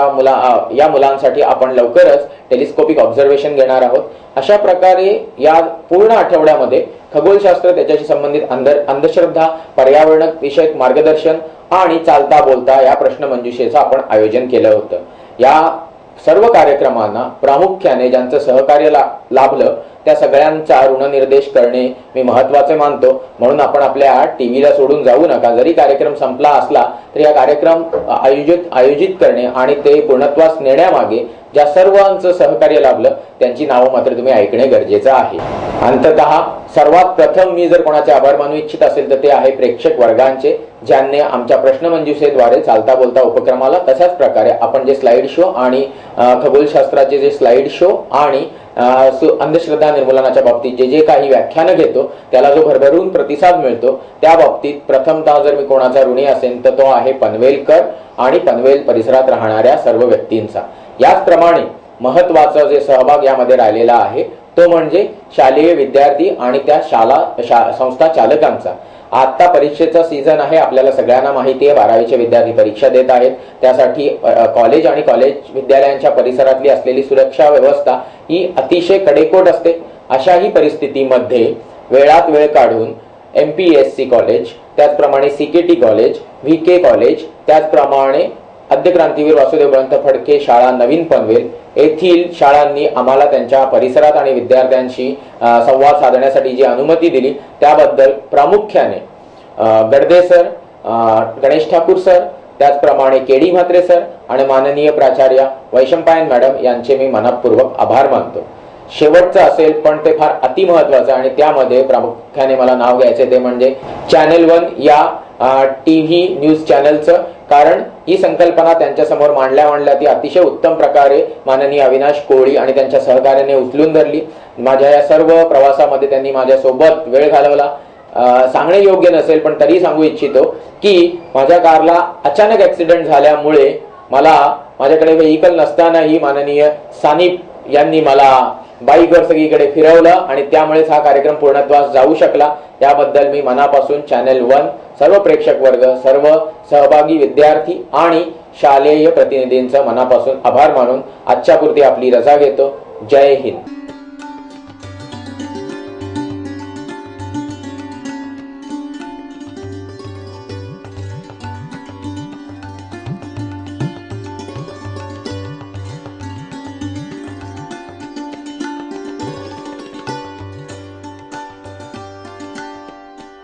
S1: या मुलांसाठी आपण लवकरच टेलिस्कोपिक ऑब्झर्वेशन घेणार आहोत. अशा प्रकारे या पूर्ण आठवड्यामध्ये खगोलशास्त्र, त्याच्याशी संबंधित अंधश्रद्धा, पर्यावरण विषयक मार्गदर्शन आणि चालता बोलता या प्रश्नमंजुषेचं आपण आयोजन केलं होतं. या सर्व कार्यक्रमांना प्रामुख्याने ज्यांचं सहकार्य लाभलं त्या सगळ्यांचा ऋणनिर्देश करणे मी महत्वाचे मानतो. म्हणून आपण आपल्या टीव्हीला सोडून जाऊ नका. जरी कार्यक्रम संपला असला तरी हा कार्यक्रम आयोजित करणे आणि ते पूर्णत्वास नेण्यामागे ज्या सर्वांचं सहकार्य लाभलं त्यांची नावं मात्र तुम्ही ऐकणे गरजेचं आहे. अंततः सर्वात प्रथम मी जर कोणाचे आभार मानू इच्छित असेल तर ते आहे प्रेक्षक वर्गांचे, ज्यांनी आमच्या प्रश्नमंजुषेद्वारे चालता बोलता उपक्रमाला तशाच प्रकारे आपण जे स्लाइड शो आणि खगोलशास्त्राचे जे स्लाइड शो आणि अंधश्रद्धा निर्मूलनाच्या बाबतीत जे काही व्याख्यानं घेतो त्याला जो भरभरून प्रतिसाद मिळतो त्या बाबतीत प्रथमतः जर मी कोणाचा ऋणी असेल तर तो आहे पनवेलकर आणि पनवेल परिसरात राहणाऱ्या सर्व व्यक्तींचा. याचप्रमाणे महत्वाचा जे सहभाग यामध्ये राहिलेला आहे तो म्हणजे शालेय विद्यार्थी आणि त्या संस्था चालकांचा. आता परीक्षेचा सीझन आहे, आपल्याला सगळ्यांना माहिती आहे. 12वीचे विद्यार्थी परीक्षा देत आहेत. त्यासाठी कॉलेज आणि कॉलेज विद्यालयांच्या परिसरातली असलेली सुरक्षा व्यवस्था ही अतिशय कडेकोट असते. अशाही परिस्थितीमध्ये वेळात वेळ काढून MPSC कॉलेज, त्याचप्रमाणे CKT कॉलेज, VK कॉलेज, त्याचप्रमाणे आद्य क्रांतीवीर वासुदेव बळवंत फडके शाळा नवीन पनवेल येथील शाळांनी आम्हाला त्यांच्या परिसरात आणि विद्यार्थ्यांशी संवाद साधण्यासाठी जी अनुमती दिली त्याबद्दल प्रामुख्याने गडदे सर, गणेश ठाकूर सर, त्याचप्रमाणे केडी म्हात्रे सर आणि माननीय प्राचार्य वैशंपायन मॅडम यांचे मी मनपूर्वक आभार मानतो. शेवटचं असेल पण ते फार अतिमहत्वाचं आणि त्यामध्ये प्रामुख्याने मला नाव घ्यायचे ते म्हणजे चॅनल 1 या TV न्यूज चॅनलचं. कारण ही संकल्पना त्यांच्यासमोर मांडल्या ती अतिशय उत्तम प्रकारे माननीय अविनाश कोळी आणि त्यांच्या सहकार्याने उचलून धरली. माझ्या या सर्व प्रवासामध्ये त्यांनी माझ्यासोबत वेळ घालवला. सांगणे योग्य नसेल पण तरी सांगू इच्छितो की माझ्या कारला अचानक ऍक्सिडेंट झाल्यामुळे मला माझ्याकडे व्हेइकल नसतानाही माननीय सानिप यांनी मला बाईकवर सगळीकडे फिरवलं आणि त्यामुळेच हा कार्यक्रम पूर्णत्वास जाऊ शकला. याबद्दल मी मनापासून चॅनल 1, सर्व प्रेक्षक वर्ग, सर्व सहभागी विद्यार्थी आणि शालेय प्रतिनिधींचा मनापासून आभार मानून आजच्या पुरती आपली रजा घेतो. जय हिंद.